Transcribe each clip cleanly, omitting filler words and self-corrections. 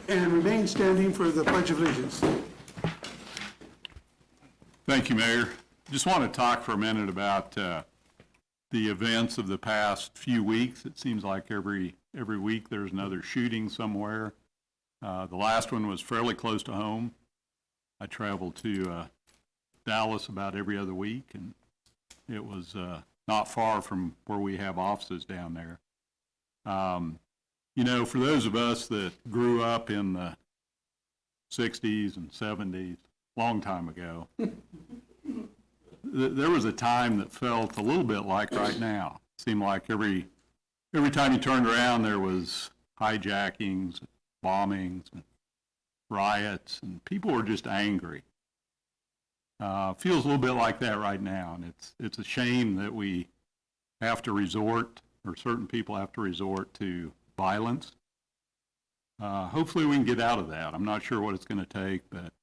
and remain standing for the Pledge of Allegiance. Thank you, Mayor. Just want to talk for a minute about the events of the past few weeks. It seems like every week there's another shooting somewhere. The last one was fairly close to home. I travel to Dallas about every other week, and it was not far from where we have offices down there. You know, for those of us that grew up in the 60s and 70s, long time ago, there was a time that felt a little bit like right now. It seemed like every time you turned around, there was hijackings, bombings, and riots, and people were just angry. Feels a little bit like that right now, and it's a shame that we have to resort, or certain people have to resort to violence. Hopefully we can get out of that. I'm not sure what it's going to take, but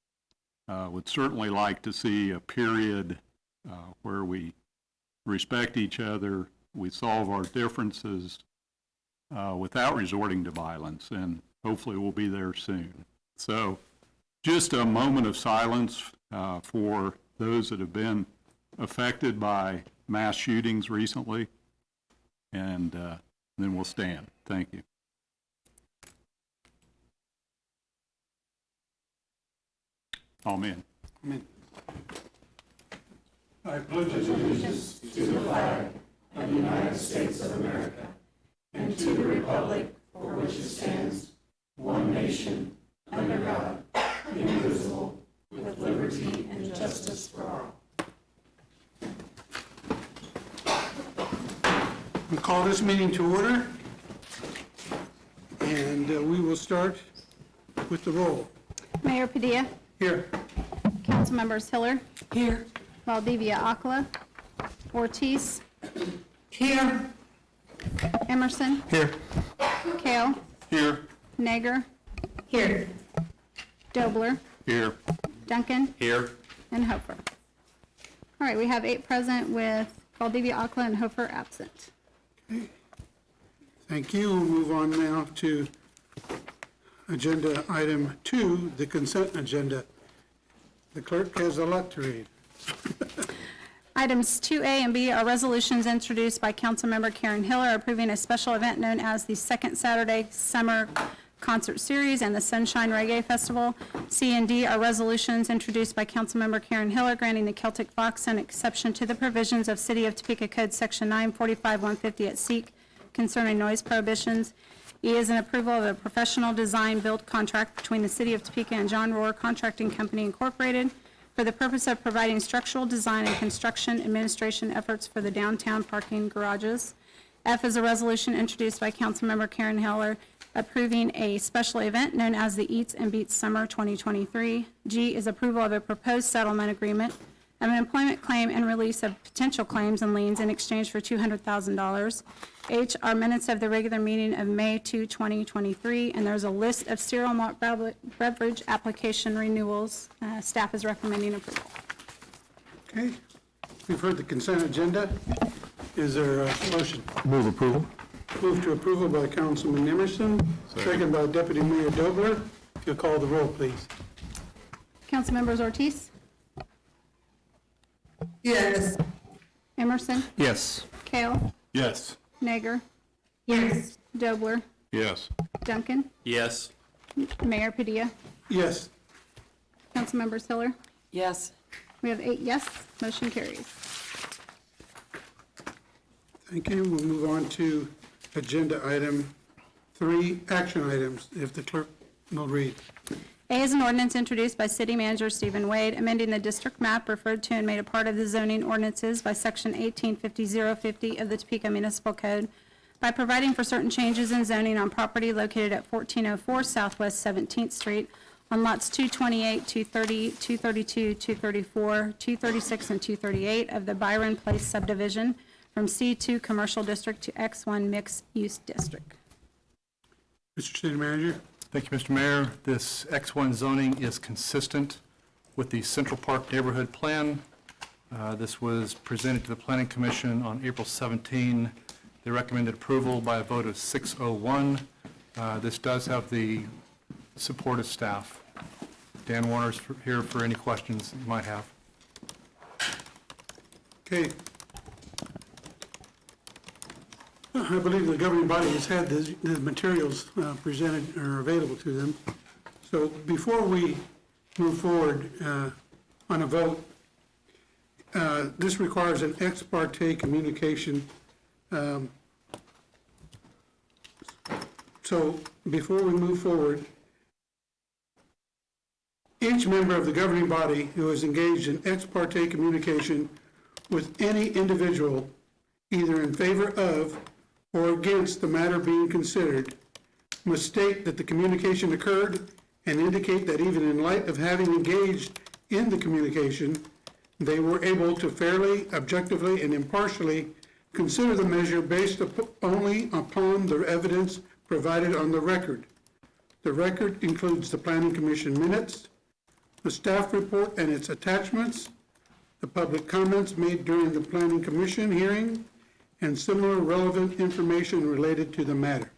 would certainly like to see a period where we respect each other, we solve our differences without resorting to violence, and hopefully we'll be there soon. So just a moment of silence for those that have been affected by mass shootings recently, and then we'll stand. Thank you. Amen. Amen. I pledge allegiance to the flag of the United States of America and to the republic for which it stands, one nation, under God, indivisible, with liberty and justice for all. We call this meeting to order, and we will start with the roll. Mayor Padilla. Here. Council members Hiller. Here. Valdivia Acala. Ortiz. Here. Emerson. Here. Kale. Here. Nager. Here. Dobler. Here. Duncan. Here. And Hofer. All right, we have 8 present with Valdivia Acala and Hofer absent. Okay. Thank you. We'll move on now to agenda item 2, the consent agenda. The clerk has a lot to read. Items 2A and B are resolutions introduced by Councilmember Karen Hiller approving a special event known as the Second Saturday Summer Concert Series and the Sunshine Reggae Festival. C and D are resolutions introduced by Councilmember Karen Hiller granting the Celtic Fox an exception to the provisions of City of Topeka Code Section 945-150 at Seek concerning noise prohibitions. E is an approval of a professional design build contract between the City of Topeka and John Rohr Contracting Company Incorporated for the purpose of providing structural design and construction administration efforts for the downtown parking garages. F is a resolution introduced by Councilmember Karen Hiller approving a special event known as the Eats and Beats Summer 2023. G is approval of a proposed settlement agreement of an employment claim and release of potential claims and liens in exchange for $200,000. H are minutes of the regular meeting of May 2, 2023, and there's a list of cereal malt beverage application renewals. Staff is recommending approval. Okay. We've heard the consent agenda. Is there a motion? Move approval. Move to approval by Councilman Emerson, second by Deputy Mayor Dobler. If you'll call the roll, please. Councilmembers Ortiz? Yes. Emerson? Yes. Kale? Yes. Nager? Yes. Dobler? Yes. Duncan? Yes. Mayor Padilla? Yes. Councilmembers Hiller? Yes. We have 8 yes, motion carries. Thank you. We'll move on to agenda item 3, action items, if the clerk will read. A is an ordinance introduced by City Manager Stephen Wade, amending the district map referred to and made a part of the zoning ordinances by Section 1850-050 of the Topeka Municipal Code by providing for certain changes in zoning on property located at 1404 Southwest 17th Street on lots 228, 230, 232, 234, 236, and 238 of the Byron Place subdivision from C2 Commercial District to X1 Mixed Use District. Mr. City Manager? Thank you, Mr. Mayor. This X1 zoning is consistent with the Central Park Neighborhood Plan. This was presented to the Planning Commission on April 17. They recommended approval by a vote of 601. This does have the support of staff. Dan Warner's here for any questions you might have. Okay. I believe the governing body has had the materials presented or available to them. So before we move forward on a vote, this requires an ex parte communication. So before we move forward, each member of the governing body who is engaged in ex parte communication with any individual, either in favor of or against the matter being considered, must state that the communication occurred and indicate that even in light of having engaged in the communication, they were able to fairly, objectively, and impartially consider the measure based only upon the evidence provided on the record. The record includes the Planning Commission minutes, the staff report and its attachments, the public comments made during the Planning Commission hearing, and similar relevant information related to the matter.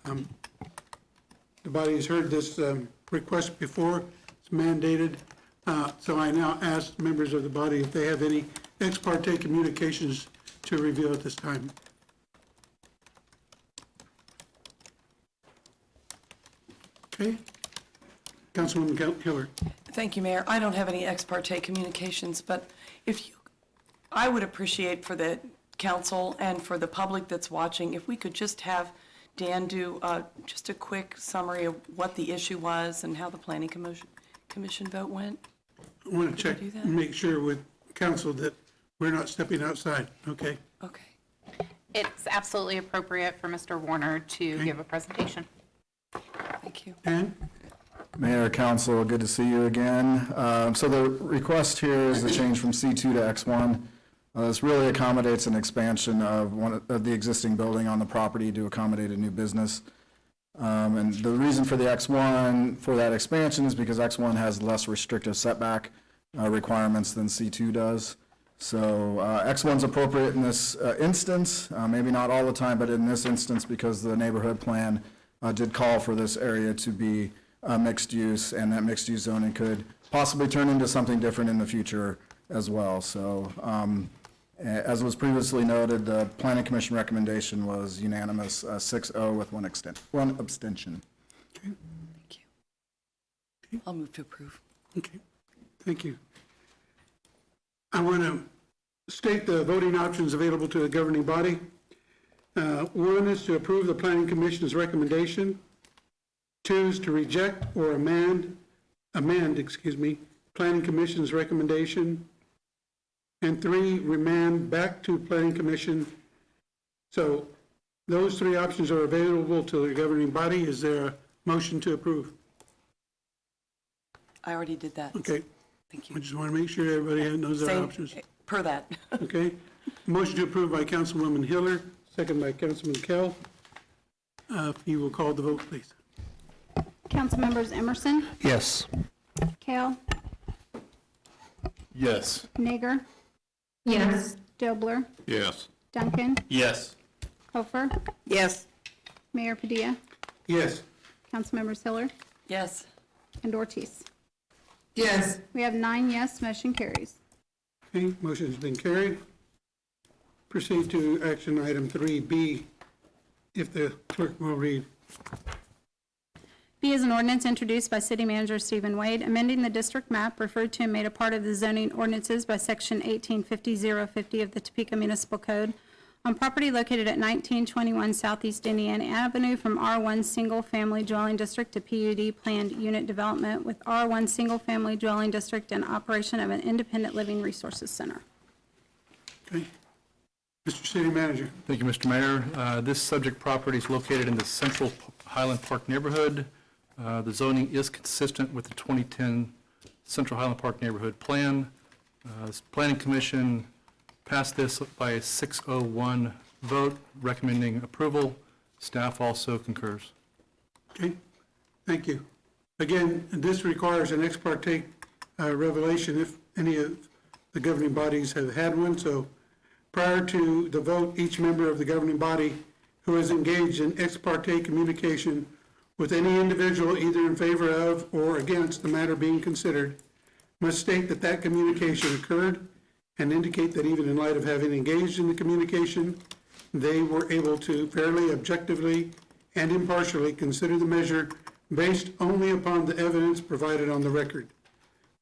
The body has heard this request before. It's mandated. So I now ask members of the body if they have any ex parte communications to reveal at this time. Okay. Councilwoman Hiller. Thank you, Mayor. I don't have any ex parte communications, but I would appreciate for the council and for the public that's watching, if we could just have Dan do just a quick summary of what the issue was and how the Planning Commission vote went. I want to check do that? and make sure with council that we're not stepping outside, okay? Okay. It's absolutely appropriate for Mr. Warner to give a presentation. Thank you. Dan? Mayor, Council, good to see you again. So the request here is a change from C2 to X1. This really accommodates an expansion of one of the existing building on the property to accommodate a new business. And the reason for the X1 for that expansion is because X1 has less restrictive setback requirements than C2 does. So X1's appropriate in this instance, maybe not all the time, but in this instance because the neighborhood plan did call for this area to be mixed use, and that mixed use zoning could possibly turn into something different in the future as well. So as was previously noted, the Planning Commission recommendation was unanimous, 6-0 with one abstention. Thank you. I'll move to approve. Okay, thank you. I want to state the voting options available to the governing body. One is to approve the Planning Commission's recommendation. Two is to reject or amend, Planning Commission's recommendation. And three, remand back to Planning Commission. So those three options are available to the governing body. Is there a motion to approve? I already did that. Okay, Thank I you. just want to make sure everybody knows their Same- options. Per that. Okay, motion to approve by Councilwoman Hiller, second by Councilman Kell. If you will call the vote, please. Council members Emerson, Yes. Kale, Yes. Nager, Yes. Dobler, Yes. Duncan, Yes. Hofer, Yes. Mayor Padilla, Yes, Council members Hiller, Yes. and Ortiz. Yes. We have 9 yes, motion carries. okay, motion has been carried. Proceed to action item 3B, if the clerk will read. B is an ordinance introduced by City Manager Stephen Wade, amending the district map referred to and made a part of the zoning ordinances by Section 1850-050 of the Topeka Municipal Code on property located at 1921 Southeast Indiana Avenue from R1 Single Family Dwelling District to PUD Planned Unit Development with R1 Single Family Dwelling District and operation of an Independent Living Resources Center. Okay, Mr. City Manager. Thank you, Mr. Mayor. This subject property is located in the Central Highland Park neighborhood. The zoning is consistent with the 2010 Central Highland Park Neighborhood Plan. This Planning Commission passed this by a 6-0-1 vote recommending approval. Staff also concurs. Okay, thank you. Again, this requires an ex parte revelation if any of the governing bodies have had one. So prior to the vote, each member of the governing body who is engaged in ex parte communication with any individual either in favor of or against the matter being considered, must state that that communication occurred and indicate that even in light of having engaged in the communication, they were able to fairly, objectively, and impartially consider the measure based only upon the evidence provided on the record.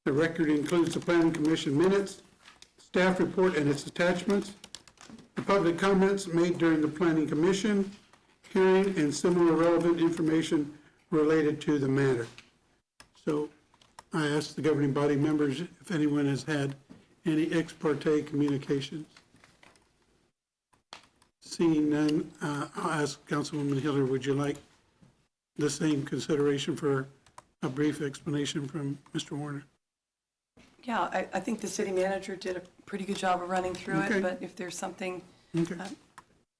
The record includes the Planning Commission minutes, staff report and its attachments, the public comments made during the Planning Commission hearing, and similar relevant information related to the matter. So I ask the governing body members if anyone has had any ex parte communications. Seeing none, I'll ask Councilwoman Hiller, would you like the same consideration for a brief explanation from Mr. Warner? Yeah, I think the city manager did a pretty good job of running through Okay. it, but if there's something, Okay,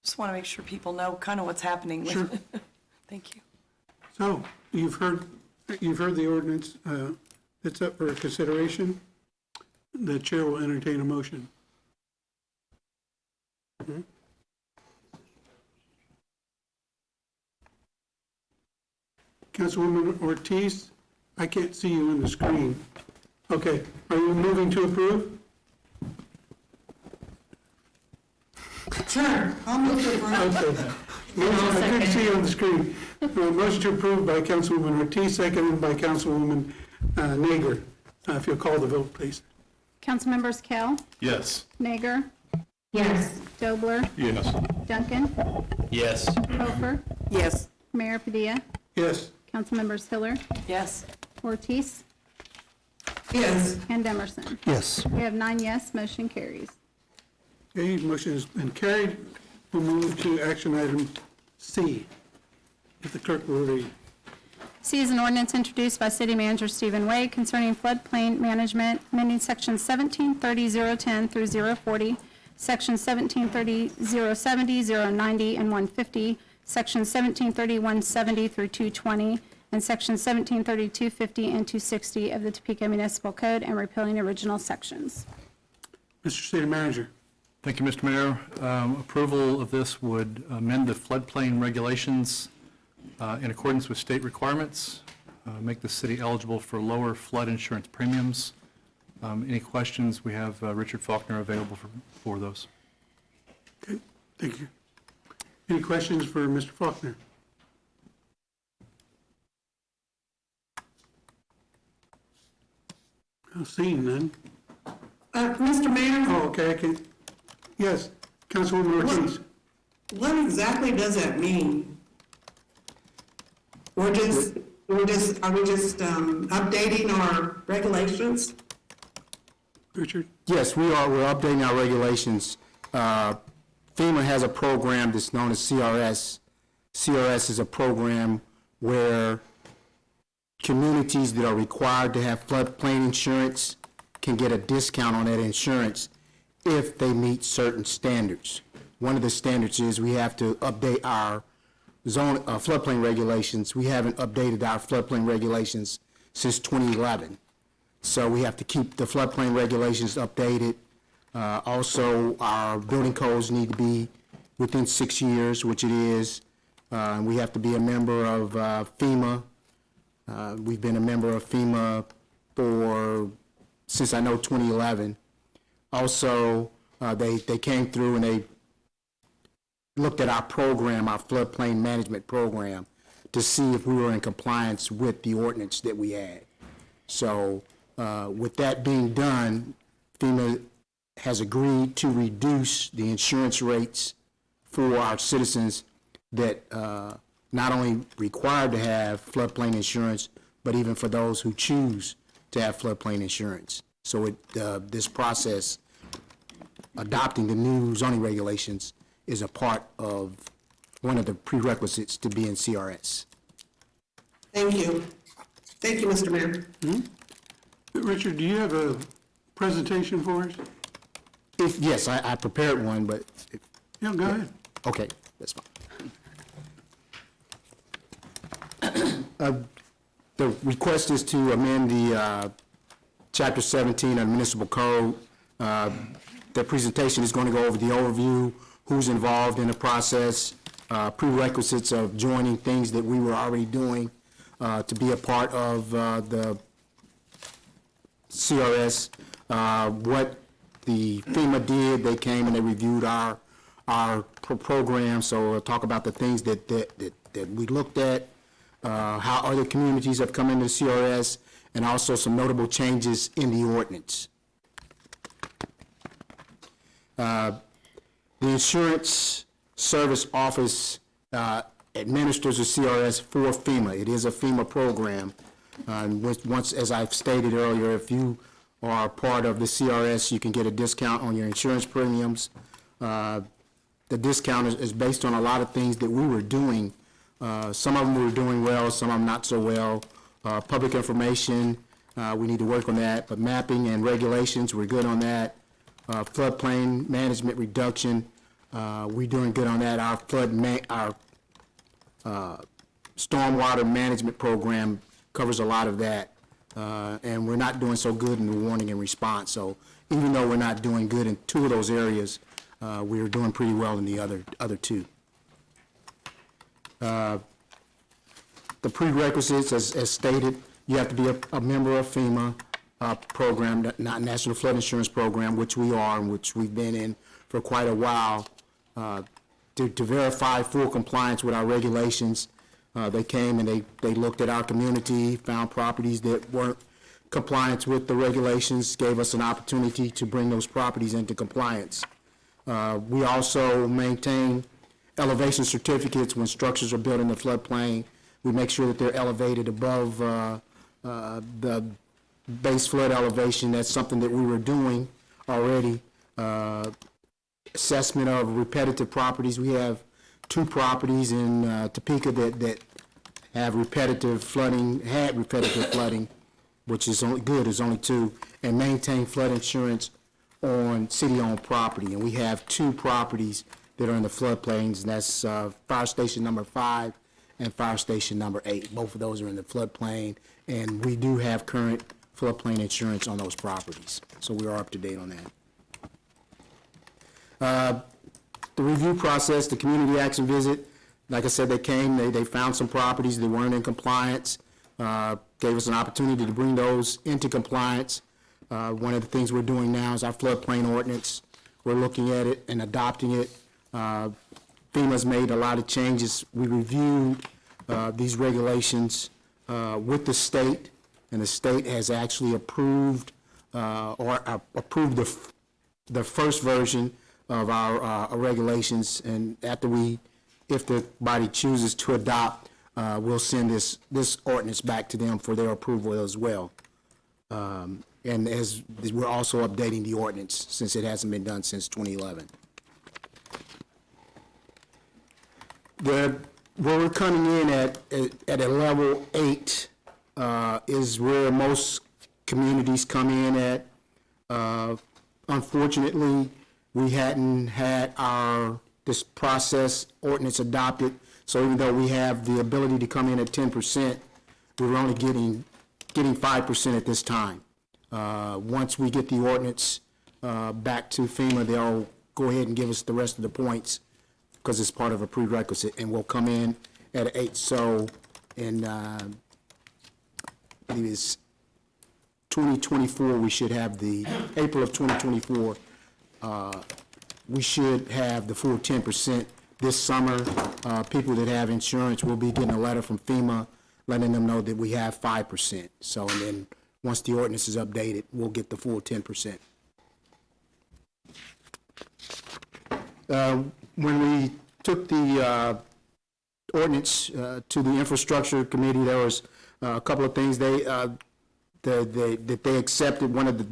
just want to make sure people know kind of what's happening. Sure. Thank you. so you've heard the ordinance that's up for consideration. The chair will entertain a motion. Councilwoman Ortiz, I can't see you on the screen. Okay, are you moving to approve? Sure, I'll move to approve. Okay. Motion, I couldn't see you on the screen. Motion to approve by Councilwoman Ortiz, seconded by Councilwoman Nager. If you'll call the vote, please. Councilmembers Kell, Yes. Nager, Yes. Dobler, Yes. Duncan, Yes. Hofer, Yes. Mayor Padilla, Yes. Councilmembers Hiller, Yes. Ortiz, Yes. and Emerson. Yes. We have 9 yes, motion carries. Okay, motion has been carried. We'll move to action item C. If the clerk will read. C is an ordinance introduced by City Manager Stephen Wade concerning floodplain management, amending Section 1730-010 through 040, Section 1730-070, 090, and 150, Section 1730-170 through 220, and Section 1730-250 and 260 of the Topeka Municipal Code, and repealing original sections. Mr. City Manager. Thank you, Mr. Mayor. Approval of this would amend the floodplain regulations in accordance with state requirements, make the city eligible for lower flood insurance premiums. Any questions? We have Richard Faulkner available for those. Okay, thank you. Any questions for Mr. Faulkner? Seeing none. Mr. Mayor, Oh, okay, I can, yes, Councilwoman Ortiz. what exactly does that mean? Are we just updating our regulations? Richard? Yes, we are. We're updating our regulations. FEMA has a program that's known as CRS. CRS is a program where communities that are required to have floodplain insurance can get a discount on that insurance if they meet certain standards. One of the standards is we have to update our zone floodplain regulations. We haven't updated our floodplain regulations since 2011. So we have to keep the floodplain regulations updated. Also, our building codes need to be within 6 years, which it is. We have to be a member of FEMA. We've been a member of FEMA since I know 2011. Also, they came through and they looked at our program, our floodplain management program, to see if we were in compliance with the ordinance that we had. So with that being done, FEMA has agreed to reduce the insurance rates for our citizens that not only required to have floodplain insurance, but even for those who choose to have floodplain insurance. So this process, adopting the new zoning regulations, is a part of one of the prerequisites to be in CRS. Thank you. Thank you, Mr. Mayor. Richard, do you have a presentation for us? Yes, I prepared one, but, Yeah, go ahead. okay, that's fine. The request is to amend the Chapter 17 of the Municipal Code. The presentation is going to go over the overview, who's involved in the process, prerequisites of joining things that we were already doing to be a part of the CRS. What the FEMA did, they came and they reviewed our program, so we'll talk about the things that we looked at, how other communities have come into CRS, and also some notable changes in the ordinance. The Insurance Service Office administers the CRS for FEMA. It is a FEMA program. And once, as I've stated earlier, if you are part of the CRS, you can get a discount on your insurance premiums. The discount is based on a lot of things that we were doing. Some of them we were doing well, some of them not so well. Public information, we need to work on that, but mapping and regulations, we're good on that. Floodplain management reduction, we're doing good on that. Our stormwater management program covers a lot of that, and we're not doing so good in the warning and response. So even though we're not doing good in two of those areas, we're doing pretty well in the other two. The prerequisites, as stated, you have to be a member of FEMA program, not National Flood Insurance Program, which we are and which we've been in for quite a while. To verify full compliance with our regulations, they came and they looked at our community, found properties that weren't compliant with the regulations, gave us an opportunity to bring those properties into compliance. We also maintain elevation certificates when structures are built in the floodplain. We make sure that they're elevated above the base flood elevation. That's something that we were doing already. Assessment of repetitive properties. We have 2 properties in Topeka that have repetitive flooding, which is only good, is only 2, and maintain flood insurance on city-owned property. And we have 2 properties that are in the floodplains, and that's Fire Station number 5 and Fire Station number 8. Both of those are in the floodplain, and we do have current floodplain insurance on those properties. So we are up to date on that. The review process, the community action visit, like I said, they came, they found some properties that weren't in compliance, gave us an opportunity to bring those into compliance. One of the things we're doing now is our floodplain ordinance. We're looking at it and adopting it. FEMA's made a lot of changes. We reviewed these regulations with the state, and the state has actually approved approved the first version of our regulations, and after if the body chooses to adopt, we'll send this ordinance back to them for their approval as well. And as we're also updating the ordinance since it hasn't been done since 2011. Where we're coming in at a level 8 is where most communities come in at. Unfortunately, we hadn't had this process ordinance adopted, so even though we have the ability to come in at 10%, we're only getting 5% at this time. Once we get the ordinance back to FEMA, they'll go ahead and give us the rest of the points because it's part of a prerequisite, and we'll come in at an 8. So in I believe it's 2024, we should have April of 2024, we should have the full 10% this summer. People that have insurance will be getting a letter from FEMA letting them know that we have 5%. So, and then once the ordinance is updated, we'll get the full 10%. When we took the ordinance to the infrastructure committee, there was a couple of things that they accepted. One of the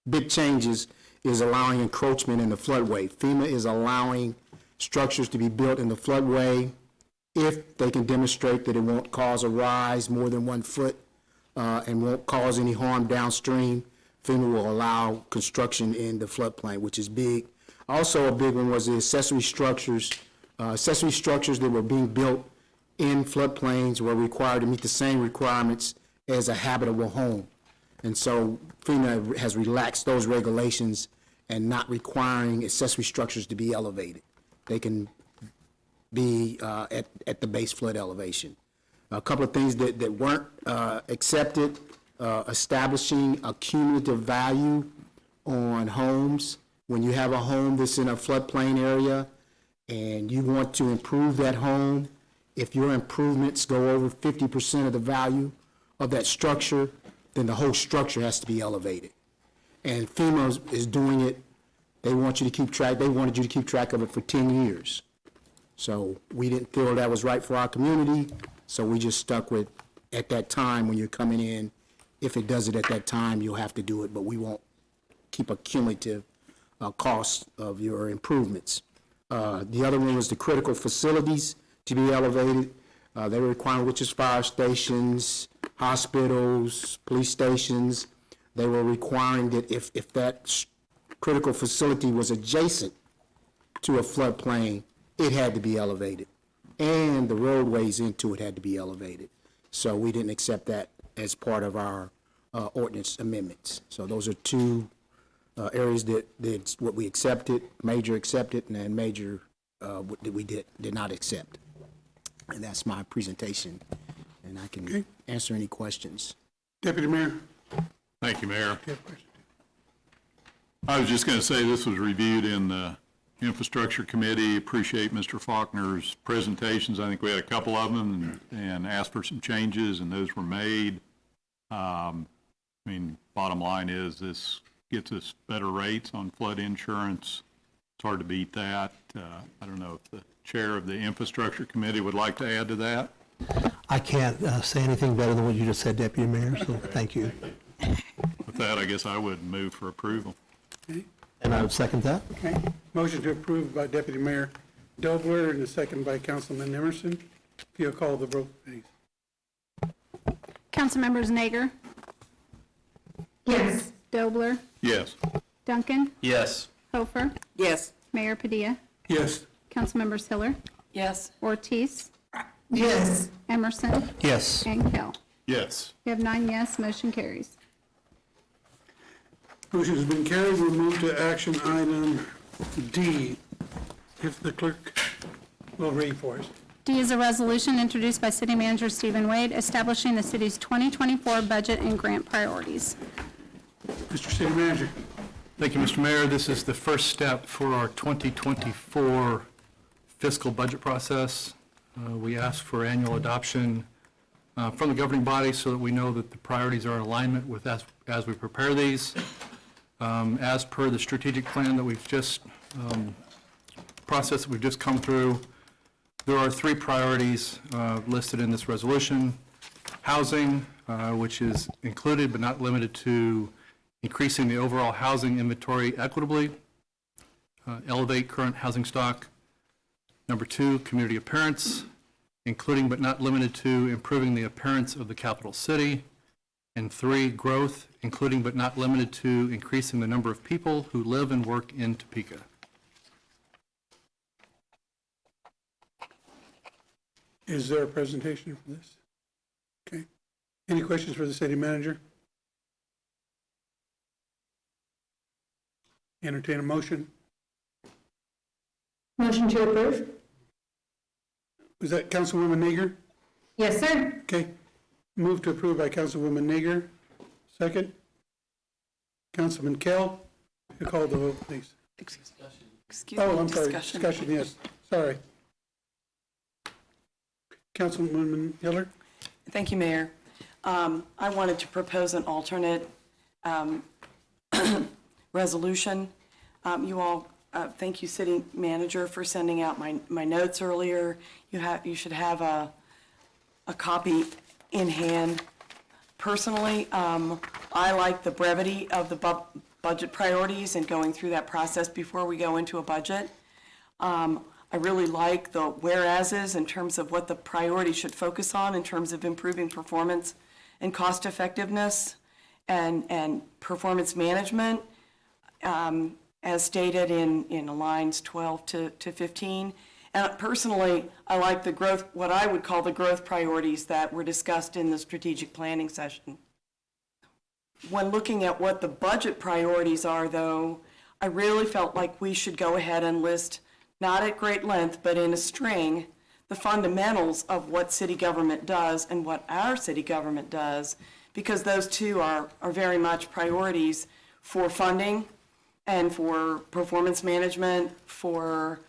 big changes is allowing encroachment in the floodway. FEMA is allowing structures to be built in the floodway if they can demonstrate that it won't cause a rise more than 1 foot and won't cause any harm downstream. FEMA will allow construction in the floodplain, which is big. Also a big one was the accessory structures. Accessory structures that were being built in floodplains were required to meet the same requirements as a habitable home. And so FEMA has relaxed those regulations and not requiring accessory structures to be elevated. They can be at the base flood elevation. A couple of things that weren't accepted, establishing a cumulative value on homes. When you have a home that's in a floodplain area and you want to improve that home, if your improvements go over 50% of the value of that structure, then the whole structure has to be elevated. And FEMA is doing it. They want you to keep track. They wanted you to keep track of it for 10 years. So we didn't feel that was right for our community, so we just stuck with, at that time when you're coming in, if it does it at that time, you'll have to do it, but we won't keep a cumulative cost of your improvements. The other one was the critical facilities to be elevated. They were requiring, which is fire stations, hospitals, police stations. They were requiring that if that critical facility was adjacent to a floodplain, it had to be elevated. And the roadways into it had to be elevated. So we didn't accept that as part of our ordinance amendments. So those are two areas that what we accepted, major accepted, and then major that we did not accept. And that's my presentation, and I can answer any questions. Deputy Mayor? Thank you, Mayor. You have a question? I was just going to say this was reviewed in the Infrastructure Committee. Appreciate Mr. Faulkner's presentations. I think we had a couple of them and asked for some changes, and those were made. I mean, bottom line is this gets us better rates on flood insurance. It's hard to beat that. I don't know if the chair of the Infrastructure Committee would like to add to that. I can't say anything better than what you just said, Deputy Mayor, so thank you. With that, I guess I would move for approval. Okay. And I would second that. Okay. Motion to approve by Deputy Mayor Dobler and a second by Councilman Emerson. If you'll call the vote, please. Councilmembers Nager, Yes. Dobler, Yes. Duncan, Yes. Hofer, Yes. Mayor Padilla, Yes. Councilmembers Hiller, Yes. Ortiz, Yes. Emerson, Yes. and Kell. Yes. We have 9 yes, motion carries. Motion has been carried. We'll move to action item D. If the clerk will read for us. D is a resolution introduced by City Manager Stephen Wade establishing the city's 2024 budget and grant priorities. Mr. City Manager. Thank you, Mr. Mayor. This is the first step for our 2024 fiscal budget process. We ask for annual adoption from the governing body so that we know that the priorities are in alignment with as we prepare these. As per the strategic plan that we've just, process that we've just come through, there are 3 priorities listed in this resolution. Housing, which is included but not limited to increasing the overall housing inventory equitably, elevate current housing stock. Number 2, community appearance, including but not limited to improving the appearance of the capital city. And 3, growth, including but not limited to increasing the number of people who live and work in Topeka. Is there a presentation for this? Okay. Any questions for the city manager? Entertain a motion. Motion to approve? Was that Councilwoman Nager? Yes, sir. Okay. Move to approve by Councilwoman Nager. Second. Councilman Kell. You call the vote, please. Excuse Oh, me, I'm sorry. discussion. Discussion, yes. Sorry. Councilwoman Hiller? Thank you, Mayor. I wanted to propose an alternate resolution. You all, thank you, City Manager, for sending out my notes earlier. You should have a copy in hand. Personally, I like the brevity of the budget priorities and going through that process before we go into a budget. I really like the whereases in terms of what the priority should focus on in terms of improving performance and cost effectiveness and performance management, as stated in lines 12 to 15. And personally, I like the growth, what I would call the growth priorities that were discussed in the strategic planning session. When looking at what the budget priorities are, though, I really felt like we should go ahead and list not at great length, but in a string, the fundamentals of what city government does and what our city government does, because those two are very much priorities for funding and for performance management, for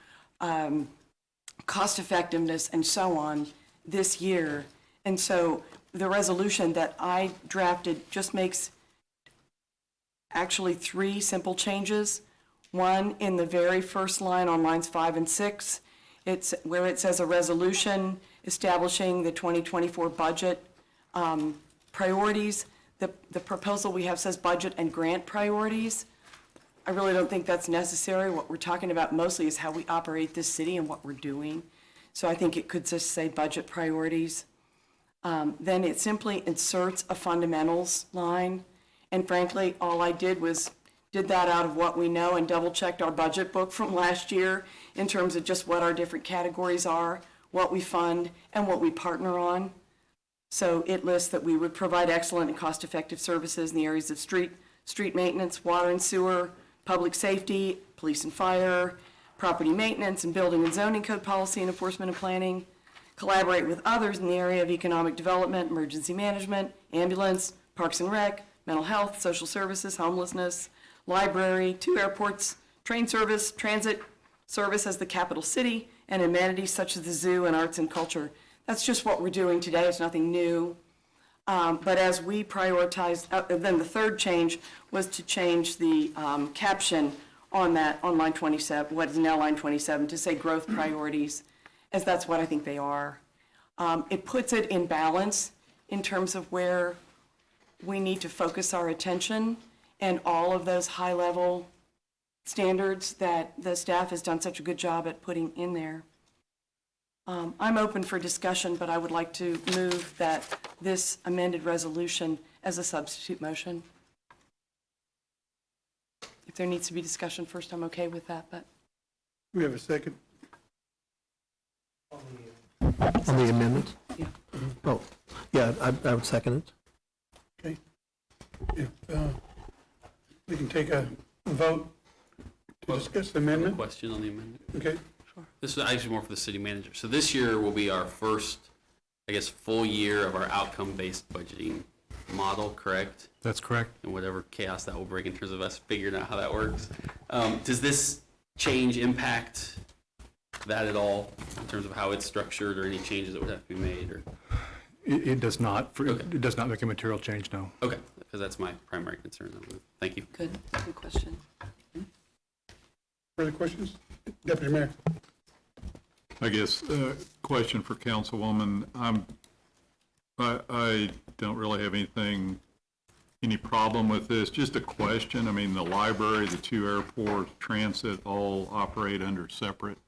cost effectiveness and so on this year. And so the resolution that I drafted just makes actually 3 simple changes. One, in the very first line on lines 5 and 6, it's where it says a resolution establishing the 2024 budget priorities. The proposal we have says budget and grant priorities. I really don't think that's necessary. What we're talking about mostly is how we operate this city and what we're doing. So I think it could just say budget priorities. Then it simply inserts a fundamentals line. And frankly, all I did that out of what we know and double-checked our budget book from last year in terms of just what our different categories are, what we fund, and what we partner on. So it lists that we would provide excellent and cost-effective services in the areas of street maintenance, water and sewer, public safety, police and fire, property maintenance, and building and zoning code policy and enforcement and planning, collaborate with others in the area of economic development, emergency management, ambulance, parks and rec, mental health, social services, homelessness, library, 2 airports, train service, transit service as the capital city, and amenities such as the zoo and arts and culture. That's just what we're doing today. It's nothing new. But as we prioritize, then the third change was to change the caption on line 27, what is now line 27, to say growth priorities, as that's what I think they are. It puts it in balance in terms of where we need to focus our attention and all of those high-level standards that the staff has done such a good job at putting in there. I'm open for discussion, but I would like to move that this amended resolution as a substitute motion. If there needs to be discussion first, I'm okay with that, but. We have a second. On the amendment? Yeah. Oh, yeah, I would second it. Okay. If we can take a vote to discuss the amendment. Question on the amendment. Okay. This is actually more for the city manager. So this year will be our first, I guess, full year of our outcome-based budgeting model, correct? That's correct. And whatever chaos that will bring in terms of us figuring out how that works. Does this change impact that at all in terms of how it's structured or any changes that would have to be made? Or It does not, Okay. it does not make a material change, no. okay, because that's my primary concern. Thank you. Good question. Further questions? Deputy Mayor. I guess, question for Councilwoman. I don't really have any problem with this. Just a question. I mean, the library, the 2 airports, transit all operate under separate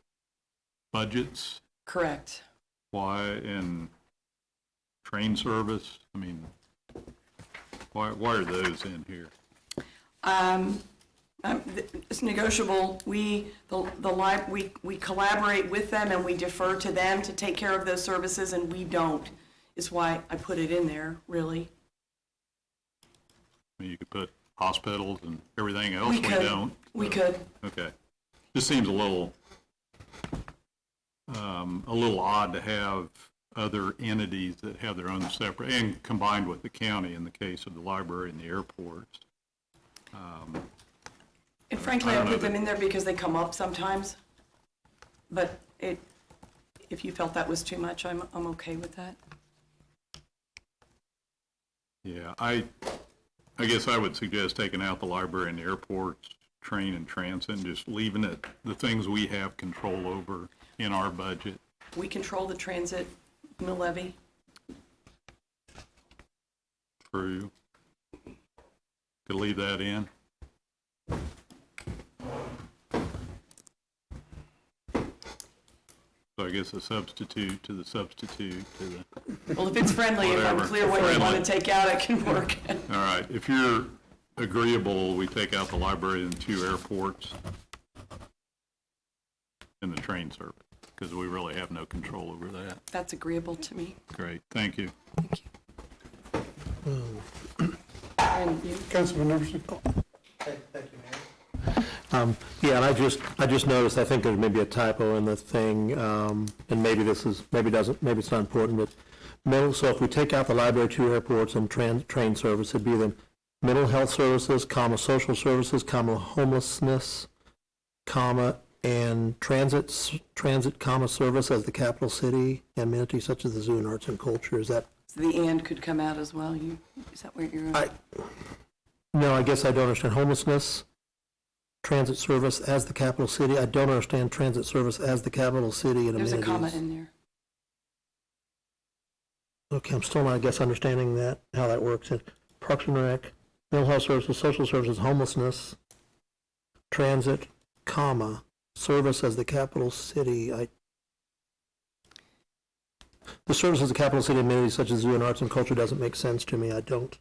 budgets. Correct. Why? And train service, I mean, why are those in here? It's negotiable. We collaborate with them and we defer to them to take care of those services, and we don't, is why I put it in there, really. I mean, you could put hospitals and everything else, We could. don't. We could. Okay. Just seems a little odd to have other entities that have their own separate, and combined with the county in the case of the library and the airports. And frankly, I I don't know put them in there because they come up sometimes. But if you felt that was too much, I'm okay with that. Yeah, I guess I would suggest taking out the library and the airports, train and transit, and just leaving it, the things we have control over in our budget. We control the transit mill levy. True. Could leave that in. So I guess a substitute to the substitute to the, Well, if it's friendly, if I'm Whatever. clear what you want Friendly. to take out, it can work. all right, if you're agreeable, we take out the library and 2 airports and the train service, because we really have no control over that. That's agreeable to me. Great, thank you. Thank you. And you? Councilman Everson. Yeah, and I just noticed, I think there's maybe a typo in the thing, and maybe maybe it's not important, but so if we take out the library, 2 airports, and train service, it'd be the mental health services, social services, homelessness, and transit, service as the capital city, amenities such as the zoo and arts and culture. Is that? So the "and" could come out as well. Is that where you're? No, I guess I don't understand homelessness, transit service as the capital city. I don't understand transit service as the capital city and amenities. There's a comma in there. Okay, I'm still not, I guess, understanding that, how that works. Parks and Rec, mental health services, social services, homelessness, transit, service as the capital city. The service as the capital city amenities such as zoo and arts and culture doesn't make sense to me. I don't.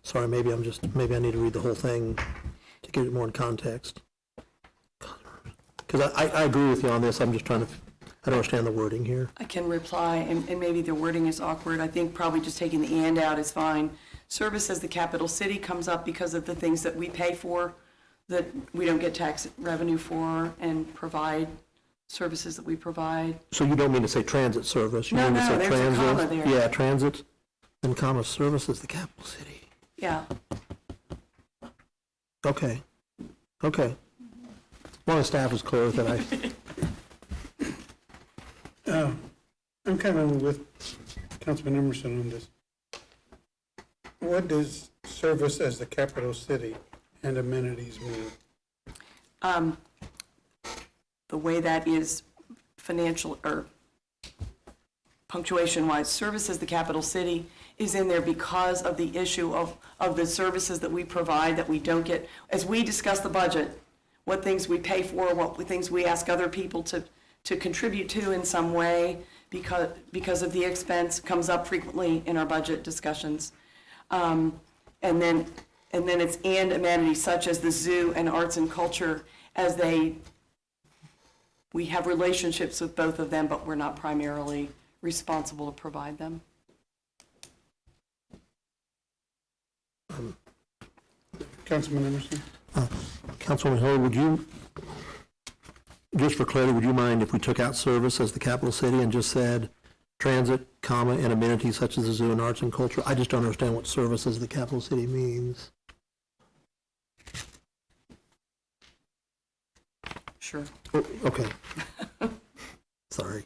Sorry, maybe I need to read the whole thing to get it more in context. Because I agree with you on this. I'm just trying to, I don't understand the wording here. I can reply, and maybe the wording is awkward. I think probably just taking the "and" out is fine. Service as the capital city comes up because of the things that we pay for, that we don't get tax revenue for, and provide services that we provide. So you don't mean to say transit service? You No, mean to say there's a transit? comma there. Yeah, transit, and service as the capital city. Yeah. Okay. Well, the staff is clear with that. I'm kind of with Councilman Emerson on this. What does service as the capital city and amenities mean? The way that is financial or punctuation-wise, service as the capital city is in there because of the issue of the services that we provide that we don't get. As we discuss the budget, what things we pay for, what things we ask other people to contribute to in some way because of the expense comes up frequently in our budget discussions. And then it's "and" amenities such as the zoo and arts and culture as we have relationships with both of them, but we're not primarily responsible to provide them. Councilman Emerson? Councilwoman Hill, would you, just for clarity, would you mind if we took out service as the capital city and just said transit, and amenities such as the zoo and arts and culture? I just don't understand what service as the capital city means. Sure. Oh, okay. Sorry.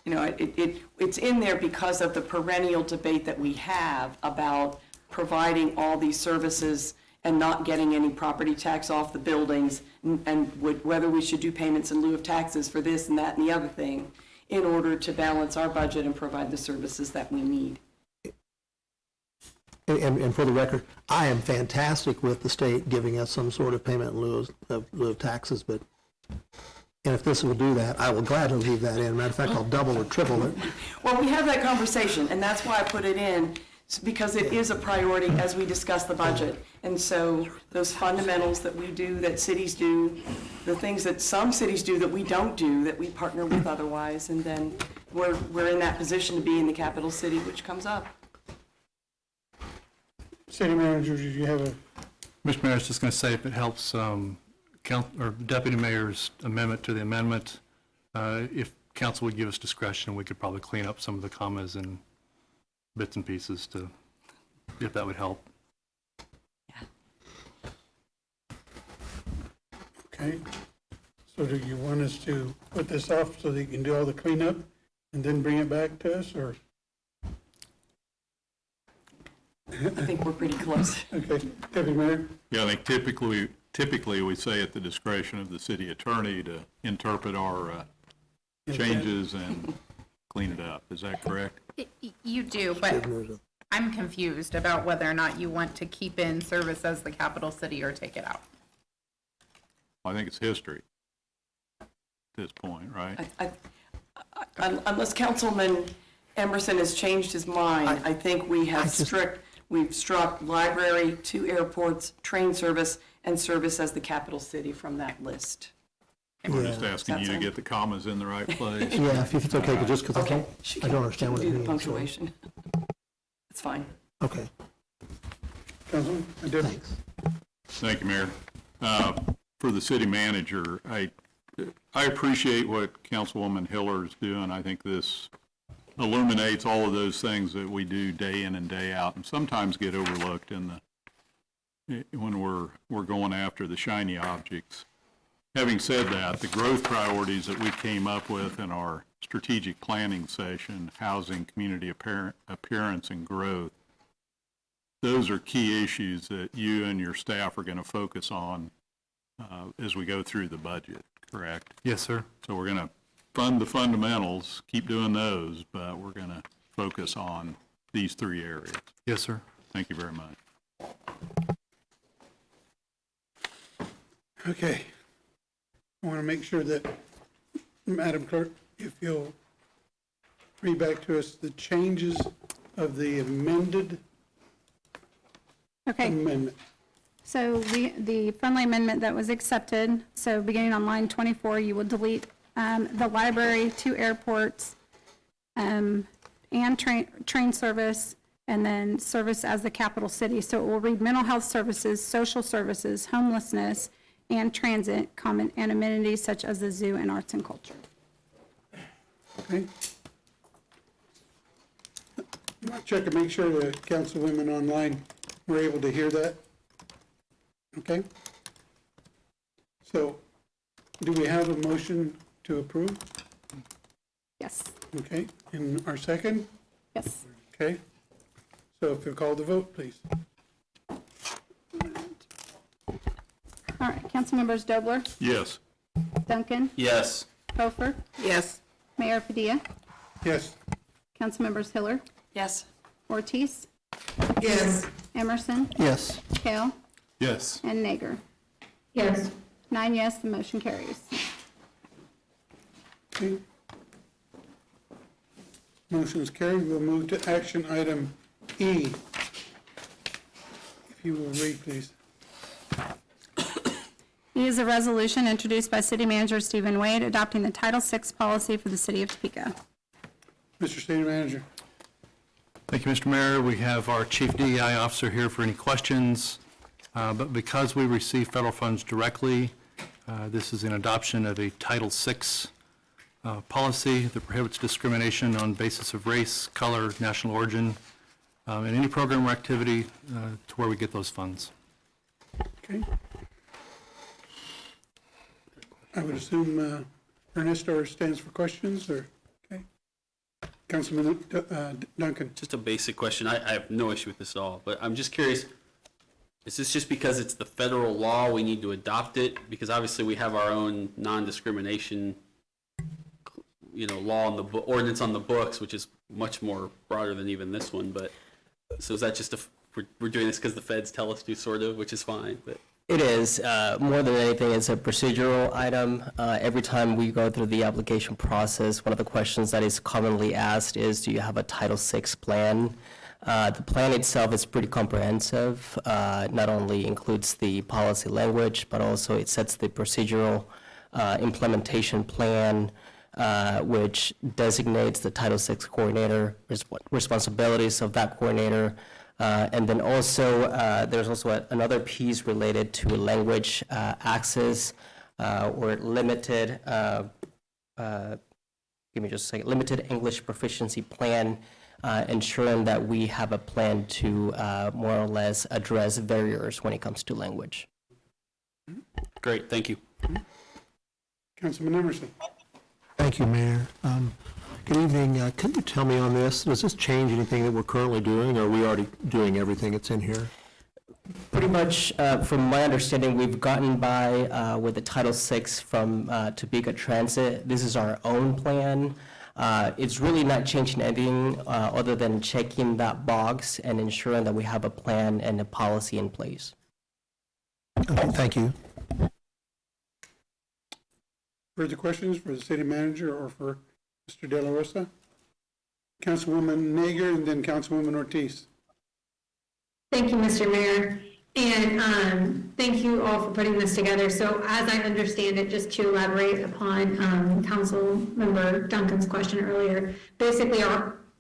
You know, it's in there because of the perennial debate that we have about providing all these services and not getting any property tax off the buildings, and whether we should do payments in lieu of taxes for this and that and the other thing in order to balance our budget and provide the services that we need. And for the record, I am fantastic with the state giving us some sort of payment in lieu of taxes, and if this will do that, I will gladly leave that in. Matter of fact, I'll double or triple it. Well, we have that conversation, and that's why I put it in, because it is a priority as we discuss the budget. And so those fundamentals that we do, that cities do, the things that some cities do that we don't do, that we partner with otherwise, and then we're in that position to be in the capital city, which comes up. City Manager, did you have a? Mr. Mayor, I was just going to say, if it helps, Deputy Mayor's amendment to the amendment, if council would give us discretion, we could probably clean up some of the commas and bits and pieces if that would help. Okay. So do you want us to put this off so that you can do all the cleanup and then bring it back to us, or? I think we're pretty close. Okay, Deputy Mayor? Yeah, I think typically we say at the discretion of the city attorney to interpret our changes and clean it up. Is that correct? You do, but I'm confused about whether or not you want to keep in service as the capital city or take it out. I think it's history at this point, right? Unless Councilman Emerson has changed his mind, I think we have we've struck library, 2 airports, train service, and service as the capital city from that list. We're just asking you to get the commas in the right place. Yeah, if it's okay, just because I don't understand what it Do the means. punctuation. That's fine. Okay. Councilman, I did. Thank you, Mayor. For the city manager, I appreciate what Councilwoman Hiller is doing. I think this illuminates all of those things that we do day in and day out and sometimes get overlooked when we're going after the shiny objects. Having said that, the growth priorities that we came up with in our strategic planning session, housing, community appearance, and growth, those are key issues that you and your staff are going to focus on as we go through the budget, correct? Yes, sir. So we're going to fund the fundamentals, keep doing those, but we're going to focus on these 3 areas. Yes, sir. Thank you very much. Okay. I want to make sure that, Madam Clerk, if you'll read back to us the changes of the amended Okay. amendment. So the friendly amendment that was accepted, so beginning on line 24, you will delete the library, 2 airports, and train service, and then service as the capital city. So it will read mental health services, social services, homelessness, and transit, common and amenities such as the zoo and arts and culture. Okay. Check to make sure the councilwomen online were able to hear that. Okay? So, do we have a motion to approve? Yes. Okay, in our second? Yes. Okay. So if you call the vote, please. All right, Councilmembers Dobler, Yes. Duncan, Yes. Hofer, Yes. Mayor Padilla, Yes. Councilmembers Hiller, Yes. Ortiz, Yes. Emerson, Yes. Kale, Yes. and Nager. Yes. 9 yes, the motion carries. Okay. Motion is carried. We'll move to action item E. If you will read, please. E is a resolution introduced by City Manager Stephen Wade adopting the Title VI policy for the city of Topeka. Mr. City Manager. Thank you, Mr. Mayor. We have our Chief DEI Officer here for any questions. But because we receive federal funds directly, this is an adoption of a Title VI policy that prohibits discrimination on basis of race, color, national origin, and any program or activity to where we get those funds. Okay. I would assume Ernest stands for questions, or, okay. Councilman Duncan. Just a basic question. I have no issue with this at all, but I'm just curious, is this just because it's the federal law, we need to adopt it? Because obviously we have our own non-discrimination, law on the ordinance on the books, which is much more broader than even this one, but, so is that just we're doing this because the feds tell us to, sort of, which is fine, but. It is. More than anything, it's a procedural item. Every time we go through the application process, one of the questions that is commonly asked is, do you have a Title VI plan? The plan itself is pretty comprehensive. Not only includes the policy language, but also it sets the procedural implementation plan, which designates the Title VI coordinator, responsibilities of that coordinator, and then also, there's also another piece related to language access or limited, give me just a second, limited English proficiency plan, ensuring that we have a plan to more or less address barriers when it comes to language. Great, thank you. Councilman Emerson. Thank you, Mayor. Good evening. Can you tell me on this, does this change anything that we're currently doing, or are we already doing everything that's in here? Pretty much, from my understanding, we've gotten by with the Title VI from Topeka Transit. This is our own plan. It's really not changing anything other than checking that box and ensuring that we have a plan and a policy in place. Okay, thank you. Further questions for the city manager or for Mr. De La Rosa? Councilwoman Nager and then Councilwoman Ortiz. Thank you, Mr. Mayor. And thank you all for putting this together. So as I understand it, just to elaborate upon Councilmember Duncan's question earlier, basically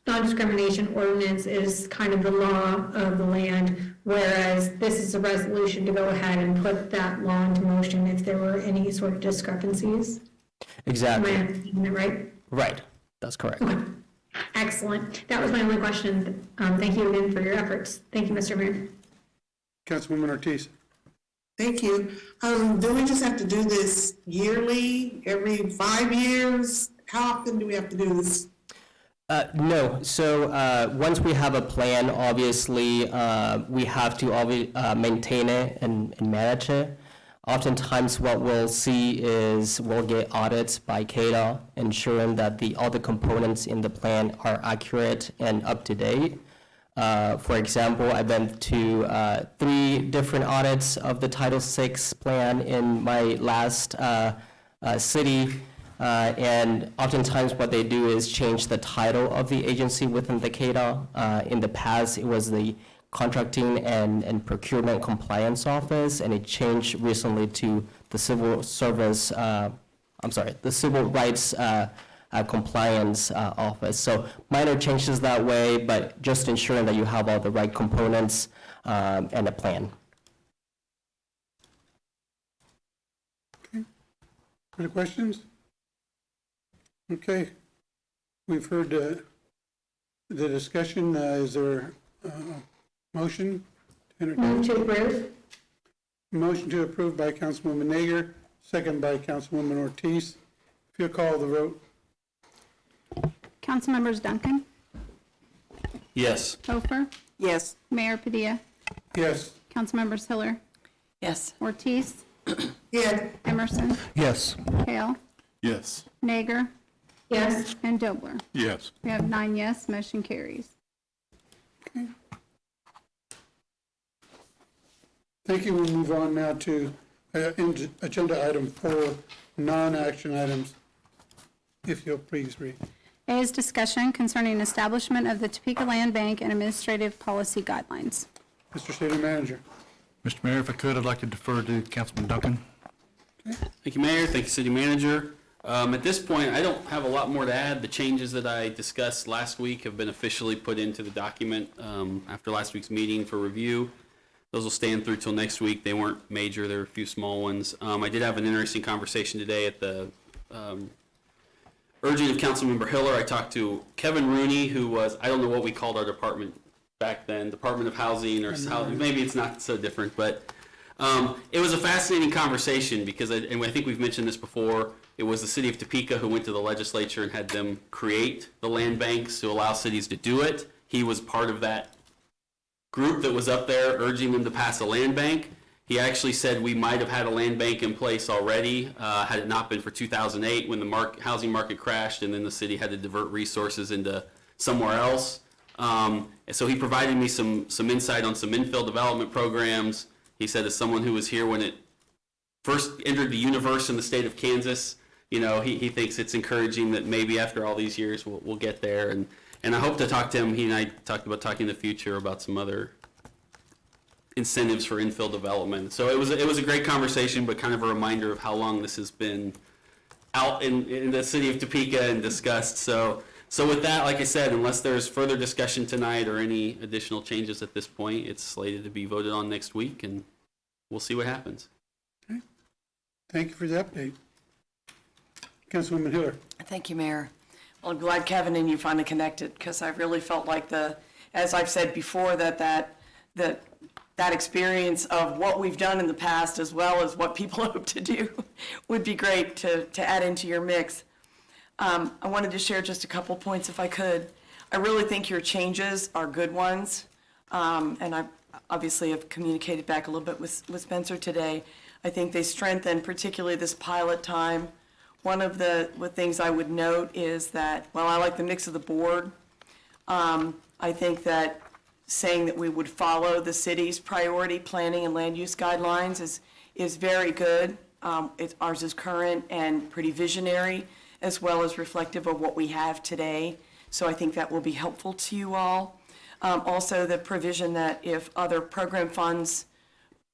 non-discrimination ordinance is kind of the law of the land, whereas this is a resolution to go ahead and put that law into motion if there were any sort of discrepancies. Exactly. Am I understanding that right? Right, that's correct. Okay. Excellent. That was my only question. Thank you again for your efforts. Thank you, Mr. Mayor. Councilwoman Ortiz. Thank you. Do we just have to do this yearly, every 5 years? How often do we have to do this? No, so once we have a plan, obviously, we have to maintain it and manage it. Oftentimes, what we'll see is we'll get audits by CADA, ensuring that all the components in the plan are accurate and up to date. For example, I've been to 3 different audits of the Title VI plan in my last city. And oftentimes what they do is change the title of the agency within the CADA. In the past, it was the Contracting and Procurement Compliance Office, and it changed recently to the Civil Rights Compliance Office. So minor changes that way, but just ensuring that you have all the right components and a plan. Okay. Any questions? Okay. We've heard the discussion. Is there motion to entertain? Move to approve. Motion to approve by Councilwoman Nager, second by Councilwoman Ortiz. If you'll call the vote. Councilmembers Duncan, Yes. Hofer, Yes. Mayor Padilla, Yes. Councilmembers Hiller, Yes. Ortiz, Yeah, Emerson, Yes. Hale, Yes. Nager, Yes. and Dobler. Yes. We have 9 yes, motion carries. Thank you. We'll move on now to agenda item 4, non-action items. If you'll please read. A is discussion concerning establishment of the Topeka Land Bank and administrative policy guidelines. Mr. City Manager. Mr. Mayor, if I could, I'd like to defer to Councilman Duncan. Thank you, Mayor. Thank you, City Manager. At this point, I don't have a lot more to add. The changes that I discussed last week have been officially put into the document after last week's meeting for review. Those will stand through till next week. They weren't major. There were a few small ones. I did have an interesting conversation today at the urging of Councilmember Hiller. I talked to Kevin Rooney, who was, I don't know what we called our department back then, Department of Housing or maybe it's not so different, but it was a fascinating conversation because, and I think we've mentioned this before, it was the city of Topeka who went to the legislature and had them create the land banks to allow cities to do it. He was part of that group that was up there urging them to pass a land bank. He actually said we might have had a land bank in place already had it not been for 2008 when the housing market crashed and then the city had to divert resources into somewhere else. And so he provided me some insight on some infill development programs. He said as someone who was here when it first entered the universe in the state of Kansas, he thinks it's encouraging that maybe after all these years we'll get there. And I hope to talk to him. He and I talked about talking in the future about some other incentives for infill development. So it was a great conversation, but kind of a reminder of how long this has been out in the city of Topeka and discussed. So with that, like I said, unless there's further discussion tonight or any additional changes at this point, it's slated to be voted on next week, and we'll see what happens. Okay. Thank you for the update. Councilwoman Hiller. Thank you, Mayor. Well, I'm glad Kevin and you finally connected, because I really felt like as I've said before, that experience of what we've done in the past as well as what people hope to do would be great to add into your mix. I wanted to share just a couple points if I could. I really think your changes are good ones, and I obviously have communicated back a little bit with Spencer today. I think they strengthen particularly this pilot time. One of the things I would note is that, while I like the mix of the board, I think that saying that we would follow the city's priority planning and land use guidelines is very good. Ours is current and pretty visionary, as well as reflective of what we have today. So I think that will be helpful to you all. Also, the provision that if other program funds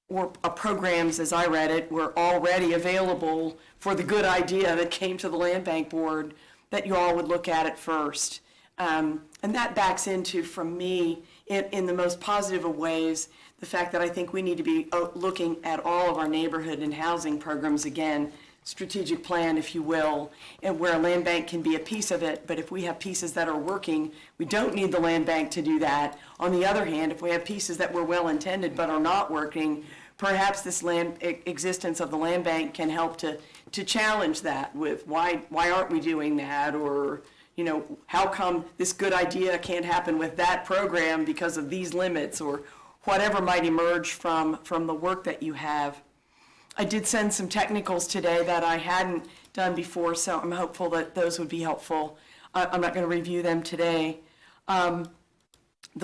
or programs, as I read it, were already available for the good idea that came to the Land Bank Board, that you all would look at it first. And that backs into, from me, in the most positive of ways, the fact that I think we need to be looking at all of our neighborhood and housing programs again, strategic plan, if you will, and where a land bank can be a piece of it. But if we have pieces that are working, we don't need the land bank to do that. On the other hand, if we have pieces that were well-intended but are not working, perhaps this existence of the land bank can help to challenge that with why aren't we doing that, or how come this good idea can't happen with that program because of these limits, or whatever might emerge from the work that you have. I did send some technicals today that I hadn't done before, so I'm hopeful that those would be helpful. I'm not going to review them today. The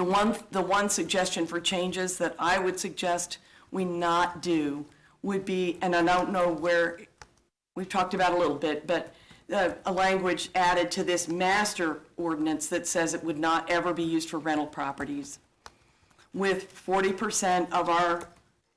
one suggestion for changes that I would suggest we not do would be, and I don't know where, we've talked about a little bit, but a language added to this master ordinance that says it would not ever be used for rental properties. With 40% of our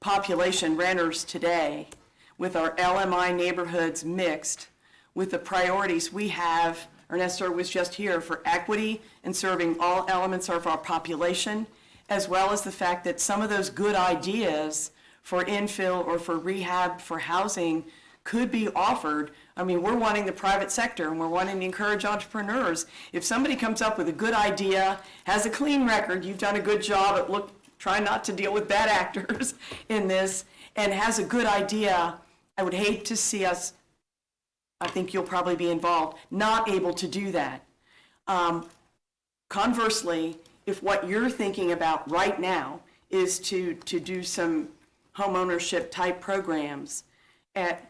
population renters today, with our LMI neighborhoods mixed, with the priorities we have, Ernesto was just here, for equity and serving all elements of our population, as well as the fact that some of those good ideas for infill or for rehab for housing could be offered. I mean, we're wanting the private sector and we're wanting to encourage entrepreneurs. If somebody comes up with a good idea, has a clean record, you've done a good job at trying not to deal with bad actors in this, and has a good idea, I would hate to see us, I think you'll probably be involved, not able to do that. Conversely, if what you're thinking about right now is to do some homeownership type programs,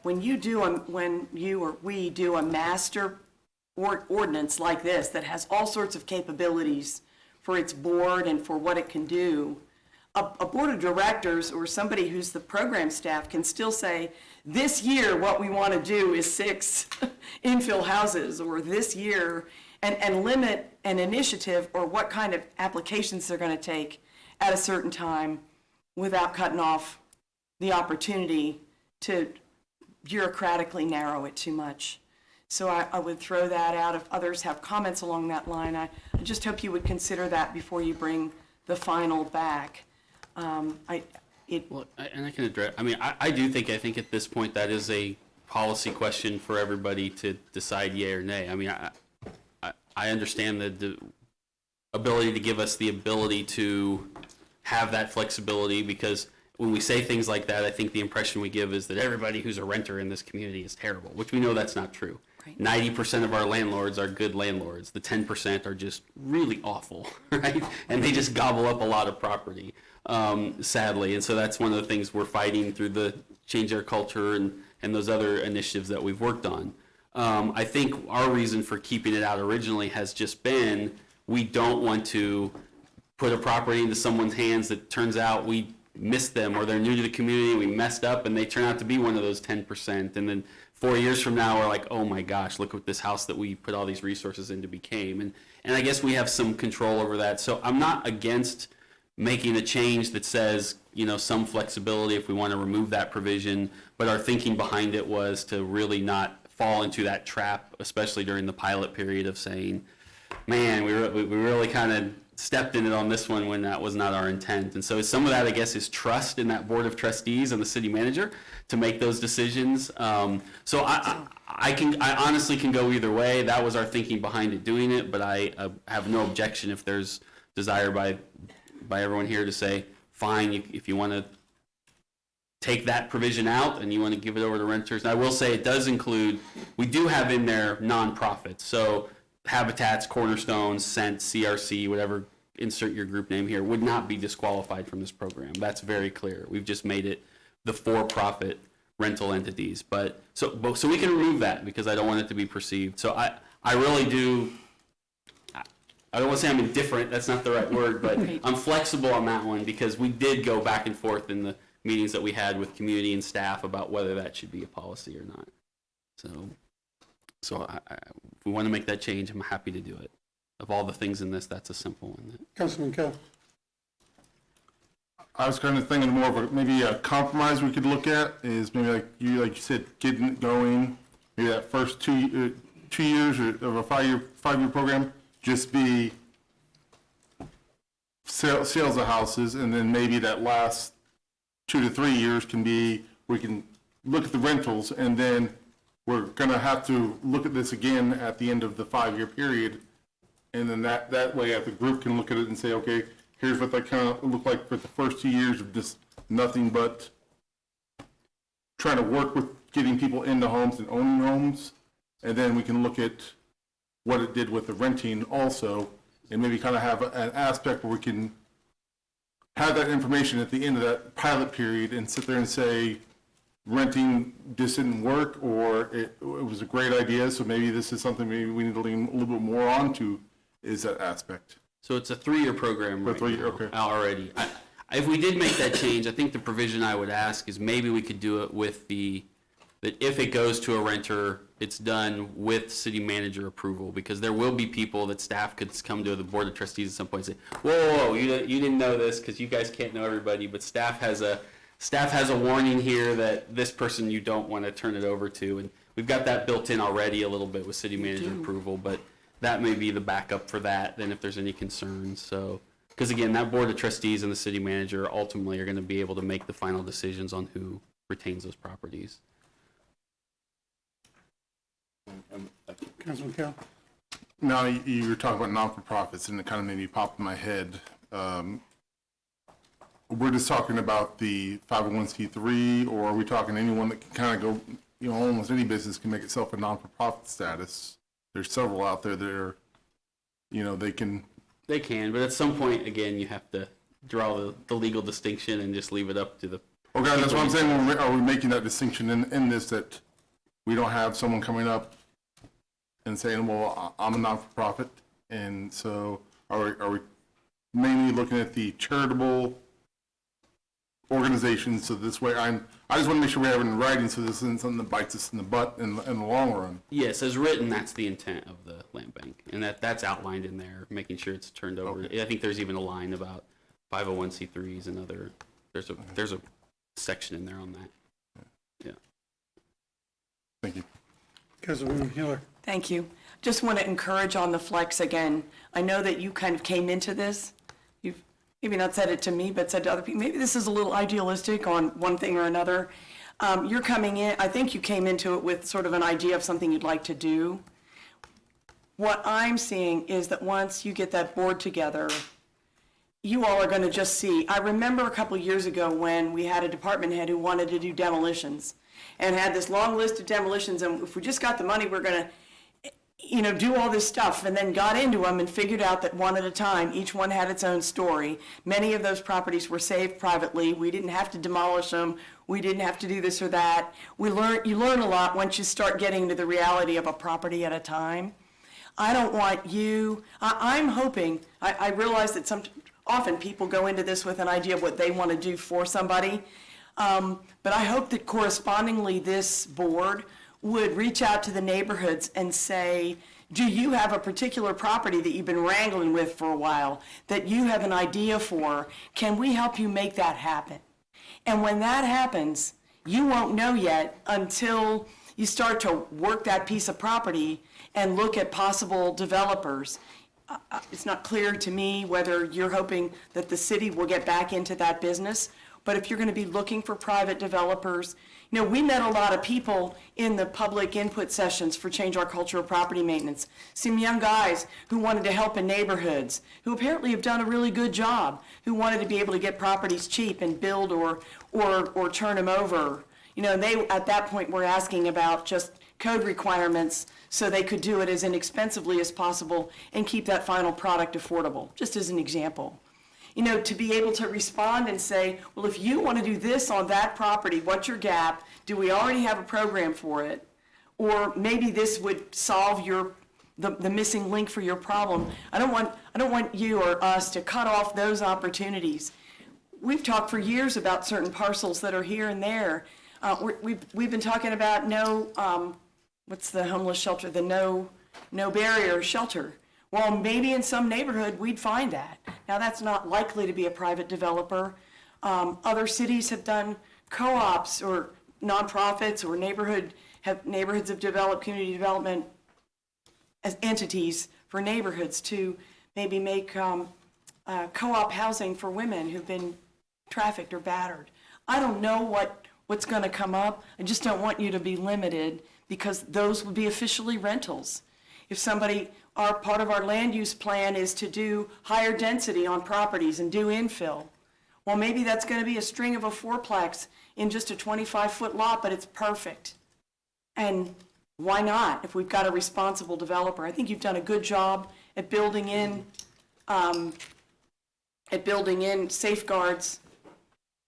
when you or we do a master ordinance like this that has all sorts of capabilities for its board and for what it can do, a board of directors or somebody who's the program staff can still say, this year what we want to do is 6 infill houses, or this year, and limit an initiative or what kind of applications they're going to take at a certain time without cutting off the opportunity to bureaucratically narrow it too much. So I would throw that out. If others have comments along that line, I just hope you would consider that before you bring the final back. And I can address, I think at this point that is a policy question for everybody to decide yea or nay. I understand the ability to give us the ability to have that flexibility, because when we say things like that, I think the impression we give is that everybody who's a renter in this community is terrible, which we know that's not true. Right. 90% of our landlords are good landlords. The 10% are just really awful, right? And they just gobble up a lot of property, sadly. And so that's one of the things we're fighting through the Change Our Culture and those other initiatives that we've worked on. I think our reason for keeping it out originally has just been, we don't want to put a property into someone's hands that turns out we missed them, or they're new to the community, we messed up, and they turn out to be one of those 10%. And then 4 years from now, we're like, oh my gosh, look what this house that we put all these resources into became. And I guess we have some control over that. So I'm not against making a change that says, some flexibility if we want to remove that provision, but our thinking behind it was to really not fall into that trap, especially during the pilot period of saying, man, we really kind of stepped in it on this one when that was not our intent. And so some of that, I guess, is trust in that board of trustees and the city manager to make those decisions. So I honestly can go either way. That was our thinking behind it, doing it, but I have no objection if there's desire by everyone here to say, fine, if you want to take that provision out and you want to give it over to renters. And I will say it does include, we do have in there nonprofits. So Habitats, Cornerstones, Scent, CRC, whatever, insert your group name here, would not be disqualified from this program. That's very clear. We've just made it the for-profit rental entities. But so we can remove that because I don't want it to be perceived. So I really do, I don't want to say I'm indifferent, that's not the right word, but I'm flexible on that one because we did go back and forth in the meetings that we had with community and staff about whether that should be a policy or not. So if we want to make that change, I'm happy to do it. Of all the things in this, that's a simple one. Councilman Kell. I was kind of thinking more of maybe a compromise we could look at is maybe like you said, getting it going. Maybe that first 2 years of a five year program, just be sales of houses, and then maybe that last 2 to 3 years can be, we can look at the rentals, and then we're gonna have to look at this again at the end of the 5-year period. And then that way, the group can look at it and say, okay, here's what that kind of looked like for the first 2 years of just nothing but trying to work with getting people into homes and owning homes. And then we can look at what it did with the renting also, and maybe kind of have an aspect where we can have that information at the end of that pilot period and sit there and say, renting just didn't work, or it was a great idea, so maybe this is something maybe we need to lean a little bit more onto, is that aspect. So it's a 3-year program right now, okay. already. If we did make that change, I think the provision I would ask is maybe we could do it with that if it goes to a renter, it's done with city manager approval, because there will be people that staff could come to the board of trustees at some point and say, whoa, you didn't know this, because you guys can't know everybody, but staff has a warning here that this person you don't want to turn it over to, and we've got that built in already a little bit with city manager approval, but that may be the backup for that, then if there's any concerns, so. Because again, that board of trustees and the city manager ultimately are going to be able to make the final decisions on who retains those properties. Councilman Kell? Now, you were talking about non-for-profits, and it kind of made me pop in my head. We're just talking about the 501c3, or are we talking anyone that can kind of go, almost any business can make itself a non-for-profit status? There's several out there that are, they can. They can, but at some point, again, you have to draw the legal distinction and just leave it up to the. Okay, that's what I'm saying. Are we making that distinction in this, that we don't have someone coming up and saying, well, I'm a non-for-profit, and so are we mainly looking at the charitable organizations? So this way, I just want to make sure we have it in writing, so this isn't something that bites us in the butt in the long run. Yes, as written, that's the intent of the land bank, and that's outlined in there, making sure it's turned over. Okay. I think there's even a line about 501c3s and other. There's a section in there on that. Yeah. Thank you. Councilwoman Hiller? Thank you. Just want to encourage on the flex again. I know that you kind of came into this. You've maybe not said it to me, but said to other people, maybe this is a little idealistic on one thing or another. You're coming in, I think you came into it with sort of an idea of something you'd like to do. What I'm seeing is that once you get that board together, you all are going to just see. I remember a couple of years ago when we had a department head who wanted to do demolitions and had this long list of demolitions, and if we just got the money, we're going to do all this stuff, and then got into them and figured out that one at a time, each one had its own story. Many of those properties were saved privately. We didn't have to demolish them. We didn't have to do this or that. You learn a lot once you start getting to the reality of a property at a time. I don't want you, I'm hoping, I realize that often people go into this with an idea of what they want to do for somebody, but I hope that correspondingly this board would reach out to the neighborhoods and say, do you have a particular property that you've been wrangling with for a while that you have an idea for? Can we help you make that happen? And when that happens, you won't know yet until you start to work that piece of property and look at possible developers. It's not clear to me whether you're hoping that the city will get back into that business, but if you're going to be looking for private developers, we met a lot of people in the public input sessions for Change Our Culture of Property Maintenance. Some young guys who wanted to help in neighborhoods, who apparently have done a really good job, who wanted to be able to get properties cheap and build or turn them over. They, at that point, were asking about just code requirements so they could do it as inexpensively as possible and keep that final product affordable, just as an example. To be able to respond and say, well, if you want to do this on that property, what's your gap? Do we already have a program for it? Or maybe this would solve the missing link for your problem. I don't want you or us to cut off those opportunities. We've talked for years about certain parcels that are here and there. We've been talking about what's the homeless shelter? The no barrier shelter. Well, maybe in some neighborhood we'd find that. Now that's not likely to be a private developer. Other cities have done co-ops or nonprofits or neighborhoods have developed community development as entities for neighborhoods to maybe make co-op housing for women who've been trafficked or battered. I don't know what's going to come up. I just don't want you to be limited because those would be officially rentals. If somebody, part of our land use plan is to do higher density on properties and do infill. Well, maybe that's going to be a string of a fourplex in just a 25-foot lot, but it's perfect. And why not if we've got a responsible developer? I think you've done a good job at building in safeguards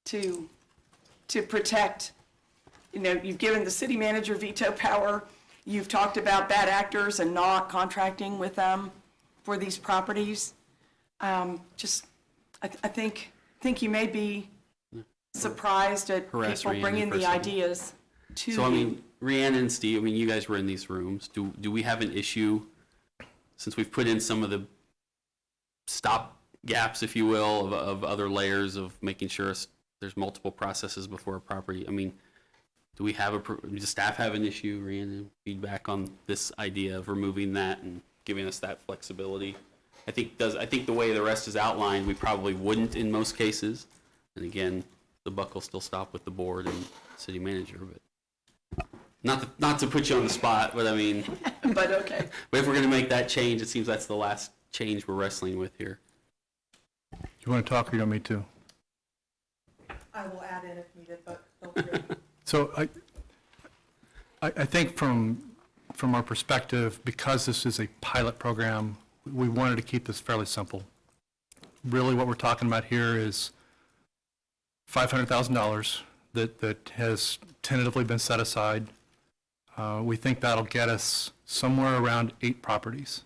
to protect. You know, you've given the city manager veto power. You've talked about bad actors and not contracting with them for these properties. I think you may be surprised at Harass people Rhiannon bringing for a the second. ideas to So, I you. mean, Rhiannon and Steve, I mean, you guys were in these rooms. Do we have an issue, since we've put in some of the stop gaps, if you will, of other layers of making sure there's multiple processes before a property? I mean, do we have does staff have an issue, Rhiannon, feedback on this idea of removing that and giving us that flexibility? I think the way the rest is outlined, we probably wouldn't in most cases. And again, the buck will still stop with the board and city manager, but not to put you on the spot, but I mean, But okay. but if we're going to make that change, it seems that's the last change we're wrestling with here. You want to talk or you want me to? I will add in if needed, but feel free. So I think from our perspective, because this is a pilot program, we wanted to keep this fairly simple. Really what we're talking about here is $500,000 that has tentatively been set aside. We think that'll get us somewhere around 8 properties.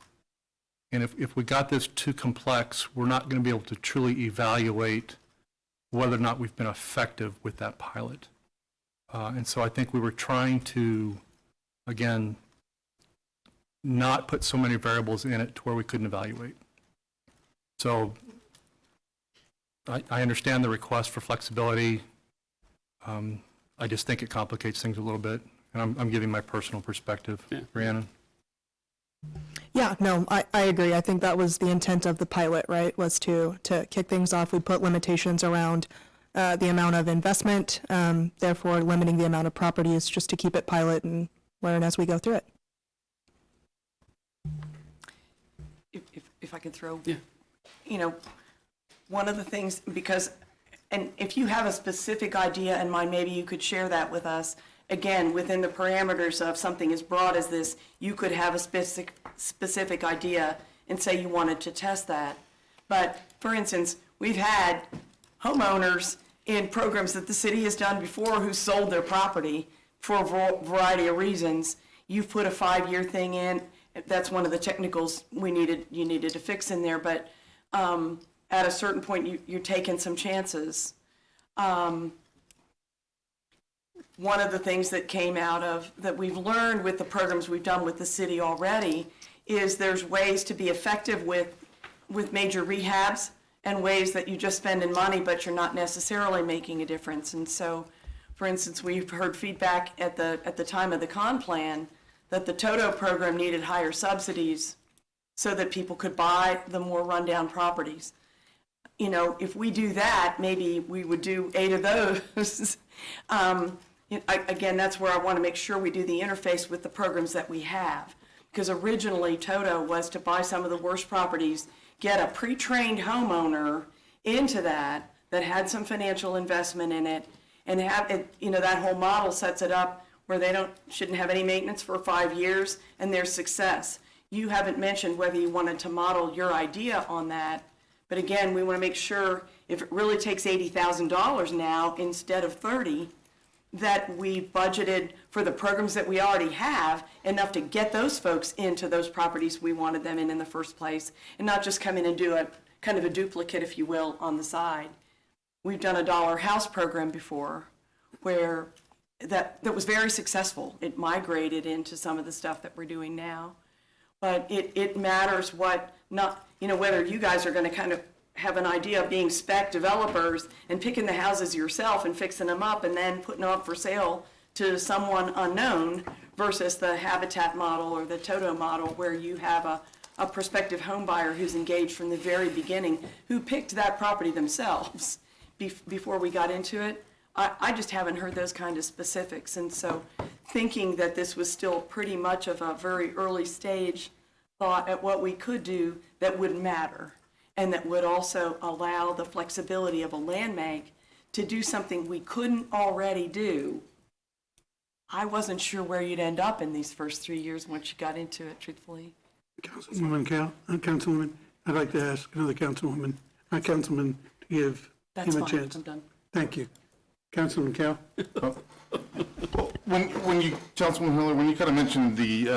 And if we got this too complex, we're not going to be able to truly evaluate whether or not we've been effective with that pilot. And so I think we were trying to, again, not put so many variables in it to where we couldn't evaluate. So I understand the request for flexibility. I just think it complicates things a little bit. And I'm giving my personal perspective. Yeah. Rhiannon? Yeah, no, I agree. I think that was the intent of the pilot, right, was to kick things off. We put limitations around the amount of investment, therefore limiting the amount of properties just to keep it pilot and learn as we go through it. If I could throw, Yeah. you know, one of the things, because, and if you have a specific idea in mind, maybe you could share that with us. Again, within the parameters of something as broad as this, you could have a specific idea and say you wanted to test that. But, for instance, we've had homeowners in programs that the city has done before who sold their property for a variety of reasons. You've put a 5-year thing in. That's one of the technicals you needed to fix in there. But at a certain point, you're taking some chances. One of the things that came out of, that we've learned with the programs we've done with the city already, is there's ways to be effective with major rehabs and ways that you just spending money, but you're not necessarily making a difference. And so, for instance, we've heard feedback at the time of the con plan that the TOTO program needed higher subsidies so that people could buy the more rundown properties. You know, if we do that, maybe we would do 8 of those. Again, that's where I want to make sure we do the interface with the programs that we have. Because originally, TOTO was to buy some of the worst properties, get a pre-trained homeowner into that had some financial investment in it, and have it, you know, that whole model sets it up where they shouldn't have any maintenance for 5 years, and there's success. You haven't mentioned whether you wanted to model your idea on that, but again, we want to make sure if it really takes $80,000 now instead of 30, that we budgeted for the programs that we already have enough to get those folks into those properties we wanted them in the first place, and not just come in and do a kind of a duplicate, if you will, on the side. We've done a dollar house program before where that was very successful. It migrated into some of the stuff that we're doing now. But it matters whether you guys are going to kind of have an idea of being spec developers and picking the houses yourself and fixing them up and then putting them up for sale to someone unknown versus the Habitat model or the TOTO model where you have a a prospective home buyer who's engaged from the very beginning, who picked that property themselves before we got into it. I just haven't heard those kind of specifics. And so thinking that this was still pretty much of a very early stage thought at what we could do that would matter and that would also allow the flexibility of a land bank to do something we couldn't already do. I wasn't sure where you'd end up in these first 3 years once you got into it, truthfully. Councilwoman, I'd like to ask another councilman to give That's him a fine, chance. I'm done. Thank you. Councilman Cal? Councilman Miller, when you kind of mentioned the,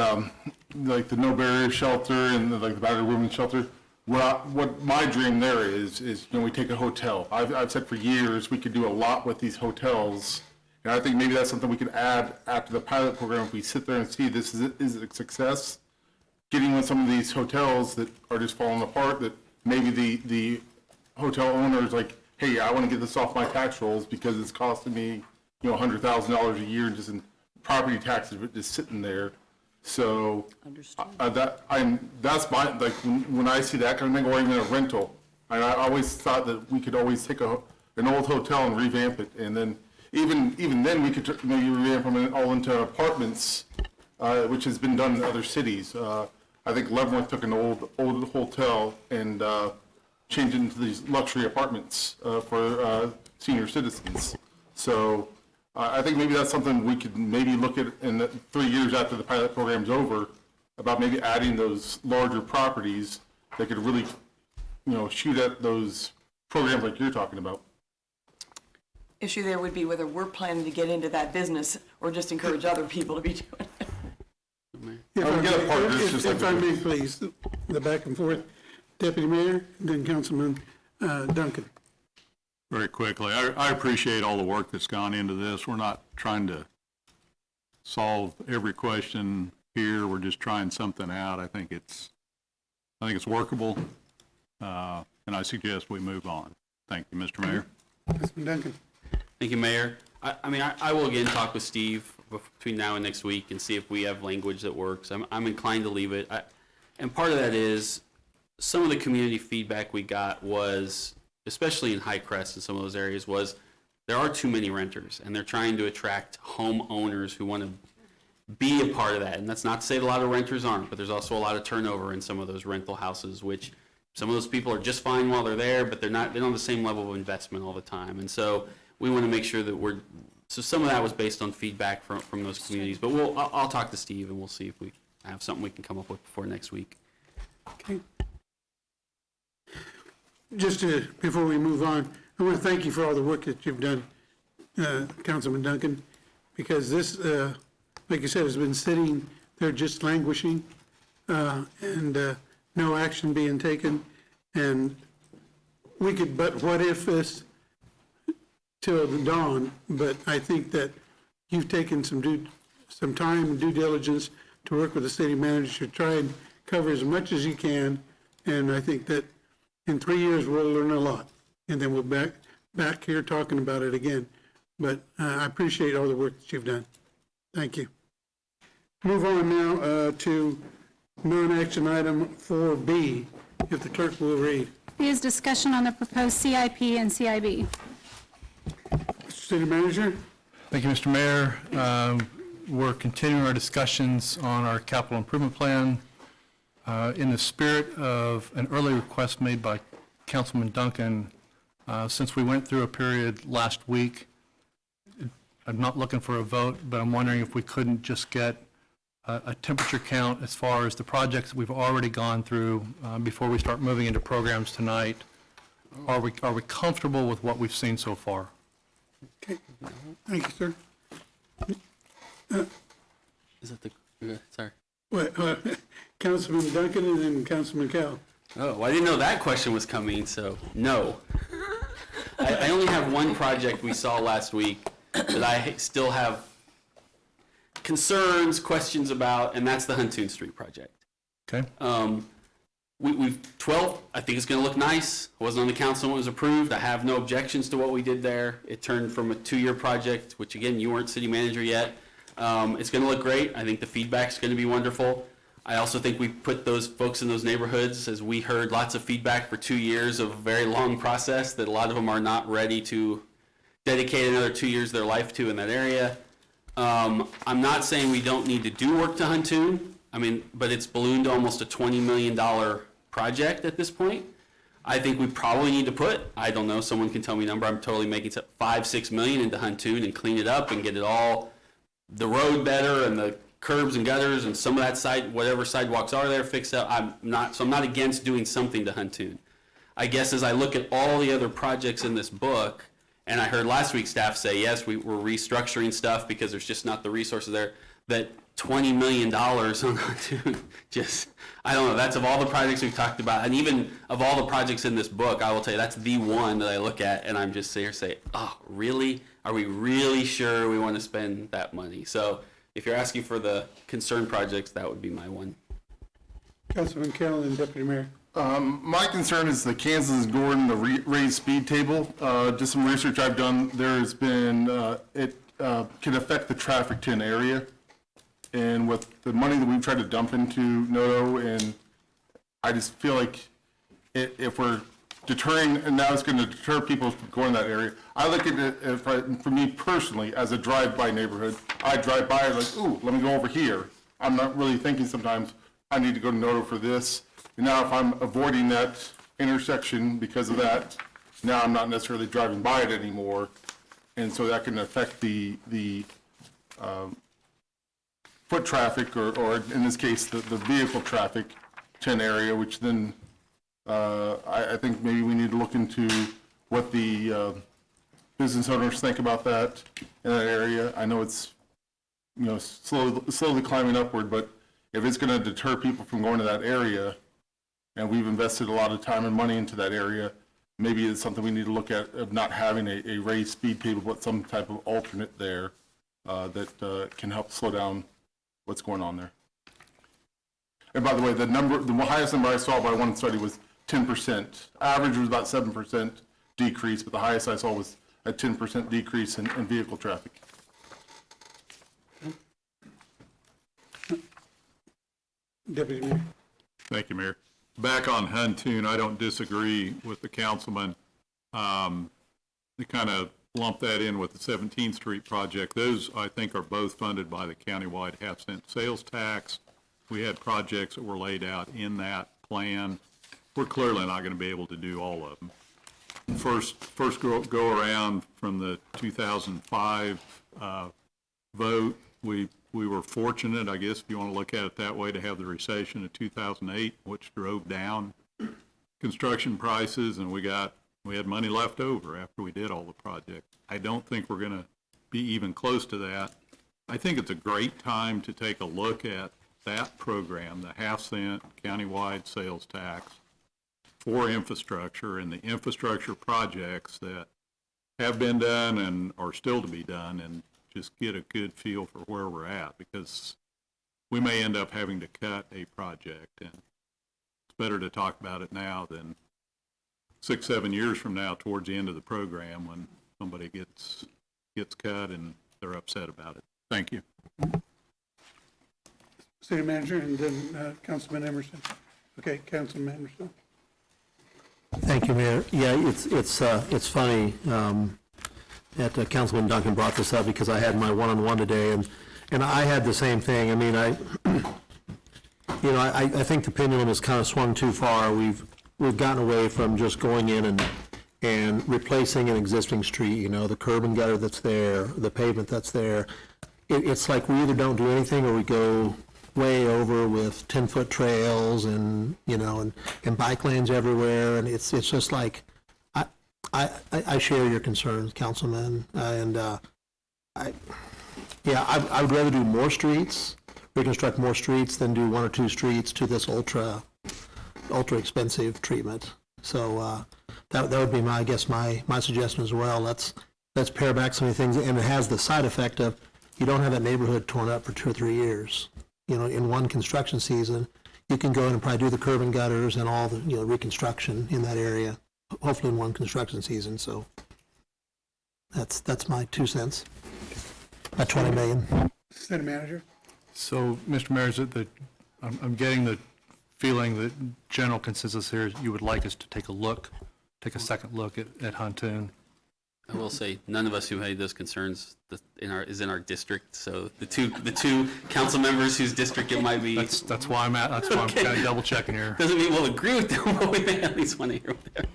like the no barrier shelter and the battered women's shelter, what my dream there is, we take a hotel. I've said for years, we could do a lot with these hotels. And I think maybe that's something we could add after the pilot program. If we sit there and see this is a success, getting with some of these hotels that are just falling apart, that maybe the hotel owner is like, hey, I want to get this off my tax rolls because it's costing me, $100,000 a year just in property taxes just sitting there. So that's my, like, when I see that kind of thing, or even a rental, and I always thought that we could always take an old hotel and revamp it, and then even then we could maybe revamp them all into apartments, which has been done in other cities. I think Leavenworth took an old hotel and changed it into these luxury apartments for senior citizens. So I think maybe that's something we could maybe look at in the 3 years after the pilot program's over, about maybe adding those larger properties that could really, shoot at those programs like you're talking about. Issue there would be whether we're planning to get into that business or just encourage other people to be doing it. If I may, please, the back and forth. Deputy Mayor, then Councilman Duncan. Very quickly, I appreciate all the work that's gone into this. We're not trying to solve every question here. We're just trying something out. I think it's workable, and I suggest we move on. Thank you, Mr. Mayor. Councilman Duncan. Thank you, Mayor. I will again talk with Steve between now and next week and see if we have language that works. I'm inclined to leave it. And part of that is some of the community feedback we got was, especially in High Crest and some of those areas, was there are too many renters, and they're trying to attract homeowners who want to be a part of that. And that's not to say that a lot of renters aren't, but there's also a lot of turnover in some of those rental houses, which some of those people are just fine while they're there, but they don't have the same level of investment all the time. And so we want to make sure that so some of that was based on feedback from those communities. But I'll talk to Steve, and we'll see if we have something we can come up with before next week. Okay. Before we move on, I want to thank you for all the work that you've done, Councilman Duncan, because this, like you said, has been sitting there just languishing, and no action being taken. And we could but what if this till the dawn, but I think that you've taken some time and due diligence to work with the city manager to try and cover as much as you can, and I think that in 3 years we'll learn a lot, and then we'll back here talking about it again. But I appreciate all the work that you've done. Thank you. Move on now to non-action item 4B, if the clerk will read. B is discussion on the proposed CIP and CIB. City Manager? Thank you, Mr. Mayor. We're continuing our discussions on our capital improvement plan. In the spirit of an early request made by Councilman Duncan, since we went through a period last week, I'm not looking for a vote, but I'm wondering if we couldn't just get a temperature count as far as the projects we've already gone through before we start moving into programs tonight. Are we comfortable with what we've seen so far? Okay. Thank you, sir. Is that the, sorry. What, Councilman Duncan and then Councilman Cal. Oh, I didn't know that question was coming, so no. I only have one project we saw last week that I still have concerns, questions about, and that's the Huntoon Street project. Okay. We've 12, I think it's going to look nice. I wasn't on the council when it was approved. I have no objections to what we did there. It turned from a 2-year project, which again, you weren't city manager yet. It's going to look great. I think the feedback's going to be wonderful. I also think we put those folks in those neighborhoods, as we heard lots of feedback for 2 years of a very long process that a lot of them are not ready to dedicate another 2 years of their life to in that area. I'm not saying we don't need to do work to Huntoon, but it's ballooned to almost a $20 million project at this point. I think we probably need to put, I don't know, someone can tell me a number, I'm totally making it $5-6 million into Huntoon and clean it up and get it all, the road better and the curbs and gutters and some of that side, whatever sidewalks are there, fixed up. I'm not against doing something to Huntoon. I guess as I look at all the other projects in this book, and I heard last week's staff say, yes, we're restructuring stuff because there's just not the resources there, that $20 million on Huntoon, just, I don't know, that's of all the projects we've talked about, and even of all the projects in this book, I will tell you, that's the one that I look at, and I'm just here saying, oh, really? Are we really sure we want to spend that money? So if you're asking for the concern projects, that would be my one. Councilman Carroll and Deputy Mayor. My concern is the Kansas and Gordon, the raised speed table. Just some research I've done, there's been, it can affect the traffic to an area. And with the money that we've tried to dump into Noto, and I just feel like if we're deterring, and now it's going to deter people from going to that area. I look at it, for me personally, as a drive-by neighborhood. I drive by like, ooh, let me go over here. I'm not really thinking sometimes, I need to go to Noto for this. And now if I'm avoiding that intersection because of that, now I'm not necessarily driving by it anymore. And so that can affect the foot traffic, or in this case, the vehicle traffic to an area, which then I think maybe we need to look into what the business owners think about that in that area. I know it's, slowly climbing upward, but if it's going to deter people from going to that area, and we've invested a lot of time and money into that area, maybe it's something we need to look at, of not having a raised speed table, but some type of alternate there that can help slow down what's going on there. And by the way, the highest number I saw by one study was 10%. Average was about 7% decrease, but the highest I saw was a 10% decrease in vehicle traffic. Deputy Mayor. Thank you, Mayor. Back on Huntoon, I don't disagree with the councilman. They kind of lump that in with the 17th Street project. Those, I think, are both funded by the countywide half-cent sales tax. We had projects that were laid out in that plan. We're clearly not going to be able to do all of them. First go around from the 2005 vote, we were fortunate, I guess, if you want to look at it that way, to have the recession of 2008, which drove down construction prices, and we had money left over after we did all the projects. I don't think we're going to be even close to that. I think it's a great time to take a look at that program, the half-cent countywide sales tax for infrastructure, and the infrastructure projects that have been done and are still to be done, and just get a good feel for where we're at, because we may end up having to cut a project, and it's better to talk about it now than 6-7 years from now towards the end of the program when somebody gets cut and they're upset about it. Thank you. City Manager, and then Councilman Emerson. Okay, Councilman Emerson. Thank you, Mayor. Yeah, it's funny that Councilman Duncan brought this up, because I had my one-on-one today, and I had the same thing. I mean, I think the pendulum has kind of swung too far. We've gotten away from just going in and replacing an existing street, the curb and gutter that's there, the pavement that's there. It's like we either don't do anything, or we go way over with 10-foot trails and bike lanes everywhere, and it's just like, I share your concerns, Councilman, and I would rather do more streets, reconstruct more streets, than do 1 or 2 streets to this ultra expensive treatment. So that would be my suggestion as well. Let's pare back some of the things, and it has the side effect of you don't have that neighborhood torn up for 2 or 3 years. In one construction season, you can go in and probably do the curb and gutters and all the reconstruction in that area, hopefully in one construction season. So that's my 2 cents. At $20 million. City Manager. So, Mr. Mayor, is it I'm getting the feeling that general consensus here is you would like us to take a second look at Huntoon. I will say, none of us who had those concerns is in our district, so the two council members whose district it might be. That's why I'm kind of double checking here. Doesn't mean we'll agree with them, but we may at least want to hear what they're.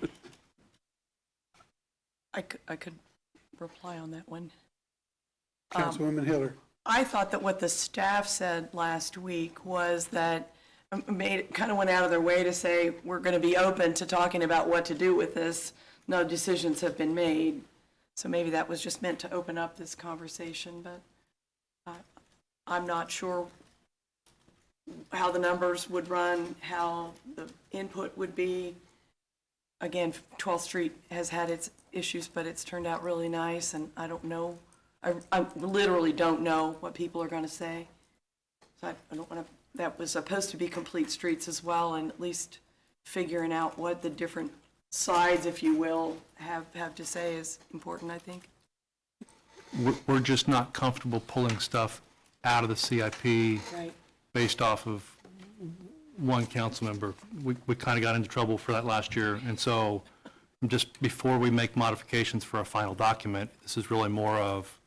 I could reply on that one. Councilwoman Hiller. I thought that what the staff said last week was that kind of went out of their way to say, we're going to be open to talking about what to do with this. No decisions have been made. So maybe that was just meant to open up this conversation, but I'm not sure how the numbers would run, how the input would be. Again, 12th Street has had its issues, but it's turned out really nice, and I don't know. I literally don't know what people are going to say. So I don't want to, that was supposed to be complete streets as well, and at least figuring out what the different sides, if you will, have to say is important, I think. We're just not comfortable pulling stuff out of the CIP Right. based off of one council member. We kind of got into trouble for that last year, and so just before we make modifications for a final document, this is really more of,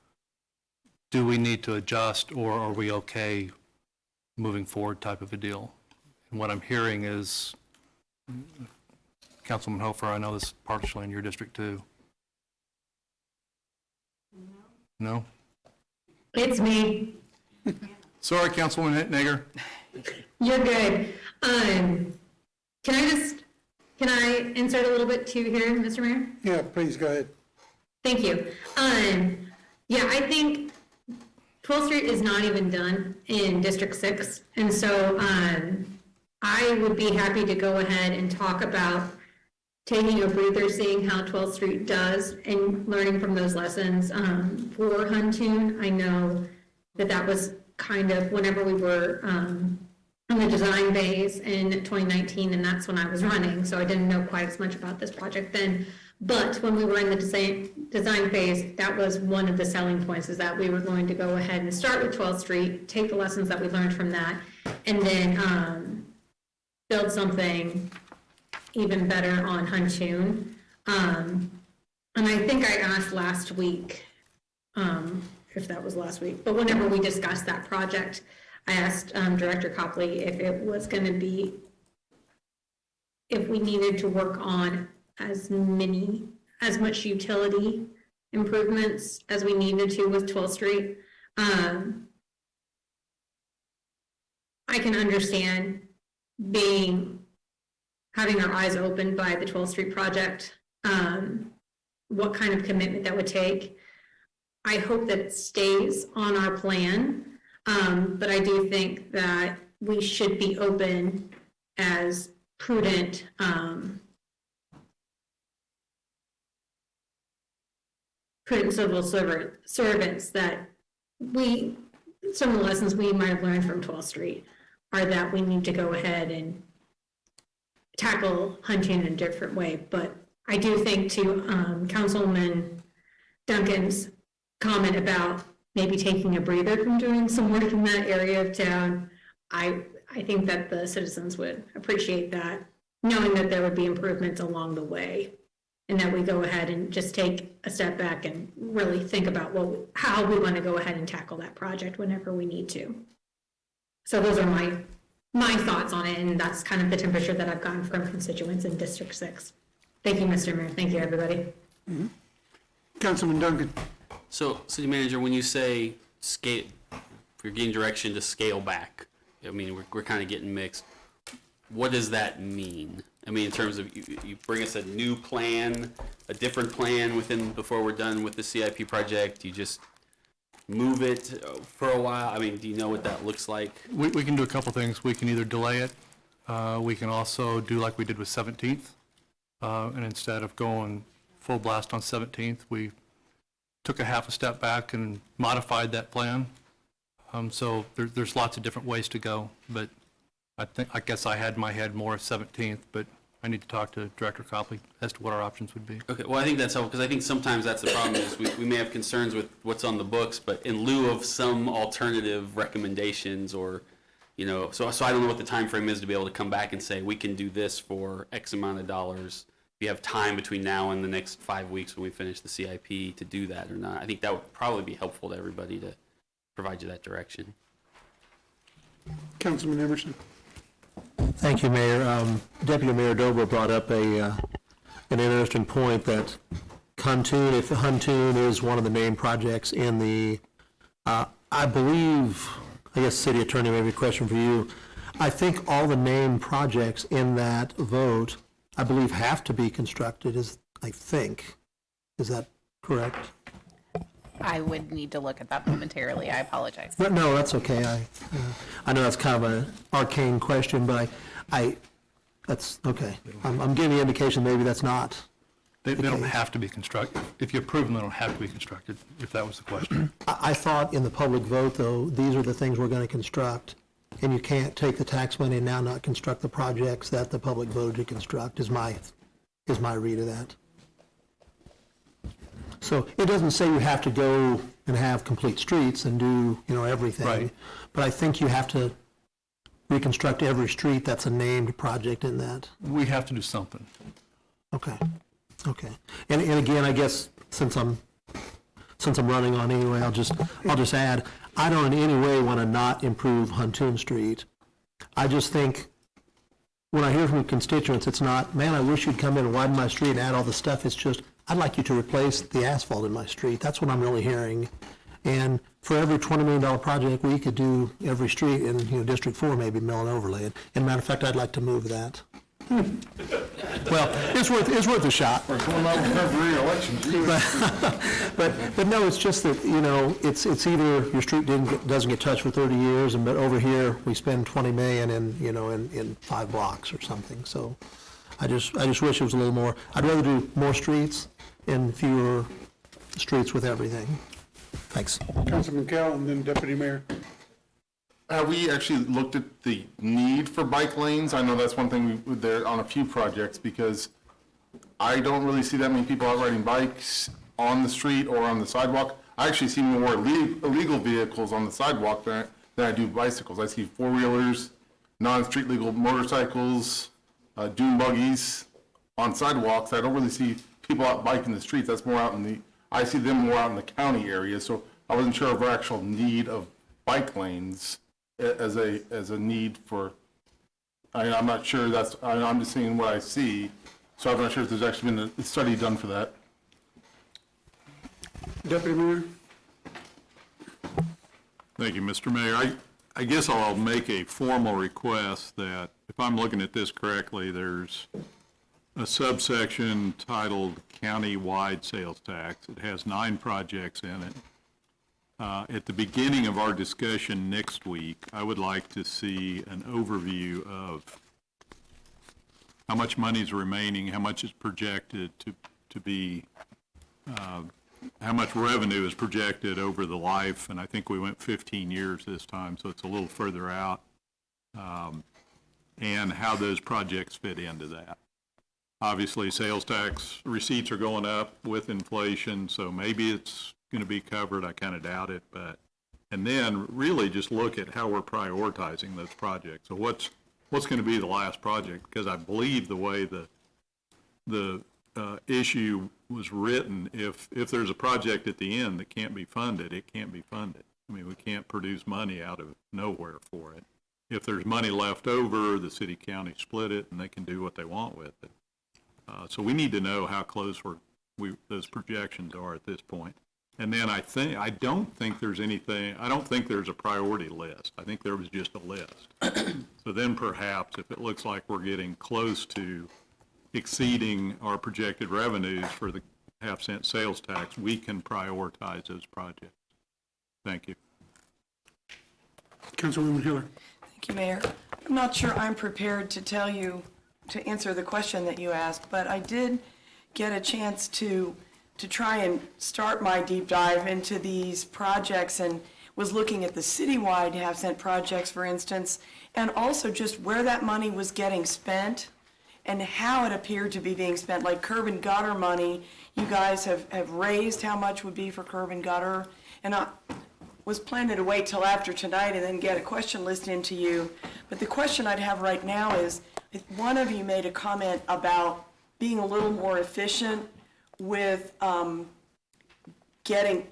do we need to adjust, or are we okay moving forward type of a deal? And what I'm hearing is, Councilman Hofer, I know this is partially in your district too. No? It's me. Sorry, Councilwoman Nager. You're good. Can I insert a little bit too here, Mr. Mayor? Yeah, please, go ahead. Thank you. Yeah, I think 12th Street is not even done in District 6. And so I would be happy to go ahead and talk about taking a breather, seeing how 12th Street does, and learning from those lessons. For Huntoon, I know that was kind of whenever we were in the design phase in 2019, and that's when I was running, so I didn't know quite as much about this project then. But when we were in the design phase, that was one of the selling points, is that we were going to go ahead and start with 12th Street, take the lessons that we learned from that, and then build something even better on Huntoon. And I think I asked last week, if that was last week, but whenever we discussed that project, I asked Director Copley if it was going to be, if we needed to work on as much utility improvements as we needed to with 12th Street. I can understand having our eyes opened by the 12th Street project, what kind of commitment that would take. I hope that it stays on our plan, but I do think that we should be open as prudent civil servants, that some of the lessons we might have learned from 12th Street are that we need to go ahead and tackle Huntoon in a different way. But I do think, to Councilman Duncan's comment about maybe taking a breather from doing some work in that area of town, I think that the citizens would appreciate that, knowing that there would be improvements along the way, and that we go ahead and just take a step back and really think about how we want to go ahead and tackle that project whenever we need to. So those are my thoughts on it, and that's kind of the temperature that I've gotten from constituents in District 6. Thank you, Mr. Mayor. Thank you, everybody. Mm-hmm. Councilman Duncan. So, City Manager, when you say scale, if you're getting direction to scale back, I mean, we're kind of getting mixed. What does that mean? I mean, in terms of you bring us a new plan, a different plan before we're done with the CIP project, you just move it for a while? I mean, do you know what that looks like? We can do a couple things. We can either delay it. We can also do like we did with 17th. And instead of going full blast on 17th, we took a half a step back and modified that plan. So there's lots of different ways to go, but I guess I had in my head more of 17th, but I need to talk to Director Copley as to what our options would be. Okay, well, I think that's helpful, because I think sometimes that's the problem, is we may have concerns with what's on the books, but in lieu of some alternative recommendations or You know, so I don't know what the time frame is to be able to come back and say, we can do this for X amount of dollars. If you have time between now and the next 5 weeks when we finish the CIP to do that or not. I think that would probably be helpful to everybody to provide you that direction. Councilman Emerson. Thank you, Mayor. Deputy Mayor Dober brought up an interesting point that Huntoon, if Huntoon is one of the main projects in the, I believe, I guess City Attorney, maybe a question for you. I think all the main projects in that vote, I believe, have to be constructed, is that correct? I would need to look at that momentarily. I apologize. No, that's okay. I know that's kind of an arcane question, but that's okay. I'm getting the indication maybe that's not. They don't have to be constructed. If you approve them, they don't have to be constructed, if that was the question. I thought in the public vote, though, these are the things we're going to construct, and you can't take the tax money and now not construct the projects that the public voted to construct, is my read of that. So it doesn't say you have to go and have complete streets and do, everything. Right. But I think you have to reconstruct every street that's a named project in that. We have to do something. Okay. And again, I guess since I'm running on anyway, I'll just add, I don't in any way want to not improve Huntoon Street. I just think when I hear from constituents, it's not, man, I wish you'd come in and widen my street and add all the stuff. It's just, I'd like you to replace the asphalt in my street. That's what I'm really hearing. And for every $20 million project, we could do every street in District 4, maybe mill and overlay it. And matter of fact, I'd like to move that. Well, it's worth a shot. We're going out with every election. But no, it's just that, it's either your street doesn't get touched for 30 years, but over here, we spend $20 million in 5 blocks or something. So I just wish it was a little more. I'd rather do more streets and fewer streets with everything. Thanks. Councilman Kell, and then Deputy Mayor. Have we actually looked at the need for bike lanes? I know that's one thing there on a few projects, because I don't really see that many people out riding bikes on the street or on the sidewalk. I actually see more illegal vehicles on the sidewalk than I do bicycles. I see four-wheelers, non-street legal motorcycles, dune buggies on sidewalks. I don't really see people out biking the streets. That's more out I see them more out in the county area. So I wasn't sure of our actual need of bike lanes as a need for, I'm not sure I'm just seeing what I see, so I'm not sure if there's actually been a study done for that. Deputy Mayor. Thank you, Mr. Mayor. I guess I'll make a formal request that, if I'm looking at this correctly, there's a subsection titled County-Wide Sales Tax. It has 9 projects in it. At the beginning of our discussion next week, I would like to see an overview of how much money is remaining, how much is projected to be, how much revenue is projected over the life, and I think we went 15 years this time, so it's a little further out, and how those projects fit into that. Obviously, sales tax receipts are going up with inflation, so maybe it's going to be covered. I kind of doubt it, and then really just look at how we're prioritizing those projects. So what's going to be the last project? Because I believe the way the issue was written, if there's a project at the end that can't be funded, it can't be funded. I mean, we can't produce money out of nowhere for it. If there's money left over, the city county split it, and they can do what they want with it. So we need to know how close those projections are at this point. And then I don't think there's a priority list. I think there was just a list. So then perhaps if it looks like we're getting close to exceeding our projected revenues for the half-cent sales tax, we can prioritize those projects. Thank you. Councilwoman Hiller. Thank you, Mayor. I'm not sure I'm prepared to answer the question that you asked, but I did get a chance to try and start my deep dive into these projects, and was looking at the citywide half-cent projects, for instance, and also just where that money was getting spent and how it appeared to be being spent. Like curb and gutter money, you guys have raised how much would be for curb and gutter, and was planning to wait till after tonight and then get a question list into you. But the question I'd have right now is, one of you made a comment about being a little more efficient with getting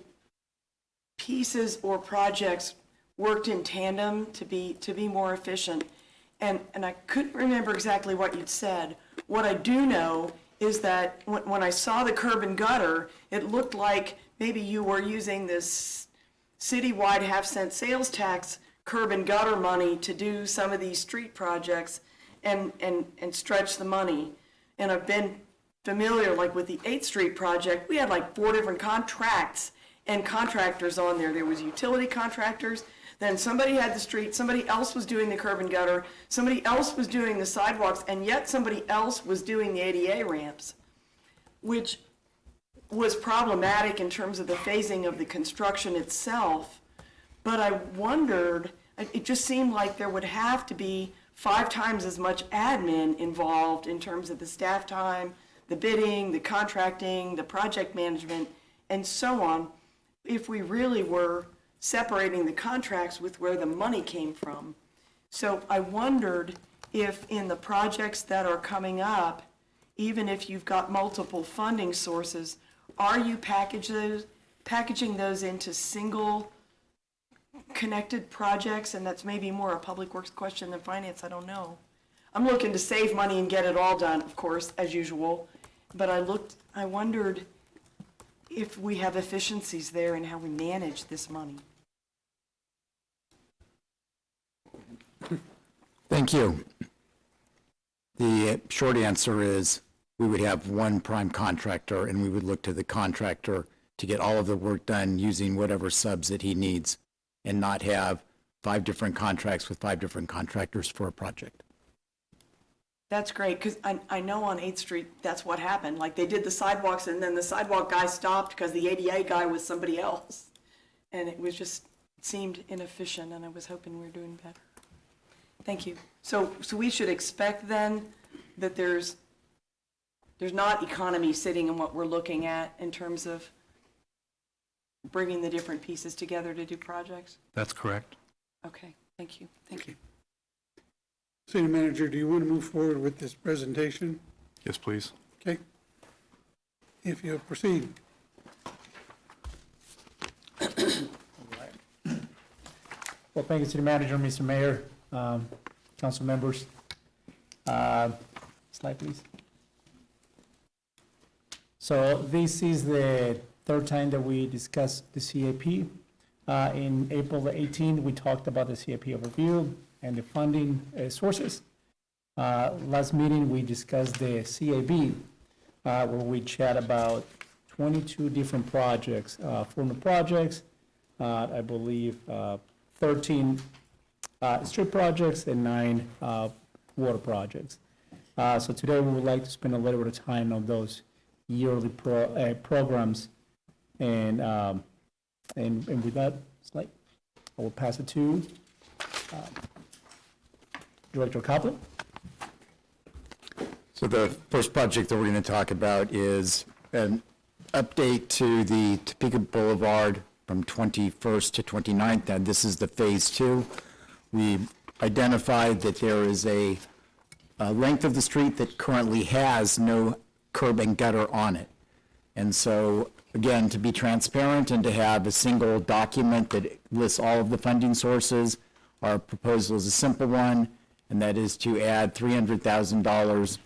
pieces or projects worked in tandem to be more efficient. And I couldn't remember exactly what you'd said. What I do know is that when I saw the curb and gutter, it looked like maybe you were using this citywide half-cent sales tax curb and gutter money to do some of these street projects and stretch the money. And I've been familiar, like with the 8th Street project, we had like 4 different contracts and contractors on there. There was utility contractors, then somebody had the street, somebody else was doing the curb and gutter, somebody else was doing the sidewalks, and yet somebody else was doing the ADA ramps, which was problematic in terms of the phasing of the construction itself. But I wondered, it just seemed like there would have to be 5 times as much admin involved in terms of the staff time, the bidding, the contracting, the project management, and so on, if we really were separating the contracts with where the money came from. So I wondered if in the projects that are coming up, even if you've got multiple funding sources, are you packaging those into single connected projects? And that's maybe more a public works question than finance, I don't know. I'm looking to save money and get it all done, of course, as usual. But I wondered if we have efficiencies there in how we manage this money. Thank you. The short answer is we would have one prime contractor, and we would look to the contractor to get all of the work done using whatever subs that he needs, and not have 5 different contracts with 5 different contractors for a project. That's great, because I know on 8th Street, that's what happened. Like, they did the sidewalks, and then the sidewalk guy stopped because the ADA guy was somebody else. And it was just, it seemed inefficient, and I was hoping we were doing better. Thank you. So we should expect then that there's not economy sitting in what we're looking at in terms of bringing the different pieces together to do projects? That's correct. Okay, thank you. Thank you. City Manager, do you want to move forward with this presentation? Yes, please. Okay. If you'll proceed. Well, thank you, City Manager, Mr. Mayor, council members. Slide, please. So this is the 3rd time that we discussed the CAP. In April the 18th, we talked about the CAP overview and the funding sources. Last meeting, we discussed the CAB, where we chat about 22 different projects, former projects, I believe 13 street projects and 9 water projects. So today we would like to spend a little bit of time on those yearly programs, and with that slide, I will pass it to Director Kaplan. So the first project that we're going to talk about is an update to the Topeka Boulevard from 21st to 29th, and this is the phase 2. We identified that there is a length of the street that currently has no curb and gutter on it. And so, again, to be transparent and to have a single document that lists all of the funding sources, our proposal is a simple one, and that is to add $300,000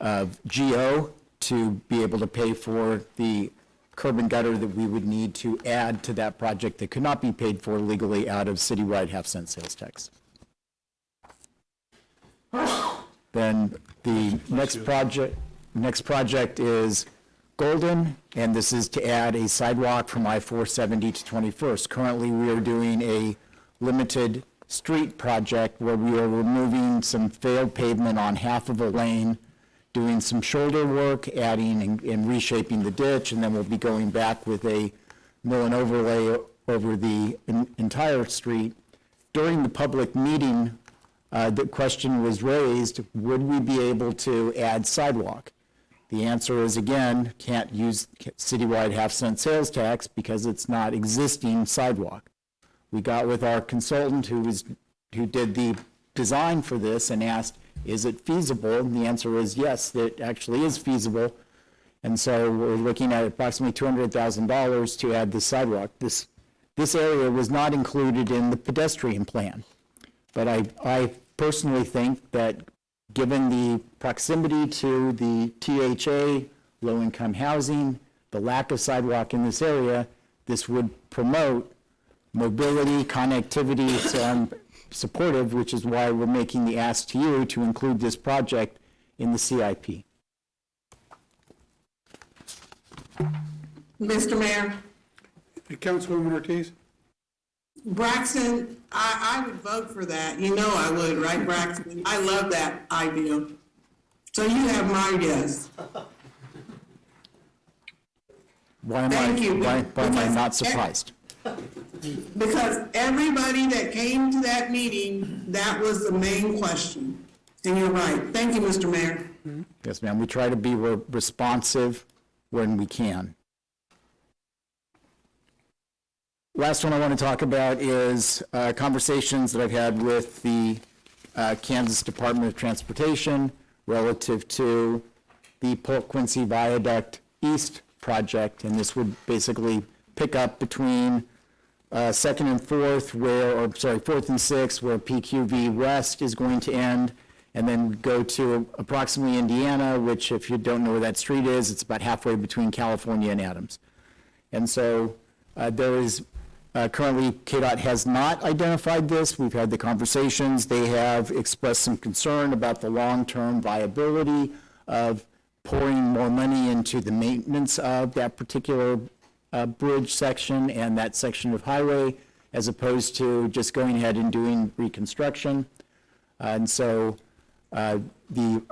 of GO to be able to pay for the curb and gutter that we would need to add to that project that could not be paid for legally out of citywide half-cent sales tax. Then the next project is Golden, and this is to add a sidewalk from I-470 to 21st. Currently, we are doing a limited street project where we are removing some failed pavement on half of a lane, doing some shoulder work, adding and reshaping the ditch, and then we'll be going back with a mill and overlay over the entire street. During the public meeting, the question was raised, would we be able to add sidewalk? The answer is, again, can't use citywide half-cent sales tax because it's not existing sidewalk. We got with our consultant who did the design for this and asked, is it feasible? And the answer is yes, it actually is feasible. And so we're looking at approximately $200,000 to add the sidewalk. This area was not included in the pedestrian plan. But I personally think that given the proximity to the THA, low-income housing, the lack of sidewalk in this area, this would promote mobility, connectivity, so I'm supportive, which is why we're making the ask to you to include this project in the CIP. Mr. Mayor, Councilwoman Ortiz? Braxton, I would vote for that. You know I would, right, Braxton? I love that idea. So you have my yes. Why am Thank you. why am I Because not surprised? Because everybody that came to that meeting, that was the main question. And you're right. Thank you, Mr. Mayor. Yes, ma'am, we try to be responsive when we can. Last one I want to talk about is conversations that I've had with the Kansas Department of Transportation relative to the Polk Quincy Viaduct East project, and this would basically pick up between 2nd and 4th, sorry, 4th and 6th, where PQV West is going to end, and then go to approximately Indiana, which, if you don't know where that street is, it's about halfway between California and Adams. And so there is currently, KDOT has not identified this. We've had the conversations. They have expressed some concern about the long-term viability of pouring more money into the maintenance of that particular bridge section and that section of highway, as opposed to just going ahead and doing reconstruction. And so the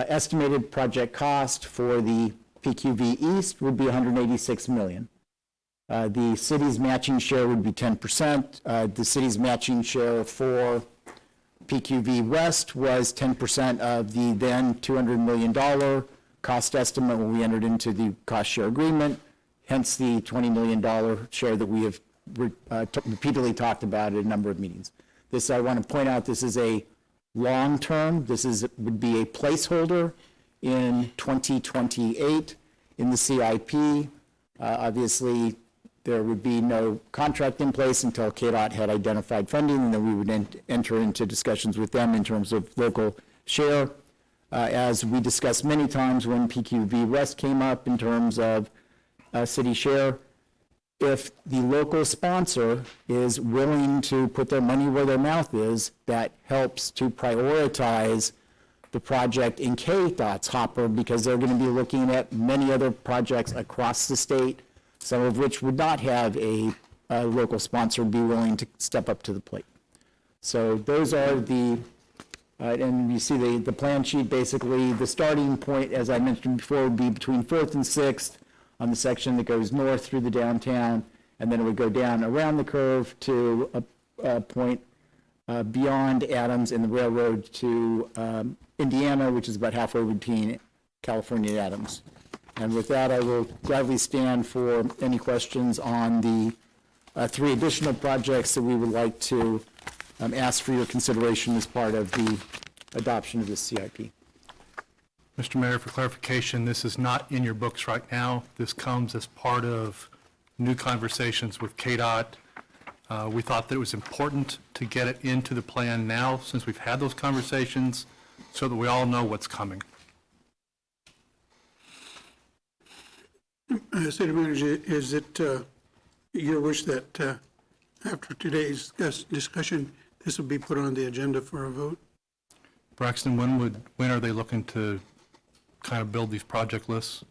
estimated project cost for the PQV East would be $186 million. The city's matching share would be 10%. The city's matching share for PQV West was 10% of the then $200 million cost estimate when we entered into the cost share agreement, hence the $20 million share that we have repeatedly talked about at a number of meetings. This, I want to point out, this is a long-term, would be a placeholder in 2028 in the CIP. Obviously, there would be no contract in place until KDOT had identified funding, and then we would enter into discussions with them in terms of local share. As we discussed many times when PQV West came up in terms of city share, if the local sponsor is willing to put their money where their mouth is, that helps to prioritize the project in KDOT's hopper, because they're going to be looking at many other projects across the state, some of which would not have a local sponsor be willing to step up to the plate. So those are the, and you see the plan sheet, basically the starting point, as I mentioned before, would be between 4th and 6th on the section that goes north through the downtown, and then it would go down around the curve to a point beyond Adams and the railroad to Indiana, which is about halfway between California and Adams. And with that, I will gladly stand for any questions on the 3 additional projects that we would like to ask for your consideration as part of the adoption of this CIP. Mr. Mayor, for clarification, this is not in your books right now. This comes as part of new conversations with KDOT. We thought that it was important to get it into the plan now, since we've had those conversations, so that we all know what's coming. City Manager, is it your wish that after today's discussion, this will be put on the agenda for a vote? Braxton, when are they looking to kind of build these project lists?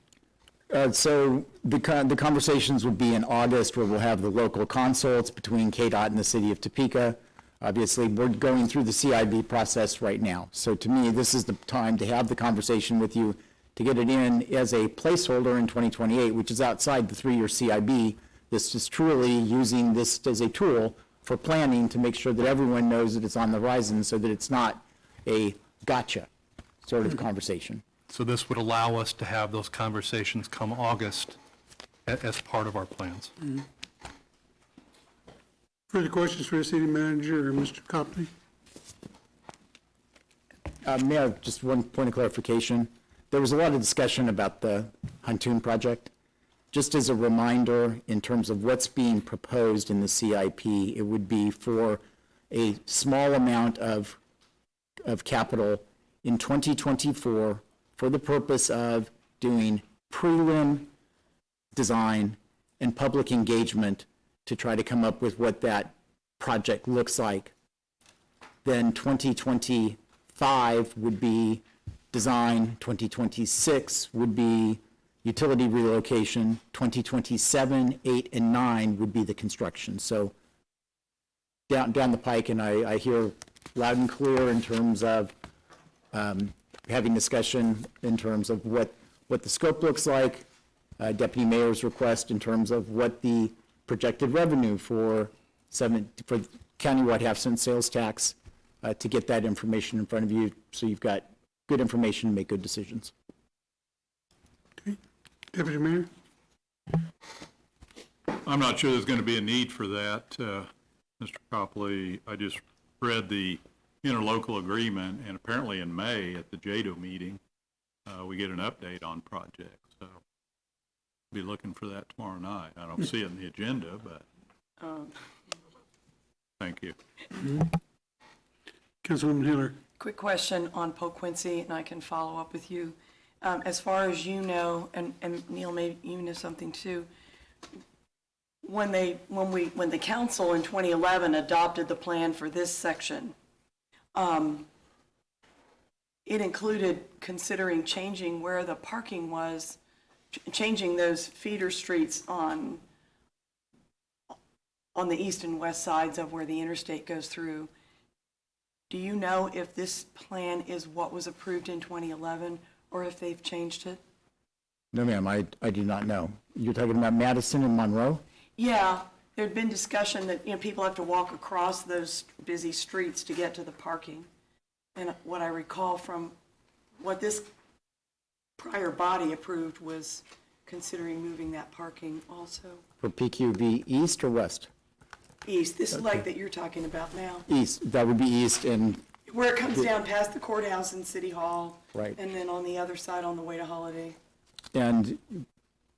So the conversations would be in August, where we'll have the local consults between KDOT and the city of Topeka. Obviously, we're going through the CIB process right now. So to me, this is the time to have the conversation with you, to get it in as a placeholder in 2028, which is outside the 3-year CIB. This is truly using this as a tool for planning to make sure that everyone knows that it's on the horizon, so that it's not a gotcha sort of conversation. So this would allow us to have those conversations come August as part of our plans. Further questions for the city manager or Mr. Copley? Mayor, just one point of clarification. There was a lot of discussion about the Huntoon project. Just as a reminder, in terms of what's being proposed in the CIP, it would be for a small amount of capital in 2024 for the purpose of doing prelim design and public engagement to try to come up with what that project looks like. Then 2025 would be design, 2026 would be utility relocation, 2027, 8, and 9 would be the construction. So down the pike, and I hear loud and clear in terms of having discussion in terms of what the scope looks like, Deputy Mayor's request in terms of what the projected revenue for countywide half-cent sales tax, to get that information in front of you so you've got good information to make good decisions. Okay. Deputy Mayor? I'm not sure there's going to be a need for that, Mr. Copley. I just read the interlocal agreement, and apparently in May at the JADO meeting, we get an update on projects. So be looking for that tomorrow night. I don't see it in the agenda, but thank you. Councilwoman Hiller? Quick question on Po Quincy, and I can follow up with you. As far as you know, and Neil, maybe you know something too, when the council in 2011 adopted the plan for this section, it included considering changing where the parking was, changing those feeder streets on the east and west sides of where the interstate goes through. Do you know if this plan is what was approved in 2011 or if they've changed it? No, ma'am, I do not know. You're talking about Madison and Monroe? Yeah, there'd been discussion that, people have to walk across those busy streets to get to the parking. And what I recall from what this prior body approved was considering moving that parking also. For PQV east or west? East, this leg that you're talking about now. East, that would be east and. Where it comes down past the courthouse and City Hall. Right. And then on the other side on the way to Holiday. And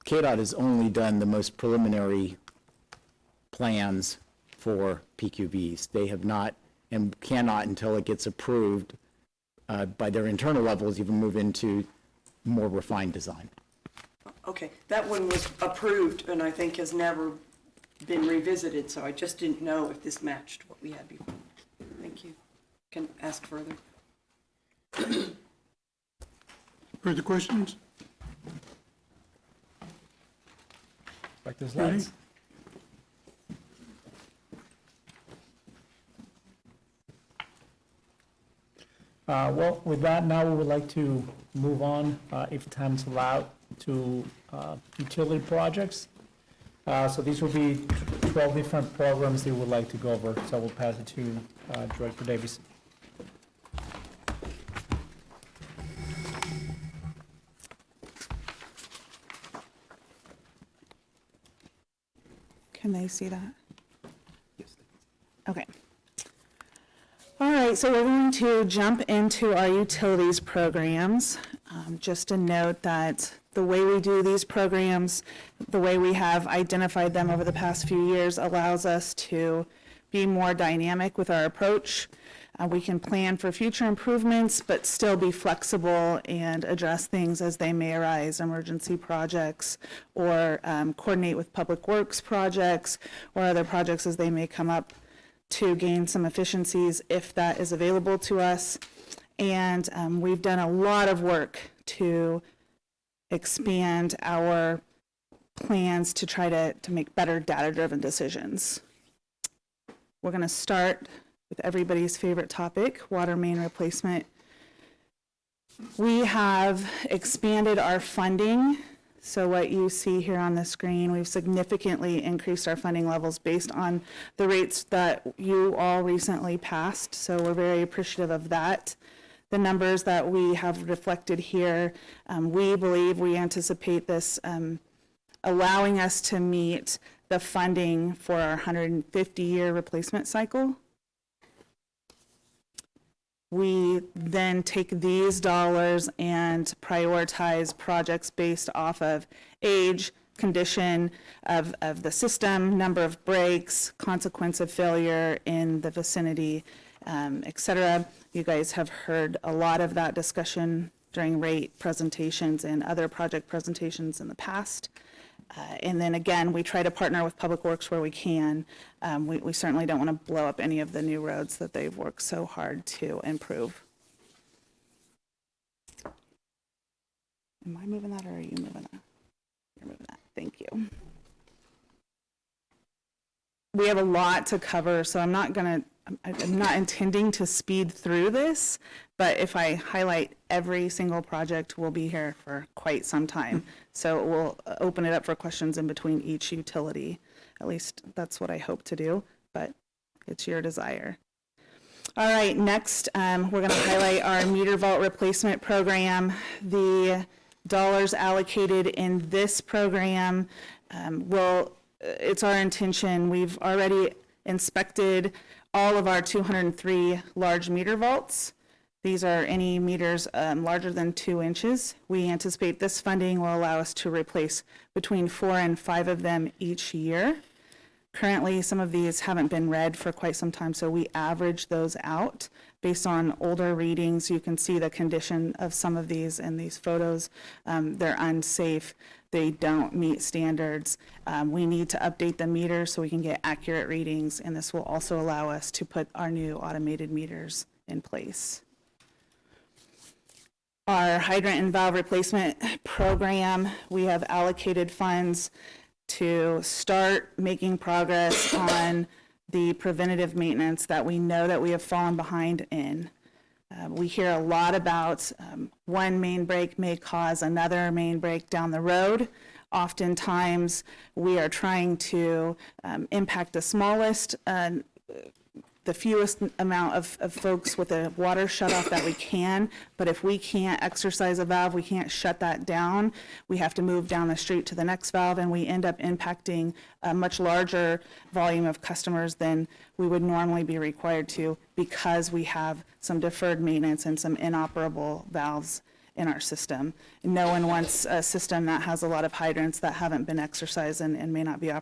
KDOT has only done the most preliminary plans for PQVs. They have not and cannot, until it gets approved by their internal levels, even move into more refined design. Okay, that one was approved and I think has never been revisited, so I just didn't know if this matched what we had before. Thank you. Can ask further. Further questions? Like the slides. Well, with that, now we would like to move on, if time's allowed, to utility projects. So these will be 12 different programs they would like to go over. So we'll pass it to Director Davis. Can they see that? Okay. All right, so we're going to jump into our utilities programs. Just a note that the way we do these programs, the way we have identified them over the past few years, allows us to be more dynamic with our approach. We can plan for future improvements, but still be flexible and address things as they may arise, emergency projects, or coordinate with public works projects, or other projects as they may come up to gain some efficiencies if that is available to us. And we've done a lot of work to expand our plans to try to make better data-driven decisions. We're going to start with everybody's favorite topic, water main replacement. We have expanded our funding. So what you see here on the screen, we've significantly increased our funding levels based on the rates that you all recently passed. So we're very appreciative of that. The numbers that we have reflected here, we believe, we anticipate this allowing us to meet the funding for our 150-year replacement cycle. We then take these dollars and prioritize projects based off of age, condition of the system, number of breaks, consequence of failure in the vicinity, et cetera. You guys have heard a lot of that discussion during rate presentations and other project presentations in the past. And then again, we try to partner with Public Works where we can. We certainly don't want to blow up any of the new roads that they've worked so hard to improve. Am I moving that or are you moving that? You're moving that. Thank you. We have a lot to cover, so I'm not intending to speed through this, but if I highlight every single project, we'll be here for quite some time. So we'll open it up for questions in between each utility. At least that's what I hope to do, but it's your desire. All right, next, we're going to highlight our meter vault replacement program. The dollars allocated in this program it's our intention. We've already inspected all of our 203 large meter vaults. These are any meters larger than 2 inches. We anticipate this funding will allow us to replace between 4 and 5 of them each year. Currently, some of these haven't been read for quite some time, so we average those out based on older readings. You can see the condition of some of these in these photos. They're unsafe. They don't meet standards. We need to update the meters so we can get accurate readings, and this will also allow us to put our new automated meters in place. Our hydrant and valve replacement program, we have allocated funds to start making progress on the preventative maintenance that we know that we have fallen behind in. We hear a lot about one main break may cause another main break down the road. Oftentimes, we are trying to impact the smallest, the fewest amount of folks with a water shutoff that we can, but if we can't exercise a valve, we can't shut that down, we have to move down the street to the next valve, and we end up impacting a much larger volume of customers than we would normally be required to because we have some deferred maintenance and some inoperable valves in our system. No one wants a system that has a lot of hydrants that haven't been exercised and may not be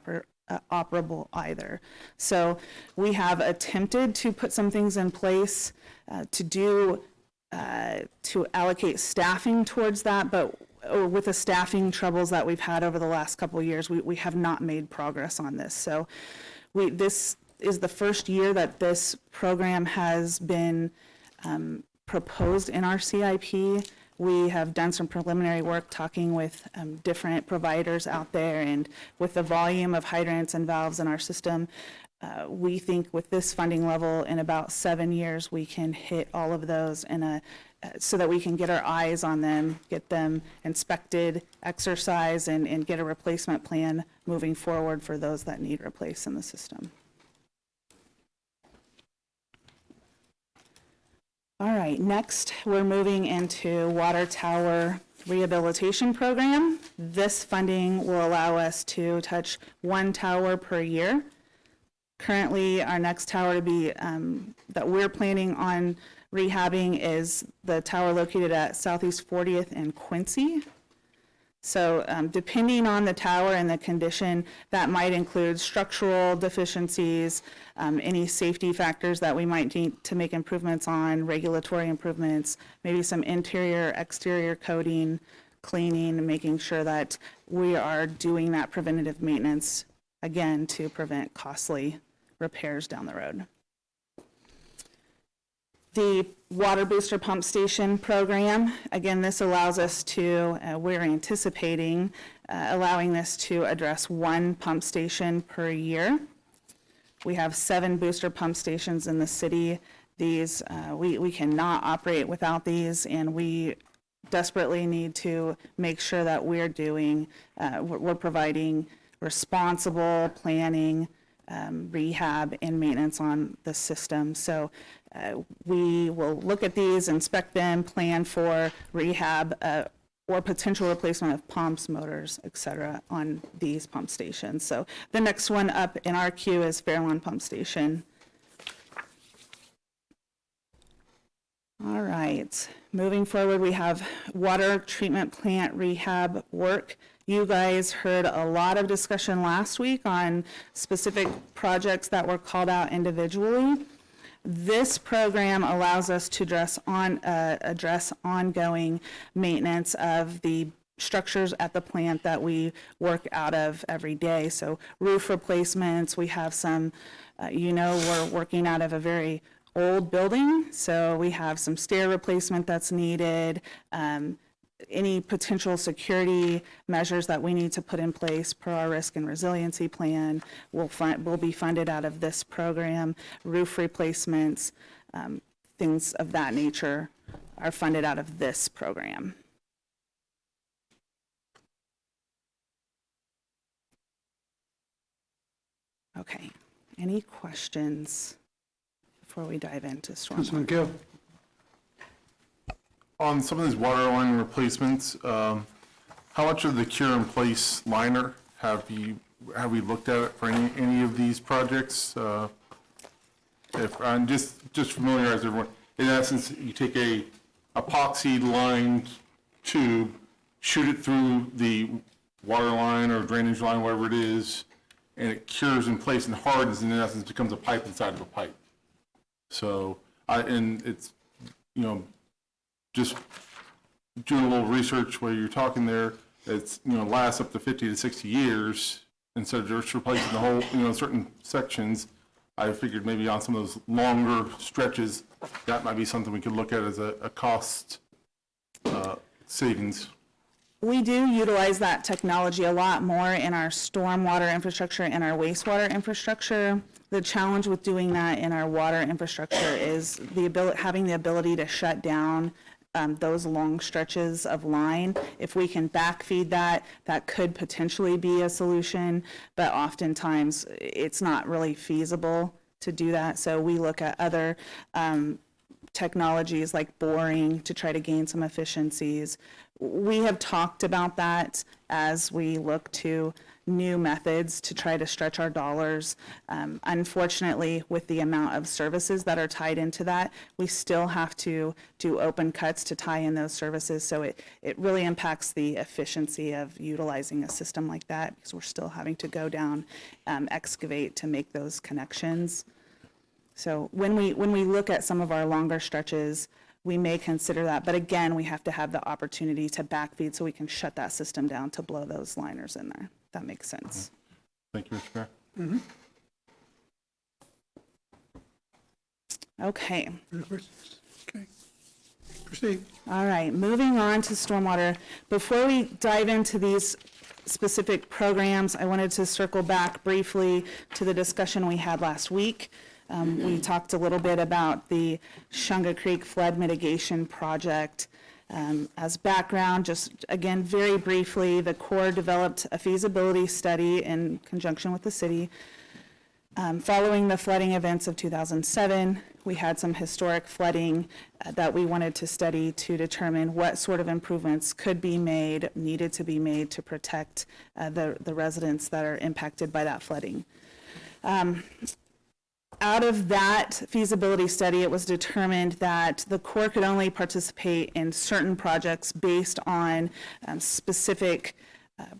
operable either. So we have attempted to put some things in place to allocate staffing towards that, but with the staffing troubles that we've had over the last couple of years, we have not made progress on this. So this is the first year that this program has been proposed in our CIP. We have done some preliminary work talking with different providers out there, and with the volume of hydrants and valves in our system, we think with this funding level in about 7 years, we can hit all of those so that we can get our eyes on them, get them inspected, exercise, and get a replacement plan moving forward for those that need replaced in the system. All right, next we're moving into water tower rehabilitation program. This funding will allow us to touch 1 tower per year. Currently, our next tower to be that we're planning on rehabbing is the tower located at Southeast 40th and Quincy. So depending on the tower and the condition, that might include structural deficiencies, any safety factors that we might need to make improvements on, regulatory improvements, maybe some interior, exterior coating, cleaning, making sure that we are doing that preventative maintenance, again, to prevent costly repairs down the road. The water booster pump station program, again, this allows us to, we're anticipating allowing this to address 1 pump station per year. We have 7 booster pump stations in the city. These, we cannot operate without these, and we desperately need to make sure that we're doing, we're providing responsible planning, rehab, and maintenance on the system. So we will look at these, inspect them, plan for rehab or potential replacement of pumps, motors, et cetera, on these pump stations. So the next one up in our queue is Fairlawn Pump Station. All right, moving forward, we have water treatment plant rehab work. You guys heard a lot of discussion last week on specific projects that were called out individually. This program allows us to address ongoing maintenance of the structures at the plant that we work out of every day. So roof replacements, we have some, we're working out of a very old building, so we have some stair replacement that's needed. Any potential security measures that we need to put in place per our risk and resiliency plan will be funded out of this program. Roof replacements, things of that nature are funded out of this program. Okay, any questions before we dive into Councilman stormwater? Gill. On some of these water line replacements, how much of the cure in place liner have we looked at it for any of these projects? If I'm just familiarize everyone, in essence, you take a epoxy lined tube, shoot it through the water line or drainage line, whatever it is, and it cures in place and hardens, and in essence becomes a pipe inside of a pipe. So, and it's, just doing a little research while you're talking there, it's, lasts up to 50 to 60 years instead of just replacing the whole, certain sections. I figured maybe on some of those longer stretches, that might be something we could look at as a cost savings. We do utilize that technology a lot more in our stormwater infrastructure and our wastewater infrastructure. The challenge with doing that in our water infrastructure is having the ability to shut down those long stretches of line. If we can backfeed that, that could potentially be a solution, but oftentimes it's not really feasible to do that. So we look at other technologies like boring to try to gain some efficiencies. We have talked about that as we look to new methods to try to stretch our dollars. Unfortunately, with the amount of services that are tied into that, we still have to do open cuts to tie in those services. So it really impacts the efficiency of utilizing a system like that because we're still having to go down, excavate to make those connections. So when we look at some of our longer stretches, we may consider that. But again, we have to have the opportunity to backfeed so we can shut that system down to blow those liners in there. That makes sense. Thank you, Mr. Mayor. Mm-hmm. Okay. Any questions? Okay. Proceed. All right, moving on to stormwater. Before we dive into these specific programs, I wanted to circle back briefly to the discussion we had last week. We talked a little bit about the Shunga Creek Flood Mitigation Project. As background, just again, very briefly, the Corps developed a feasibility study in conjunction with the city. Following the flooding events of 2007, we had some historic flooding that we wanted to study to determine what sort of improvements could be made, needed to be made to protect the residents that are impacted by that flooding. Out of that feasibility study, it was determined that the Corps could only participate in certain projects based on specific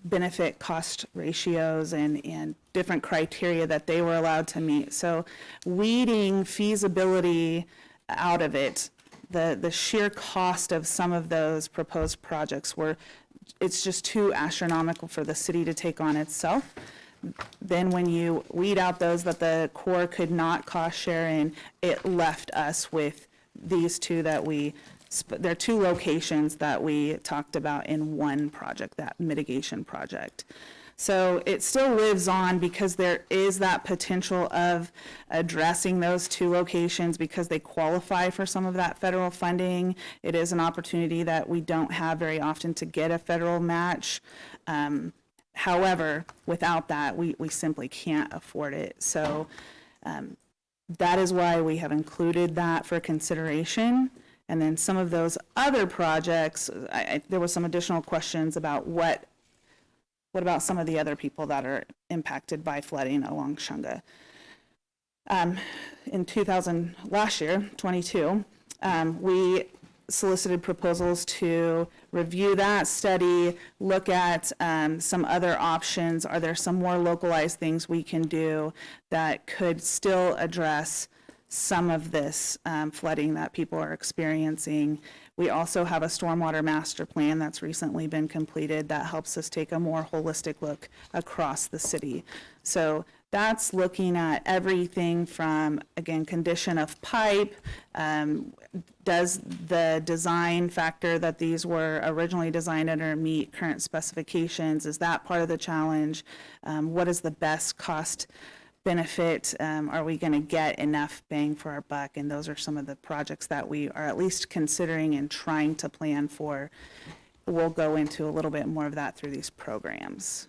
benefit cost ratios and different criteria that they were allowed to meet. So weeding feasibility out of it, the sheer cost of some of those proposed projects it's just too astronomical for the city to take on itself. Then when you weed out those that the Corps could not cost share in, it left us with these two that there are two locations that we talked about in one project, that mitigation project. So it still lives on because there is that potential of addressing those two locations because they qualify for some of that federal funding. It is an opportunity that we don't have very often to get a federal match. However, without that, we simply can't afford it. So that is why we have included that for consideration. And then some of those other projects, there was some additional questions about what about some of the other people that are impacted by flooding along Shunga. Last year, 22, we solicited proposals to review that study, look at some other options. Are there some more localized things we can do that could still address some of this flooding that people are experiencing? We also have a stormwater master plan that's recently been completed that helps us take a more holistic look across the city. So that's looking at everything from, again, condition of pipe, does the design factor that these were originally designed under meet current specifications? Is that part of the challenge? What is the best cost benefit? Are we going to get enough bang for our buck? And those are some of the projects that we are at least considering and trying to plan for. We'll go into a little bit more of that through these programs.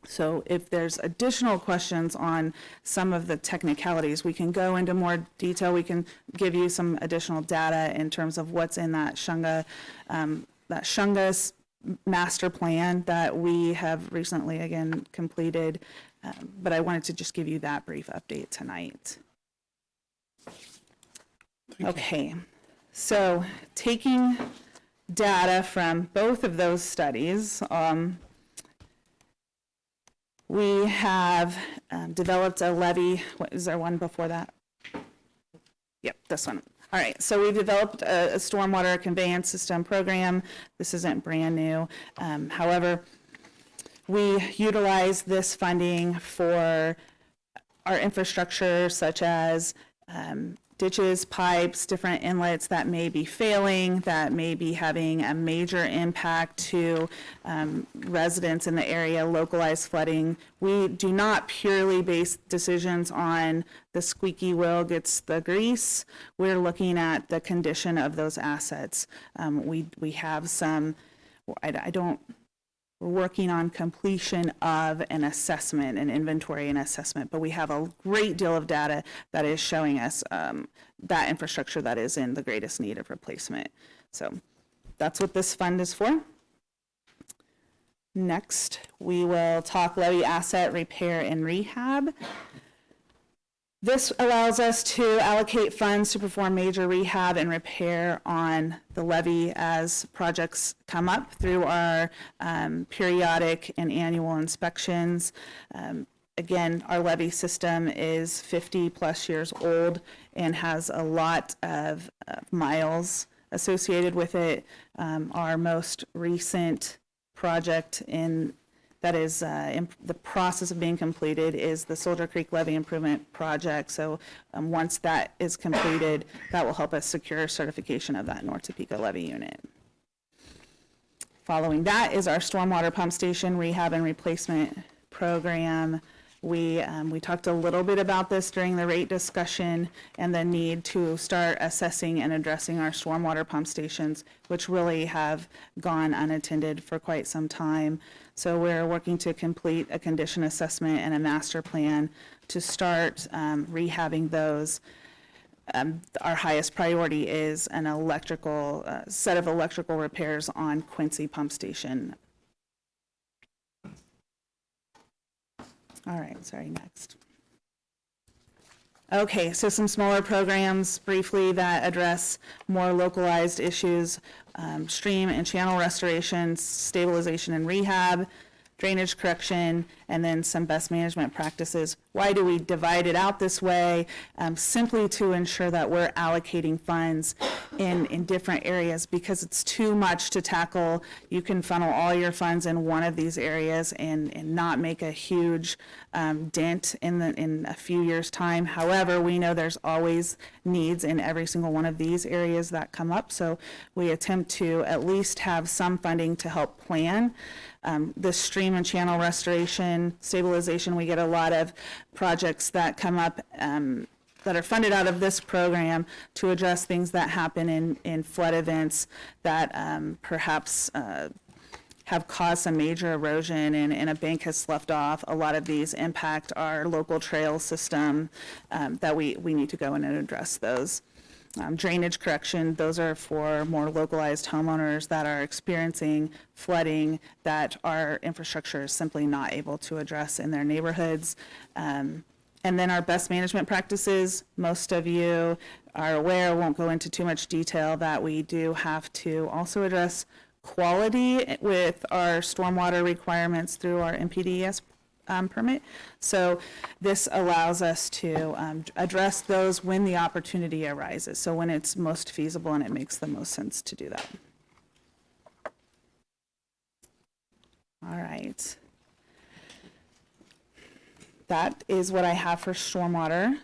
So if there's additional questions on some of the technicalities, we can go into more detail. We can give you some additional data in terms of what's in that Shunga master plan that we have recently, again, completed. But I wanted to just give you that brief update tonight. Okay, so taking data from both of those studies, we have developed a levy. What is there one before that? Yep, this one. All right, so we developed a stormwater conveyance system program. This isn't brand new. However, we utilize this funding for our infrastructure, such as ditches, pipes, different inlets that may be failing, that may be having a major impact to residents in the area, localized flooding. We do not purely base decisions on the squeaky wheel gets the grease. We're looking at the condition of those assets. We have some, we're working on completion of an assessment, an inventory and assessment, but we have a great deal of data that is showing us that infrastructure that is in the greatest need of replacement. So that's what this fund is for. Next, we will talk levee asset repair and rehab. This allows us to allocate funds to perform major rehab and repair on the levee as projects come up through our periodic and annual inspections. Again, our levee system is 50 plus years old and has a lot of miles associated with it. Our most recent project that is in the process of being completed is the Soldier Creek Levee Improvement Project. So once that is completed, that will help us secure certification of that North Topeka levee unit. Following that is our stormwater pump station rehab and replacement program. We talked a little bit about this during the rate discussion and the need to start assessing and addressing our stormwater pump stations, which really have gone unattended for quite some time. So we're working to complete a condition assessment and a master plan to start rehabbing those. Our highest priority is an electrical set of electrical repairs on Quincy Pump Station. All right, sorry, next. Okay, so some smaller programs briefly that address more localized issues, stream and channel restoration, stabilization and rehab, drainage correction, and then some best management practices. Why do we divide it out this way? Simply to ensure that we're allocating funds in different areas, because it's too much to tackle. You can funnel all your funds in one of these areas and not make a huge dent in a few years' time. However, we know there's always needs in every single one of these areas that come up, so we attempt to at least have some funding to help plan. The stream and channel restoration, stabilization, we get a lot of projects that come up that are funded out of this program to address things that happen in flood events that perhaps have caused some major erosion and a bank has sloughed off. A lot of these impact our local trail system that we need to go in and address those. Drainage correction, those are for more localized homeowners that are experiencing flooding that our infrastructure is simply not able to address in their neighborhoods. And then our best management practices, most of you are aware, won't go into too much detail, that we do have to also address quality with our stormwater requirements through our MPDES permit. So this allows us to address those when the opportunity arises. So when it's most feasible and it makes the most sense to do that. All right. That is what I have for stormwater.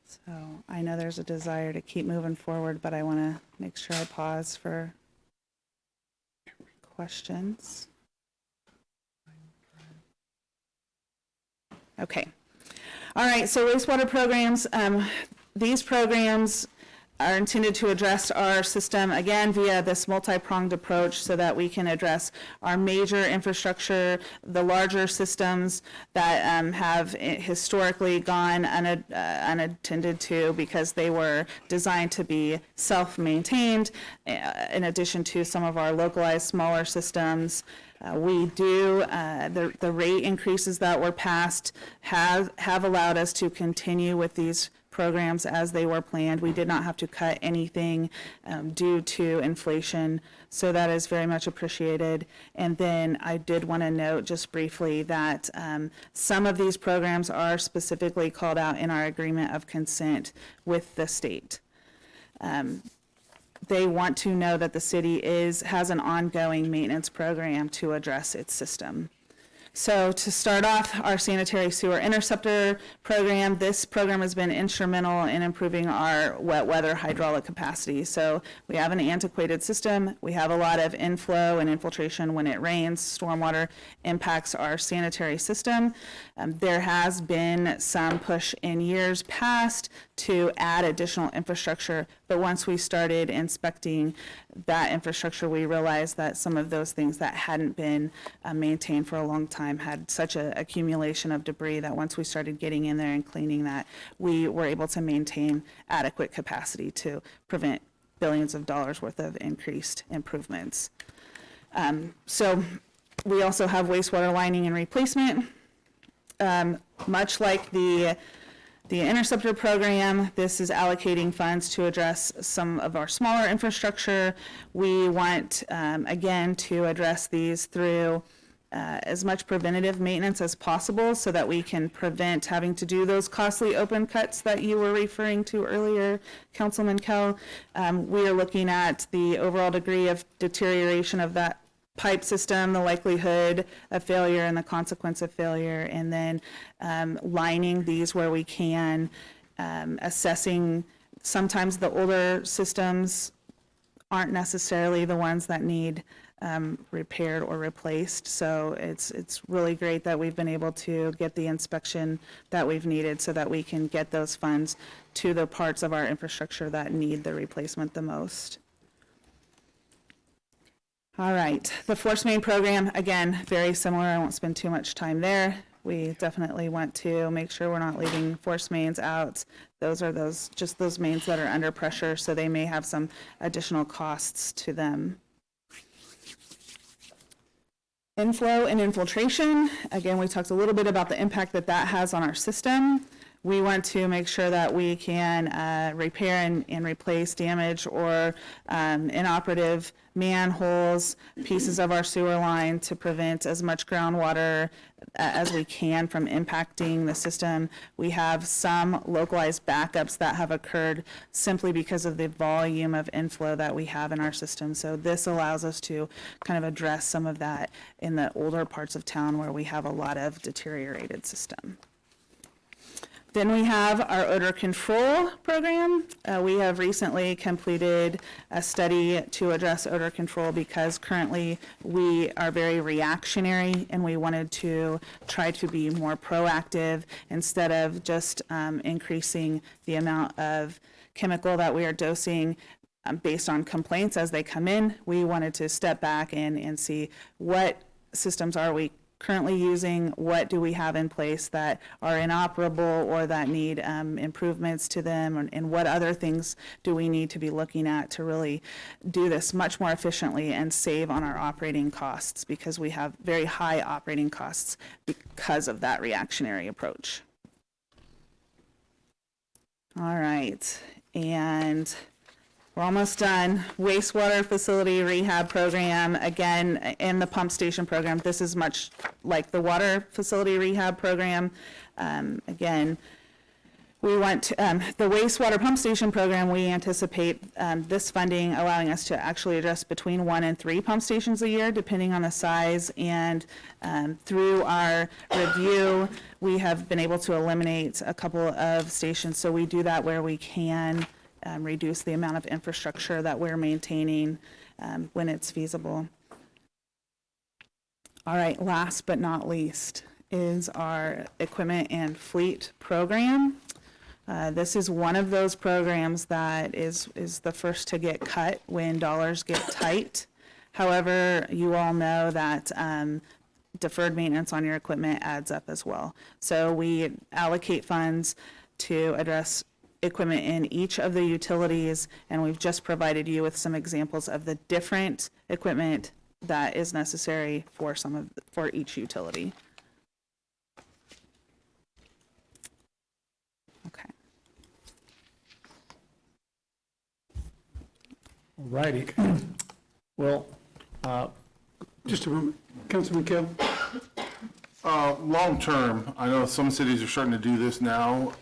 So I know there's a desire to keep moving forward, but I want to make sure I pause for questions. Okay. All right, so wastewater programs. These programs are intended to address our system, again, via this multi-pronged approach so that we can address our major infrastructure, the larger systems that have historically gone unattended to because they were designed to be self-maintained, in addition to some of our localized smaller systems. We do, the rate increases that were passed have allowed us to continue with these programs as they were planned. We did not have to cut anything due to inflation, so that is very much appreciated. And then I did want to note just briefly that some of these programs are specifically called out in our agreement of consent with the state. They want to know that the city has an ongoing maintenance program to address its system. So to start off, our sanitary sewer interceptor program, this program has been instrumental in improving our wet weather hydraulic capacity. So we have an antiquated system. We have a lot of inflow and infiltration when it rains. Stormwater impacts our sanitary system. There has been some push in years past to add additional infrastructure, but once we started inspecting that infrastructure, we realized that some of those things that hadn't been maintained for a long time had such an accumulation of debris that once we started getting in there and cleaning that, we were able to maintain adequate capacity to prevent billions of dollars worth of increased improvements. So we also have wastewater lining and replacement. Much like the interceptor program, this is allocating funds to address some of our smaller infrastructure. We want, again, to address these through as much preventative maintenance as possible so that we can prevent having to do those costly open cuts that you were referring to earlier, Councilman Kell. We are looking at the overall degree of deterioration of that pipe system, the likelihood of failure and the consequence of failure, and then lining these where we can, assessing. Sometimes the older systems aren't necessarily the ones that need repaired or replaced. So it's really great that we've been able to get the inspection that we've needed so that we can get those funds to the parts of our infrastructure that need the replacement the most. All right, the force main program, again, very similar. I won't spend too much time there. We definitely want to make sure we're not leaving force mains out. Those are just those mains that are under pressure, so they may have some additional costs to them. Inflow and infiltration, again, we talked a little bit about the impact that has on our system. We want to make sure that we can repair and replace damaged or inoperative manholes, pieces of our sewer line to prevent as much groundwater as we can from impacting the system. We have some localized backups that have occurred simply because of the volume of inflow that we have in our system. So this allows us to kind of address some of that in the older parts of town where we have a lot of deteriorated system. Then we have our odor control program. We have recently completed a study to address odor control because currently we are very reactionary and we wanted to try to be more proactive instead of just increasing the amount of chemical that we are dosing based on complaints as they come in. We wanted to step back and see what systems are we currently using, what do we have in place that are inoperable or that need improvements to them, and what other things do we need to be looking at to really do this much more efficiently and save on our operating costs, because we have very high operating costs because of that reactionary approach. All right, and we're almost done. Wastewater facility rehab program, again, in the pump station program, this is much like the water facility rehab program. Again, we want the wastewater pump station program, we anticipate this funding allowing us to actually address between 1 and 3 pump stations a year, depending on the size. And through our review, we have been able to eliminate a couple of stations. So we do that where we can reduce the amount of infrastructure that we're maintaining when it's feasible. All right, last but not least is our equipment and fleet program. This is one of those programs that is the first to get cut when dollars get tight. However, you all know that deferred maintenance on your equipment adds up as well. So we allocate funds to address equipment in each of the utilities, and we've just provided you with some examples of the different equipment that is necessary for for each utility. Okay. All righty. Well, Just a moment. Councilman Kell? Long-term, I know some cities are starting to do this now.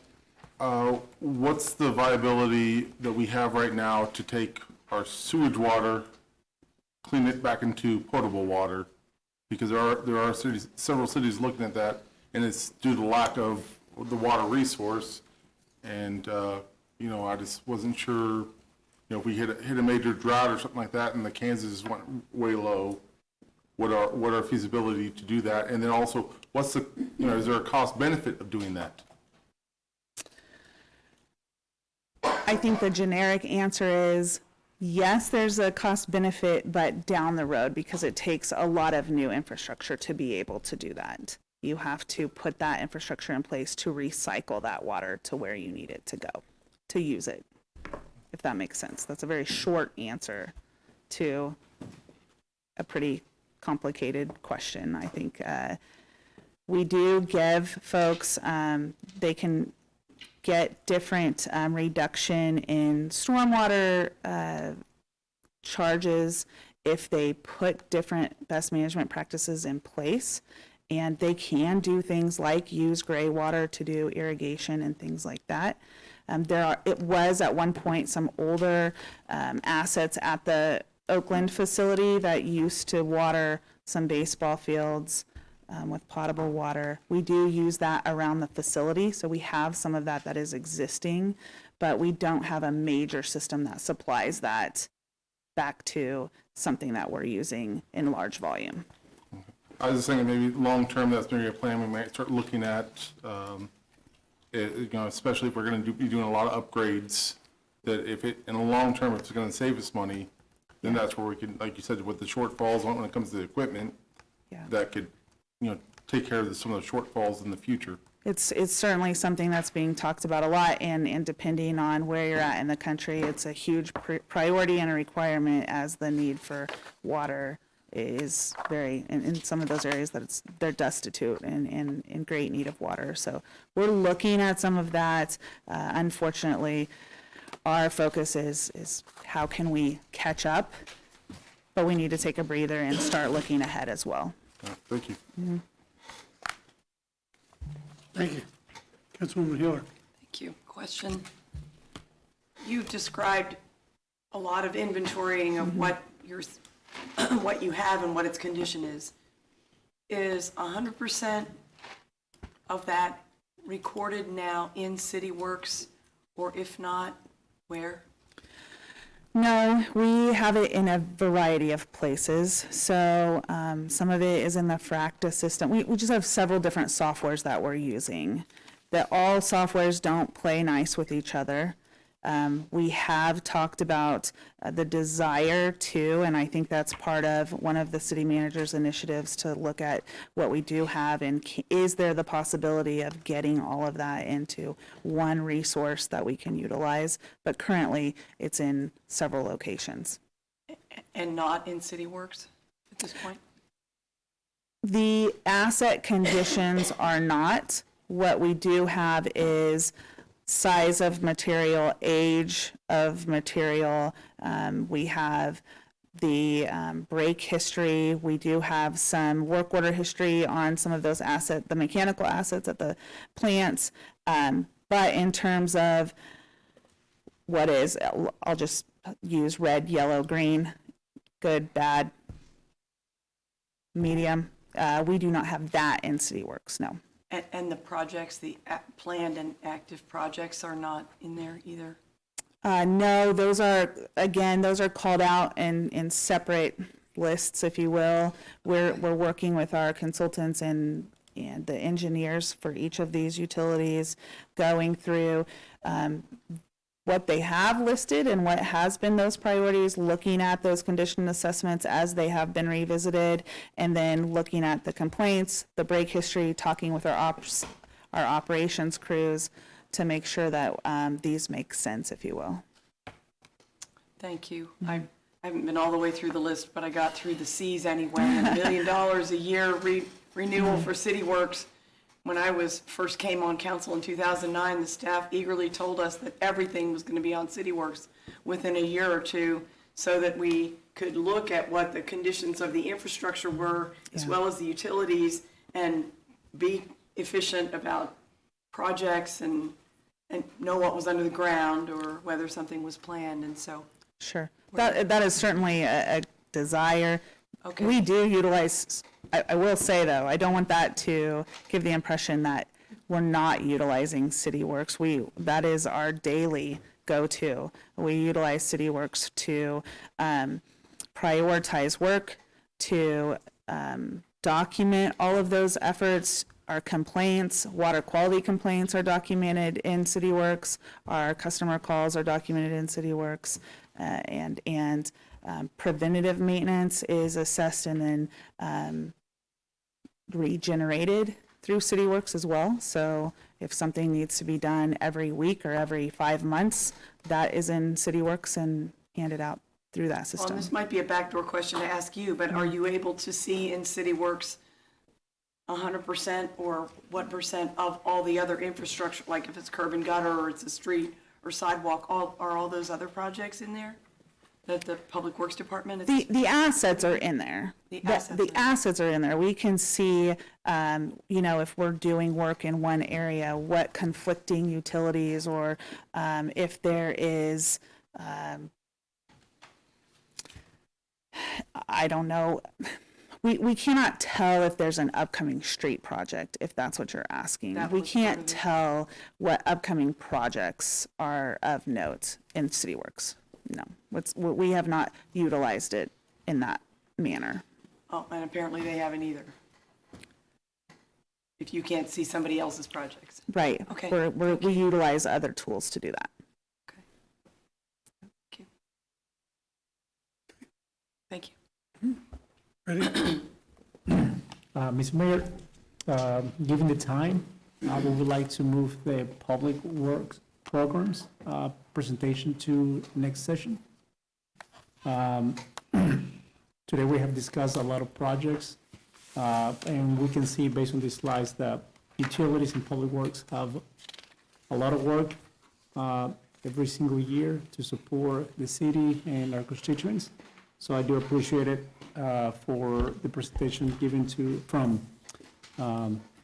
What's the viability that we have right now to take our sewage water, clean it back into potable water? Because there are cities, several cities looking at that, and it's due to lack of the water resource. And, you know, I just wasn't sure, you know, if we hit a major drought or something like that and the Kansas went way low, what our feasibility to do that? And then also, what's the, you know, is there a cost benefit of doing that? I think the generic answer is yes, there's a cost benefit, but down the road, because it takes a lot of new infrastructure to be able to do that. You have to put that infrastructure in place to recycle that water to where you need it to go, to use it, if that makes sense. That's a very short answer to a pretty complicated question. I think we do give folks, they can get different reduction in stormwater charges if they put different best management practices in place. And they can do things like use gray water to do irrigation and things like that. It was at one point some older assets at the Oakland facility that used to water some baseball fields with potable water. We do use that around the facility, so we have some of that is existing, but we don't have a major system that supplies that back to something that we're using in large volume. I was just thinking maybe long-term, that's maybe a plan we might start looking at, you know, especially if we're going to be doing a lot of upgrades, that if it, in the long term, if it's going to save us money, then that's where we can, like you said, with the shortfalls when it comes to the equipment, that could, you know, take care of some of the shortfalls in the future. It's certainly something that's being talked about a lot, and depending on where you're at in the country, it's a huge priority and a requirement, as the need for water is very, in some of those areas that they're destitute and in great need of water. So we're looking at some of that. Unfortunately, our focus is how can we catch up, but we need to take a breather and start looking ahead as well. Thank you. Mm-hmm. Thank you. Councilwoman Hiller. Thank you. Question. You described a lot of inventorying of what you have and what its condition is. Is 100% of that recorded now in City Works, or if not, where? No, we have it in a variety of places. So some of it is in the Fracta system. We just have several different softwares that we're using. That all softwares don't play nice with each other. We have talked about the desire to, and I think that's part of one of the city manager's initiatives, to look at what we do have and is there the possibility of getting all of that into one resource that we can utilize. But currently, it's in several locations. And not in City Works at this point? The asset conditions are not. What we do have is size of material, age of material. We have the break history. We do have some work order history on some of those assets, the mechanical assets at the plants. But in terms of what is, I'll just use red, yellow, green, good, bad, medium. We do not have that in City Works, no. And the projects, the planned and active projects are not in there either? No, those are, again, those are called out in separate lists, if you will. We're working with our consultants and the engineers for each of these utilities, going through what they have listed and what has been those priorities, looking at those condition assessments as they have been revisited, and then looking at the complaints, the break history, talking with our operations crews to make sure that these make sense, if you will. Thank you. I haven't been all the way through the list, but I got through the Cs anyway. And $1 million a year renewal for City Works. When I first came on council in 2009, the staff eagerly told us that everything was going to be on City Works within a year or two, so that we could look at what the conditions of the infrastructure were, as well as the utilities, and be efficient about projects and know what was under the ground or whether something was planned. And so Sure. That is certainly a desire. Okay. We do utilize, I will say though, I don't want that to give the impression that we're not utilizing City Works. That is our daily go-to. We utilize City Works to prioritize work, to document all of those efforts. Our complaints, water quality complaints are documented in City Works. Our customer calls are documented in City Works. And preventative maintenance is assessed and then regenerated through City Works as well. So if something needs to be done every week or every 5 months, that is in City Works and handed out through that system. Well, this might be a backdoor question to ask you, but are you able to see in City Works 100% or what percent of all the other infrastructure, like if it's curb and gutter or it's a street or sidewalk, are all those other projects in there that the Public Works Department is? The assets are in there. The assets are in there. We can see, if we're doing work in one area, what conflicting utilities, or if there is, I don't know. We cannot tell if there's an upcoming street project, if that's what you're asking. We can't tell what upcoming projects are of note in City Works. No, we have not utilized it in that manner. Oh, and apparently they haven't either. If you can't see somebody else's projects. Right. Okay. We utilize other tools to do that. Okay. Thank you. Ready? Ms. Mayor, given the time, we would like to move the Public Works Programs presentation to next session. Today we have discussed a lot of projects, and we can see based on these slides that utilities and public works have a lot of work every single year to support the city and our constituents. So I do appreciate it for the presentation given from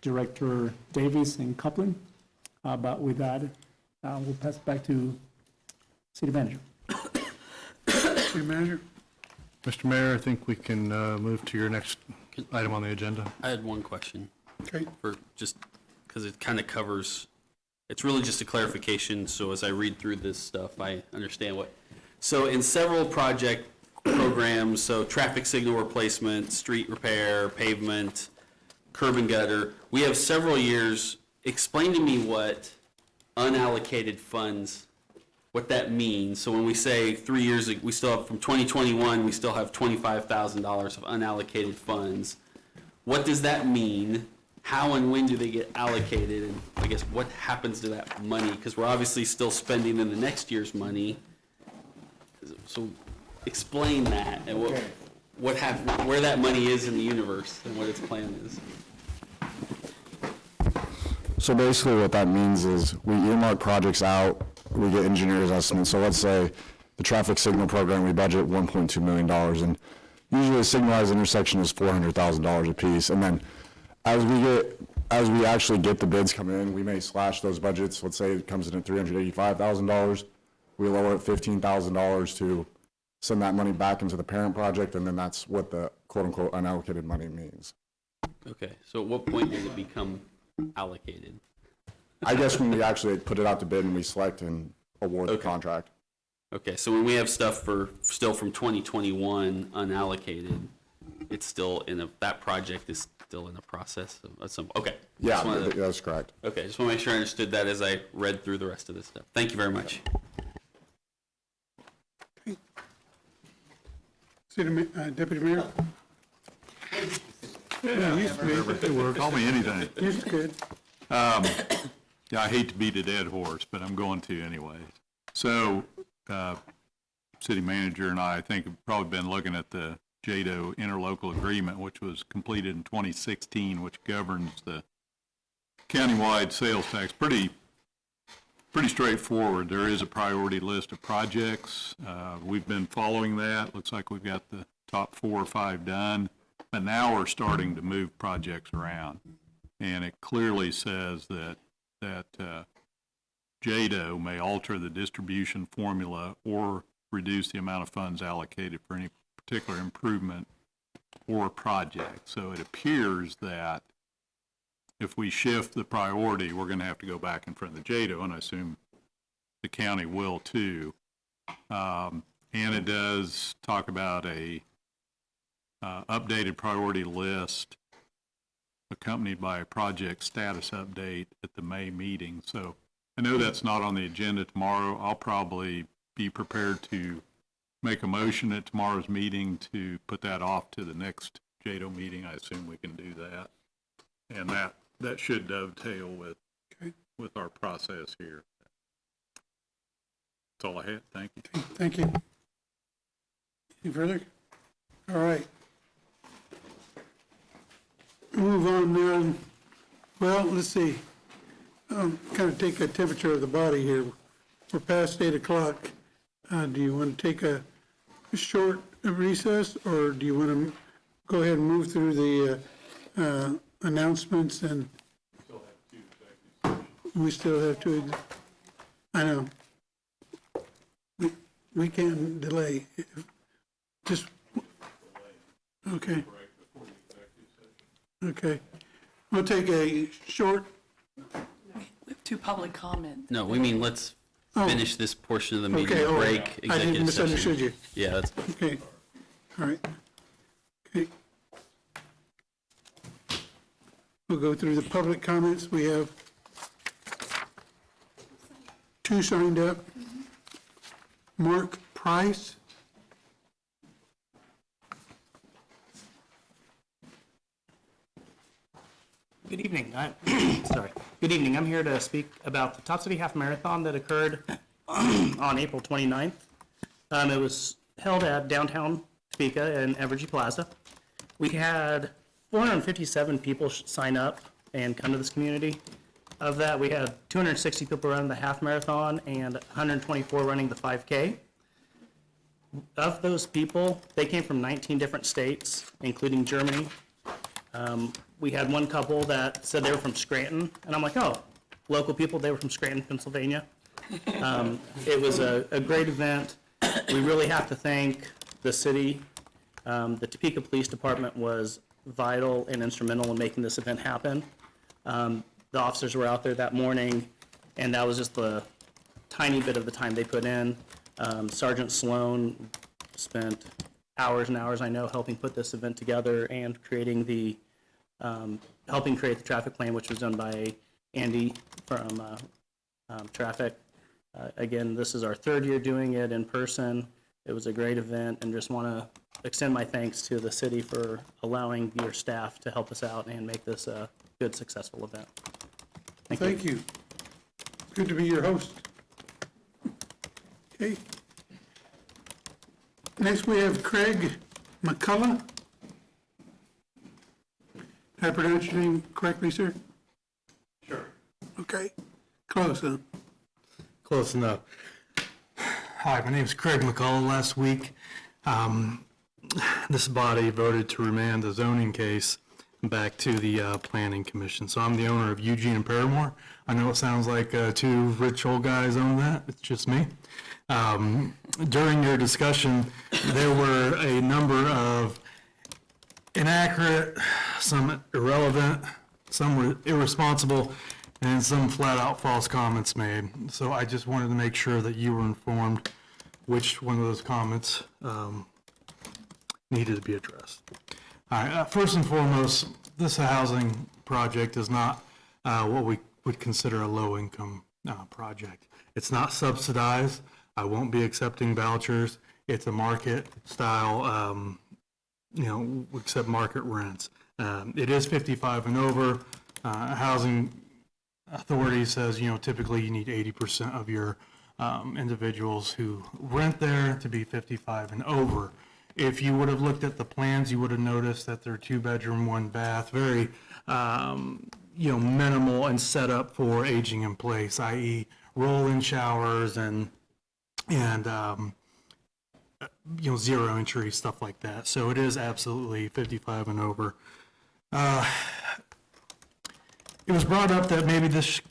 Director Davis and Copeland. But with that, we'll pass it back to City Manager. City Manager? Mr. Mayor, I think we can move to your next item on the agenda. I had one question. Okay. For just, because it kind of covers, it's really just a clarification, so as I read through this stuff, I understand so in several project programs, so traffic signal replacement, street repair, pavement, curb and gutter, we have several years. Explain to me what unallocated funds what that means. So when we say 3 years, we still have, from 2021, we still have $25,000 of unallocated funds. What does that mean? How and when do they get allocated? And I guess what happens to that money? Because we're obviously still spending in the next year's money. So explain that and what happened, where that money is in the universe and what its plan is. So basically what that means is we earmark projects out, we get engineers' estimates. So let's say the traffic signal program, we budget $1.2 million, and usually a signalized intersection is $400,000 a piece. And then as we actually get the bids coming in, we may slash those budgets. Let's say it comes in at $385,000. We lower it $15,000 to send that money back into the parent project, and then that's what the quote-unquote unallocated money means. Okay, so at what point does it become allocated? I guess when we actually put it out to bid and we select and award the contract. Okay, so when we have stuff still from 2021 unallocated, it's still that project is still in the process of some, okay. Yeah, that's correct. Okay, just want to make sure I understood that as I read through the rest of this stuff. Thank you very much. Deputy Mayor? Yeah, used to be. They work, call me anything. Used to. Yeah, I hate to beat a dead horse, but I'm going to anyway. So, city manager and I think have probably been looking at the JADO interlocal agreement, which was completed in 2016, which governs the countywide sales tax. Pretty straightforward. There is a priority list of projects. We've been following that. Looks like we've got the top 4 or 5 done, but now we're starting to move projects around. And it clearly says that JADO may alter the distribution formula or reduce the amount of funds allocated for any particular improvement or project. So it appears that if we shift the priority, we're going to have to go back in front of the JADO, and I assume the county will too. And it does talk about a updated priority list accompanied by a project status update at the May meeting. So I know that's not on the agenda tomorrow. I'll probably be prepared to make a motion at tomorrow's meeting to put that off to the next JADO meeting. I assume we can do that. And that should dovetail with our process here. That's all I had. Thank you. Thank you. Any further? All right. Move on now. Well, let's see. Kind of take a temperature of the body here. We're past 8 o'clock. Do you want to take a short recess, or do you want to go ahead and move through the announcements? And we still have 2. I know. We can delay. Just okay. Okay. We'll take a short. We have 2 public comments. No, we mean let's finish this portion of the meeting, Okay, break, I executive session. misunderstood you. Yeah, that's. Okay. All right. Okay. We'll go through the public comments. We have 2 signed up. Mark Price. Good evening. Sorry. Good evening. I'm here to speak about the Top City Half Marathon that occurred on April 29th. It was held at downtown Topeka in Evergy Plaza. We had 457 people sign up and come to this community. Of that, we had 260 people running the half marathon and 124 running the 5K. Of those people, they came from 19 different states, including Germany. We had one couple that said they were from Scranton, and I'm like, oh, local people, they were from Scranton, Pennsylvania. It was a great event. We really have to thank the city. The Topeka Police Department was vital and instrumental in making this event happen. The officers were out there that morning, and that was just the tiny bit of the time they put in. Sergeant Sloan spent hours and hours, I know, helping put this event together and creating helping create the traffic plan, which was done by Andy from traffic. Again, this is our third year doing it in person. It was a great event, and just want to extend my thanks to the city for allowing your staff to help us out and make this a good, successful event. Thank you. It's good to be your host. Okay. Next, we have Craig McCullough. Did I pronounce your name correctly, sir? Sure. Okay. Close, huh? Close enough. Hi, my name is Craig McCullough. Last week, this body voted to remand the zoning case back to the Planning Commission. So I'm the owner of Eugene and Paramore. I know it sounds like two rich old guys own that. It's just me. During your discussion, there were a number of inaccurate, some irrelevant, some were irresponsible, and some flat-out false comments made. So I just wanted to make sure that you were informed which one of those comments needed to be addressed. All right, first and foremost, this housing project is not what we would consider a low-income project. It's not subsidized. I won't be accepting vouchers. It's a market style, we accept market rents. It is 55 and over. Housing authority says, typically you need 80% of your individuals who rent there to be 55 and over. If you would have looked at the plans, you would have noticed that they're 2-bedroom, 1-bath, very, minimal and set up for aging in place, i.e. roll-in showers and zero entry, stuff like that. So it is absolutely 55 and over. It was brought up that maybe this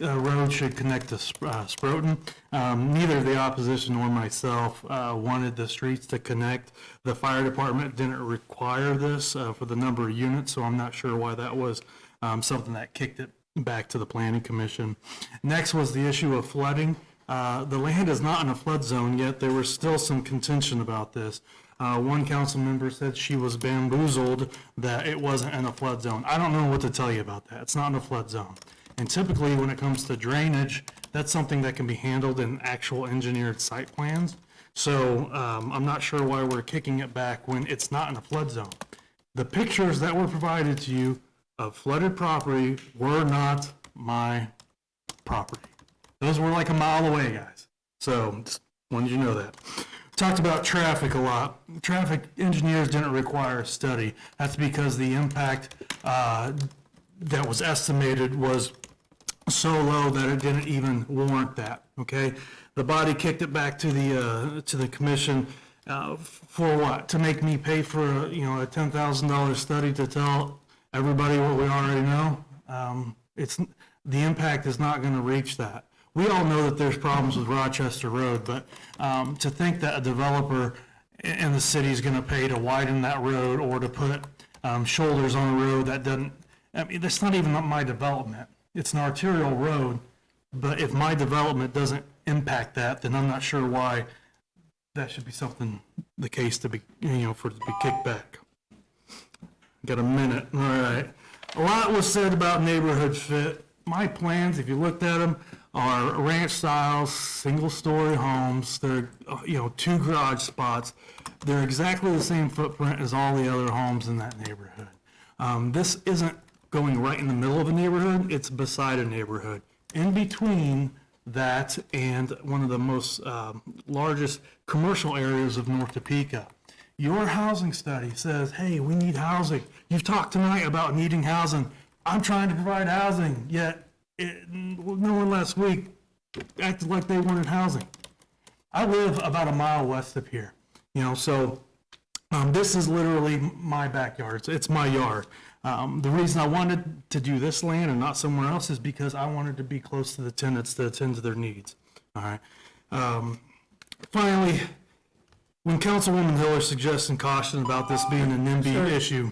road should connect to Sproaton. Neither the opposition nor myself wanted the streets to connect. The fire department didn't require this for the number of units, so I'm not sure why that was something that kicked it back to the Planning Commission. Next was the issue of flooding. The land is not in a flood zone yet. There was still some contention about this. One council member said she was bamboozled that it wasn't in a flood zone. I don't know what to tell you about that. It's not in a flood zone. And typically when it comes to drainage, that's something that can be handled in actual engineered site plans. So I'm not sure why we're kicking it back when it's not in a flood zone. The pictures that were provided to you of flooded property were not my property. Those were like a mile away, guys. So just wanted you to know that. Talked about traffic a lot. Traffic engineers didn't require a study. That's because the impact that was estimated was so low that it didn't even warrant that, okay? The body kicked it back to the commission for what? To make me pay for a $10,000 study to tell everybody what we already know? The impact is not going to reach that. We all know that there's problems with Rochester Road, but to think that a developer in the city is going to pay to widen that road or to put shoulders on a road that doesn't, that's not even my development. It's an arterial road, but if my development doesn't impact that, then I'm not sure why that should be something, the case to be, for it to be kicked back. Got a minute, all right. A lot was said about neighborhood fit. My plans, if you looked at them, are ranch styles, single-story homes. They're, 2 garage spots. They're exactly the same footprint as all the other homes in that neighborhood. This isn't going right in the middle of a neighborhood. It's beside a neighborhood. In between that and one of the most largest commercial areas of North Topeka. Your housing study says, hey, we need housing. You've talked tonight about needing housing. I'm trying to provide housing, yet no one last week acted like they wanted housing. I live about a mile west of here, so this is literally my backyard. It's my yard. The reason I wanted to do this land and not somewhere else is because I wanted to be close to the tenants to attend to their needs. All right. Finally, when Councilwoman Hiller suggested caution about this being a NIMBY issue.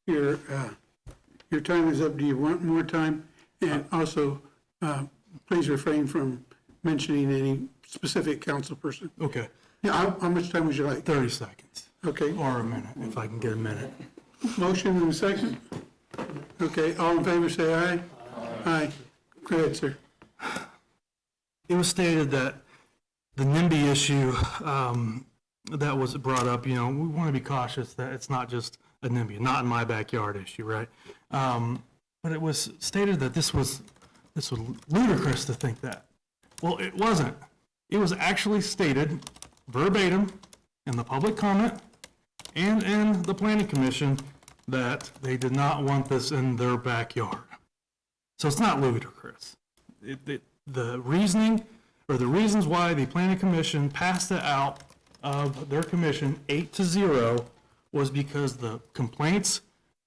Your time is up. Do you want more time? And also, please refrain from mentioning any specific council person. Okay. Yeah, how much time would you like? 30 seconds. Okay. Or a minute, if I can get a minute. Motion and a second? Okay, all in favor say aye. Aye. Go ahead, sir. it was stated that the NIMBY issue that was brought up, we want to be cautious that it's not just a NIMBY, not in my backyard issue, right? But it was stated that this was ludicrous to think that. Well, it wasn't. It was actually stated verbatim in the public comment and in the planning commission that they did not want this in their backyard. So it's not ludicrous. The reasoning, or the reasons why the planning commission passed it out of their commission 8-0 was because the complaints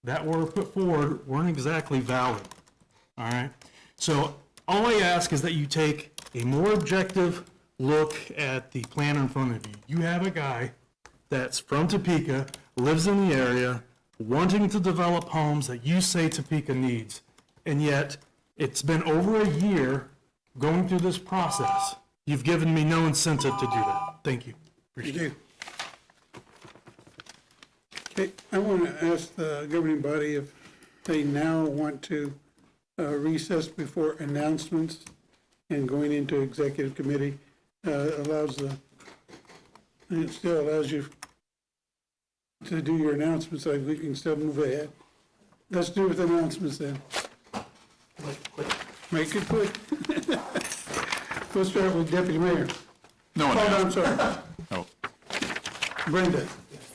that were put forward weren't exactly valid. All right? So all I ask is that you take a more objective look at the plan in front of you. You have a guy that's from Topeka, lives in the area, wanting to develop homes that you say Topeka needs, and yet it's been over a year going through this process. You've given me no incentive to do that. Thank you. Appreciate it. Okay, I want to ask the governing body if they now want to recess before announcements and going into executive committee it still allows you to do your announcements, so we can still move ahead. Let's do with announcements then. Make it quick. We'll start with Deputy Mayor. No one. I'm sorry. Oh. Brenda.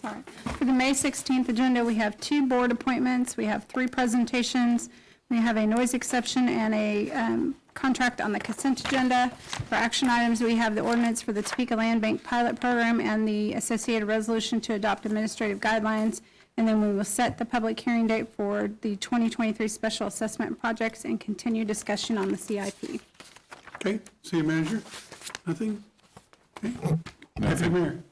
Sorry. For the May 16th agenda, we have 2 board appointments. We have 3 presentations. We have a noise exception and a contract on the consent agenda. For action items, we have the ordinance for the Topeka Land Bank pilot program and the associated resolution to adopt administrative guidelines. And then we will set the public hearing date for the 2023 special assessment projects and continue discussion on the CIP. Okay, City Manager, nothing? Okay. Deputy Mayor.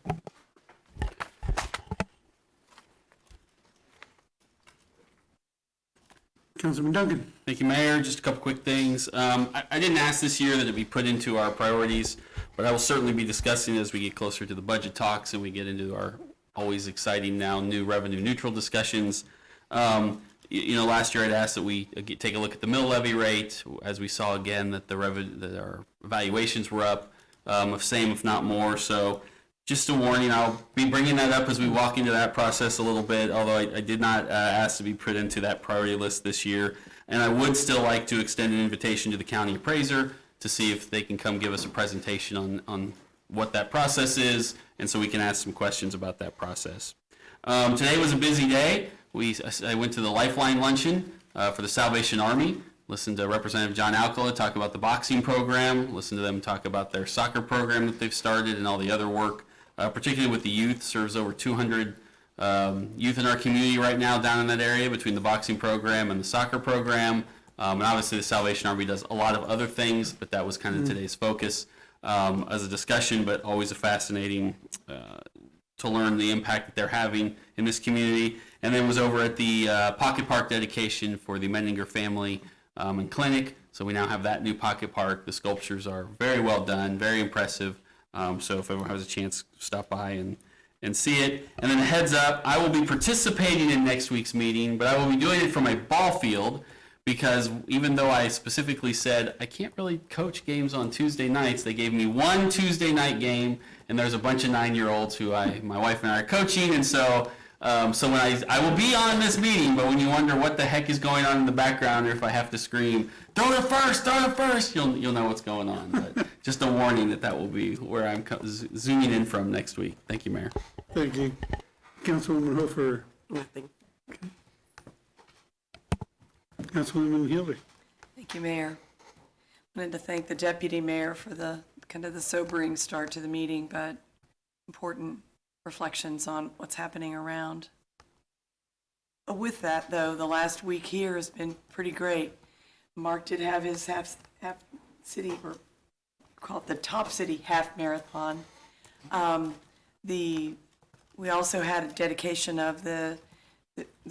Councilman Duncan. Thank you, Mayor. Just a couple quick things. I didn't ask this year that it be put into our priorities, but I will certainly be discussing as we get closer to the budget talks and we get into our always exciting now new revenue neutral discussions. Last year I'd asked that we take a look at the mill levy rate, as we saw again that that our evaluations were up, of same if not more. So just a warning, I'll be bringing that up as we walk into that process a little bit, although I did not ask to be put into that priority list this year. And I would still like to extend an invitation to the county appraiser to see if they can come give us a presentation on what that process is, and so we can ask some questions about that process. Today was a busy day. I went to the Lifeline Luncheon for the Salvation Army, listened to Representative John Alcala talk about the boxing program, listened to them talk about their soccer program that they've started and all the other work, particularly with the youth. Serves over 200 youth in our community right now down in that area between the boxing program and the soccer program. And obviously the Salvation Army does a lot of other things, but that was kind of today's focus as a discussion, but always a fascinating to learn the impact that they're having in this community. And then was over at the Pocket Park dedication for the Menninger family and clinic. So we now have that new Pocket Park. The sculptures are very well done, very impressive. So if everyone has a chance, stop by and see it. And then a heads up, I will be participating in next week's meeting, but I will be doing it from a ball field, because even though I specifically said I can't really coach games on Tuesday nights, they gave me one Tuesday night game, and there's a bunch of 9-year-olds who my wife and I are coaching, and so when I will be on this meeting, but when you wonder what the heck is going on in the background, or if I have to scream, throw it first, you'll know what's going on. But just a warning that will be where I'm zooming in from next week. Thank you, Mayor. Thank you. Councilwoman Hofer. Nothing. Okay. Councilwoman Hilder. Thank you, Mayor. I wanted to thank the Deputy Mayor for the kind of the sobering start to the meeting, but important reflections on what's happening around. With that, though, the last week here has been pretty great. Mark did have his half city, or call it the Top City half marathon. We also had a dedication of the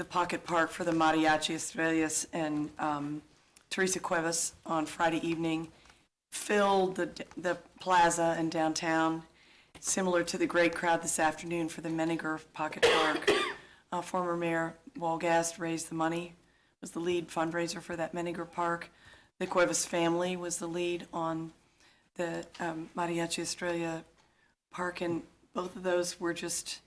Pocket Park for the Mariachi Estrellas, and Teresa Cuevas on Friday evening filled the plaza and downtown, similar to the great crowd this afternoon for the Menninger Pocket Park. Former Mayor Walgast raised the money, was the lead fundraiser for that Menninger Park. The Cuevas family was the lead on the Mariachi Estrella Park, and both of those were just,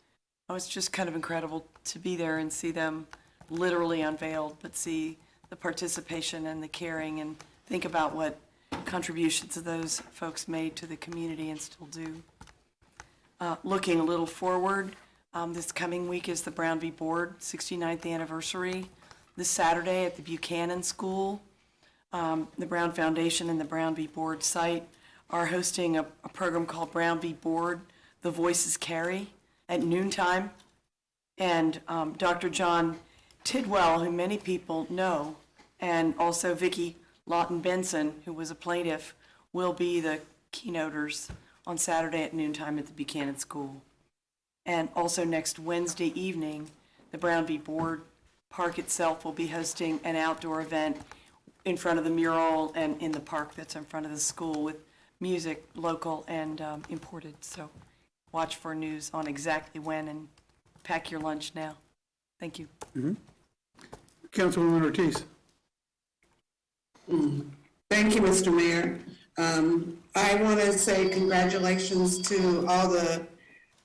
it was just kind of incredible to be there and see them literally unveiled, but see the participation and the caring, and think about what contributions those folks made to the community and still do. Looking a little forward, this coming week is the Brown v. Board 69th anniversary. This Saturday at the Buchanan School, the Brown Foundation and the Brown v. Board site are hosting a program called Brown v. Board, The Voices Carry, at noontime. And Dr. John Tidwell, who many people know, and also Vicki Lawton Benson, who was a plaintiff, will be the keynoters on Saturday at noontime at the Buchanan School. And also next Wednesday evening, the Brown v. Board Park itself will be hosting an outdoor event in front of the mural and in the park that's in front of the school with music, local and imported. So watch for news on exactly when, and pack your lunch now. Thank you. Councilwoman Ortiz. Thank you, Mr. Mayor. I want to say congratulations to all the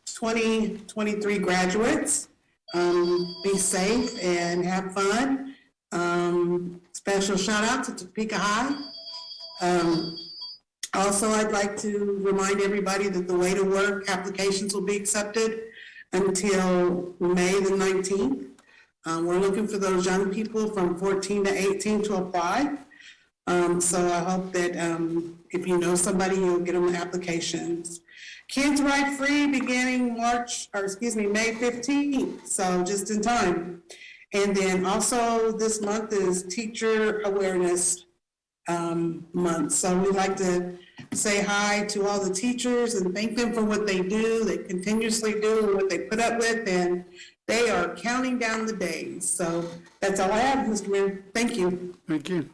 2023 graduates. Be safe and have fun. Special shout out to Topeka High. Also, I'd like to remind everybody that the way to work applications will be accepted until May the 19th. We're looking for those young people from 14 to 18 to apply. So I hope that if you know somebody, you'll get them the applications. Kids Ride Free beginning May 15th, so just in time. And then also this month is Teacher Awareness Month. So we'd like to say hi to all the teachers and thank them for what they do, they continuously do, and what they put up with, and they are counting down the days. So that's all I have, Mr. Mayor. Thank you. Thank you.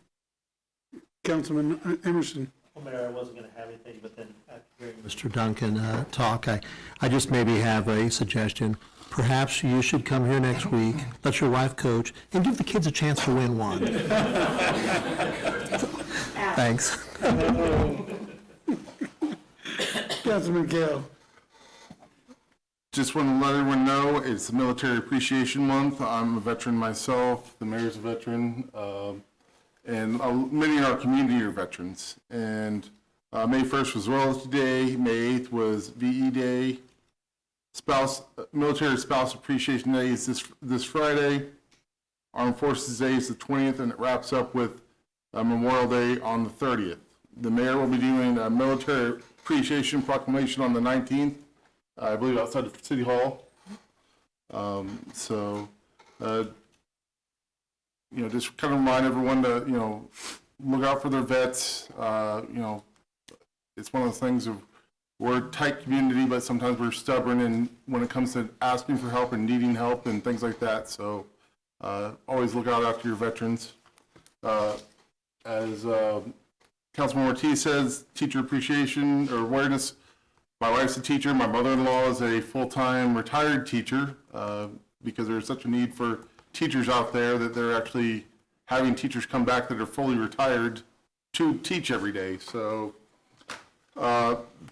Councilman Emerson. Well, Mayor, I wasn't going to have anything, but then after hearing Mr. Duncan talk, I just maybe have a suggestion. Perhaps you should come here next week, let your wife coach, and give the kids a chance to win one. Thanks. Councilman Gale. Just want to let everyone know it's Military Appreciation Month. I'm a veteran myself, the mayor's a veteran, and many in our community are veterans. And May 1st was Royalty Day, May 8th was VE Day. Military Spouse Appreciation Day is this Friday. Armed Forces Day is the 20th, and it wraps up with Memorial Day on the 30th. The mayor will be doing a Military Appreciation Proclamation on the 19th, I believe outside of City Hall. Just kind of remind everyone to, look out for their vets. It's one of those things of, we're a tight community, but sometimes we're stubborn, and when it comes to asking for help and needing help and things like that. So always look out after your veterans. As Councilman Ortiz says, teacher appreciation or awareness. My wife's a teacher. My mother-in-law is a full-time retired teacher because there's such a need for teachers out there that they're actually having teachers come back that are fully retired to teach every day. So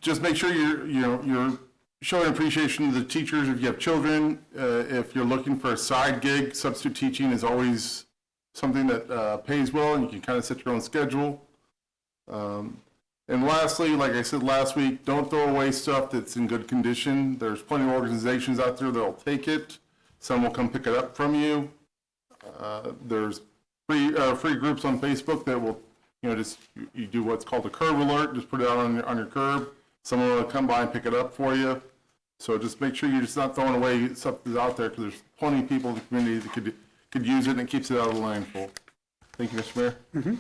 just make sure you're showing appreciation to the teachers. If you have children, if you're looking for a side gig, substitute teaching is always something that pays well, and you can kind of set your own schedule. And lastly, like I said last week, don't throw away stuff that's in good condition. There's plenty of organizations out there that'll take it. Some will come pick it up from you. There's free groups on Facebook that will, you do what's called a curb alert. Just put it out on your curb. Someone will come by and pick it up for you. So just make sure you're just not throwing away stuff that's out there, because there's plenty of people in the community that could use it, and it keeps it out of the landfill. Thank you, Mr. Mayor.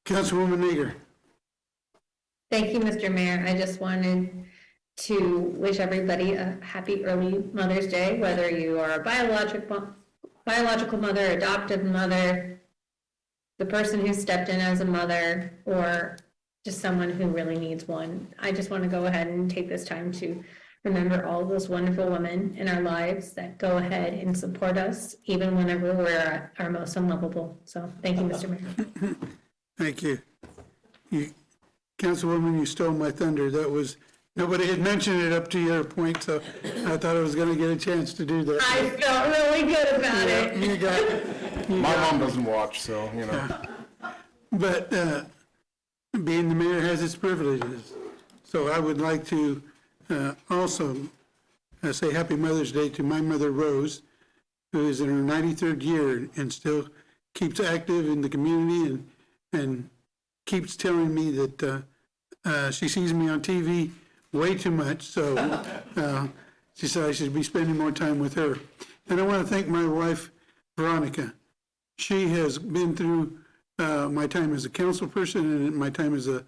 Councilwoman Naeger. Thank you, Mr. Mayor. I just wanted to wish everybody a happy early Mother's Day, whether you are a biological mother, adoptive mother, the person who stepped in as a mother, or just someone who really needs one. I just want to go ahead and take this time to remember all those wonderful women in our lives that go ahead and support us, even whenever we're at our most unlovable. So thank you, Mr. Mayor. Thank you. Councilwoman, you stole my thunder. That was, nobody had mentioned it up to your point, so I thought I was going to get a chance to do that. I felt really good about it. You got, My mom doesn't watch, so, you know. but being the mayor has its privileges. So I would like to also say Happy Mother's Day to my mother, Rose, who is in her 93rd year and still keeps active in the community and keeps telling me that she sees me on TV way too much, so she said I should be spending more time with her. And I want to thank my wife, Veronica. She has been through my time as a council person and my time as a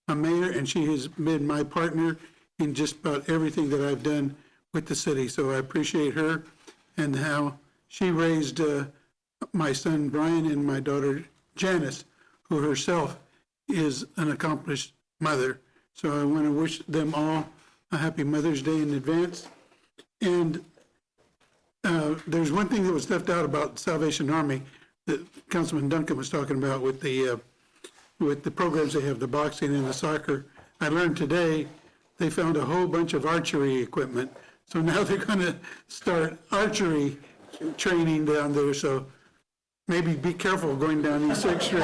mayor, and she has been my partner in just about everything that I've done with the city. So I appreciate her and how she raised my son Brian and my daughter Janice, who herself is an accomplished mother. So I want to wish them all a happy Mother's Day in advance. And there's one thing that was left out about Salvation Army that Councilman Duncan was talking about with the programs they have, the boxing and the soccer. I learned today they found a whole bunch of archery equipment. So now they're going to start archery training down there. So maybe be careful going down these 6th Street.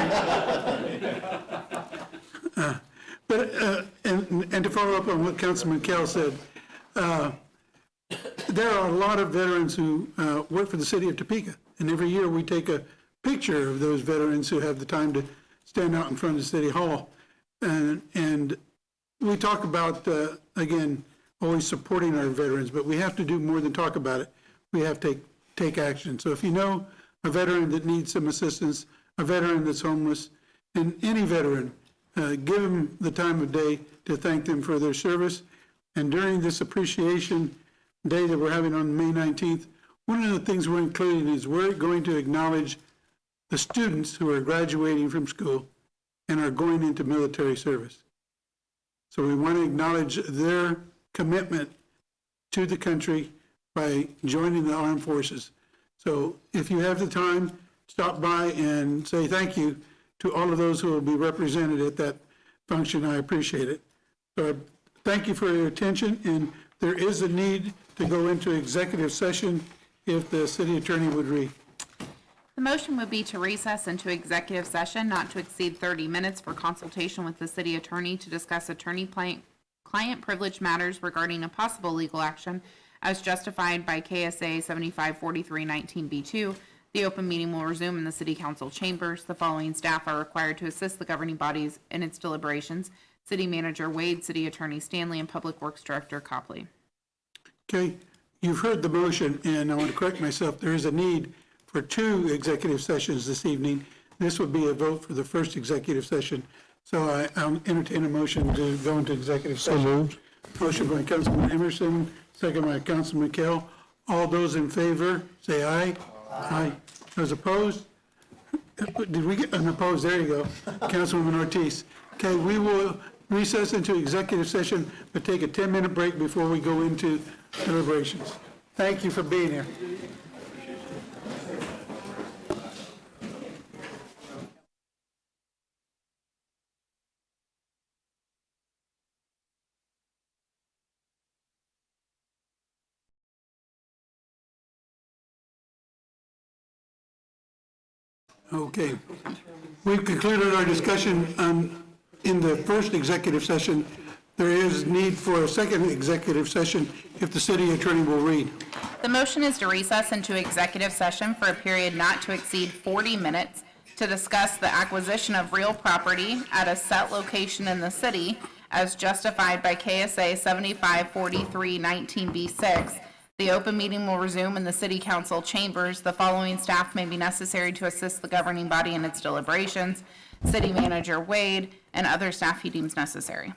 And to follow up on what Councilman Kell said, there are a lot of veterans who work for the city of Topeka. And every year we take a picture of those veterans who have the time to stand out in front of City Hall. And we talk about, again, always supporting our veterans, but we have to do more than talk about it. We have to take action. So if you know a veteran that needs some assistance, a veteran that's homeless, and any veteran, give them the time of day to thank them for their service. And during this appreciation day that we're having on May 19th, one of the things we're including is we're going to acknowledge the students who are graduating from school and are going into military service. So we want to acknowledge their commitment to the country by joining the armed forces. So if you have the time, stop by and say thank you to all of those who will be represented at that function. I appreciate it. So thank you for your attention, and there is a need to go into executive session if the city attorney would read. The motion would be to recess into executive session not to exceed 30 minutes for consultation with the city attorney to discuss attorney-client privilege matters regarding a possible legal action as justified by KSA 754319B2. The open meeting will resume in the city council chambers. The following staff are required to assist the governing bodies in its deliberations: City Manager Wade, City Attorney Stanley, and Public Works Director Copley. Okay, you've heard the motion, and I want to correct myself. There is a need for 2 executive sessions this evening. This would be a vote for the first executive session. So I'll entertain a motion to go into executive session. So moved. Motion by Councilman Emerson, second by Councilman Kell. All those in favor, say aye. Aye. Those opposed? Did we get unopposed? There you go. Councilwoman Ortiz. Okay, we will recess into executive session, but take a 10-minute break before we go into deliberations. Thank you for being here. Okay. We've concluded our discussion in the first executive session. There is need for a second executive session if the city attorney will read. The motion is to recess into executive session for a period not to exceed 40 minutes to discuss the acquisition of real property at a set location in the city as justified by KSA 754319B6. The open meeting will resume in the city council chambers. The following staff may be necessary to assist the governing body in its deliberations: City Manager Wade and other staff he deems necessary.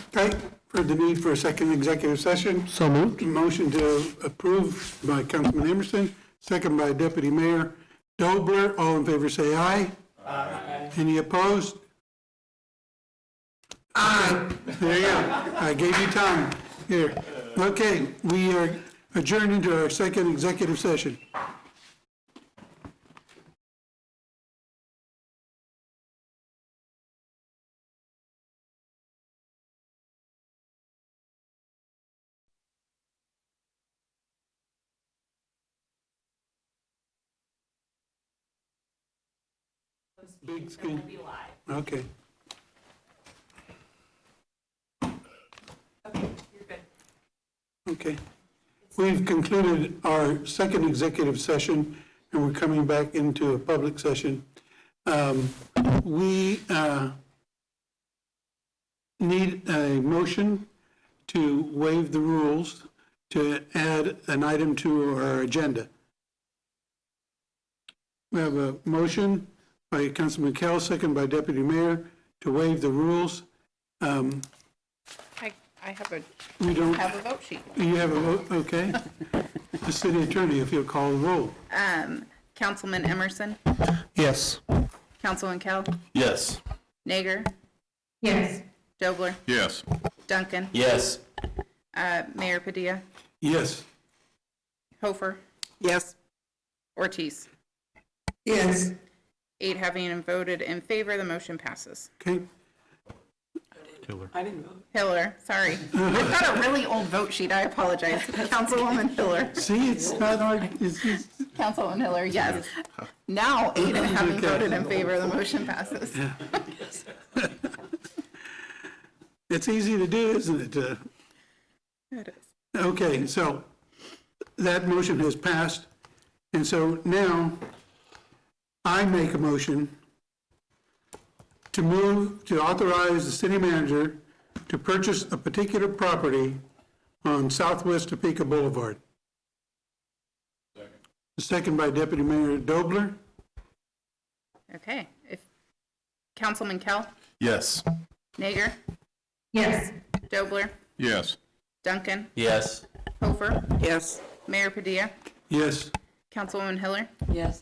Okay, for the need for a second executive session. So moved. Motion to approve by Councilman Emerson, second by Deputy Mayor Dobler. All in favor say aye. Aye. Any opposed? Aye. There you go. I gave you time. Here. Okay, we are adjourned into our second executive session. Big screen? It will be live. Okay. Okay, you're good. Okay. We've concluded our second executive session, and we're coming back into a public session. We need a motion to waive the rules to add an item to our agenda. We have a motion by Councilman Kell, second by Deputy Mayor, to waive the rules. I have a, We don't, have a vote sheet. you have a vote, okay? The city attorney, if you'll call the roll. Councilman Emerson, Yes. Councilman Kell, Yes. Nager, Yes. Dobler, Yes. Duncan, Yes. Mayor Padilla, Yes. Hofer, Yes. Ortiz. Yes. 8 having voted in favor, the motion passes. Okay. I didn't vote. Hiller, sorry. I've got a really old vote sheet, I apologize. Councilwoman Hiller. See, it's not hard, it's just, Councilwoman Hiller, yes. Now, 8 having Okay. voted in favor, the motion passes. it's easy to do, isn't it? It is. Okay, so that motion has passed. And so now I make a motion to move, to authorize the city manager to purchase a particular property on Southwest Topeka Boulevard. Second by Deputy Mayor Dobler. Okay, if, Councilman Kell, Yes. Nager, Yes. Dobler, Yes. Duncan, Yes. Hofer, Yes. Mayor Padilla, Yes. Councilwoman Hiller, Yes.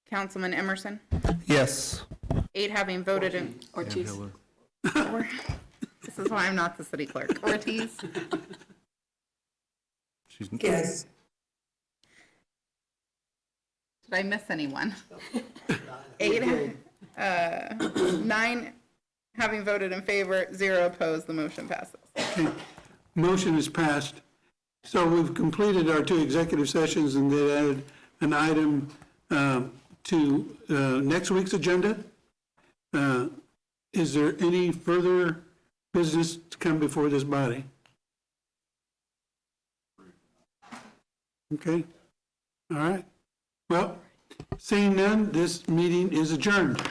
Councilman Emerson. Yes. 8 having voted in, Ortiz. this is why I'm not the city clerk. Ortiz, Yes. did I miss anyone? 8, 9 having voted in favor, 0 opposed, the motion passes. Okay. Motion is passed. So we've completed our 2 executive sessions and they added an item to next week's agenda. Is there any further business to come before this body? Okay, all right. Well, seeing none, this meeting is adjourned.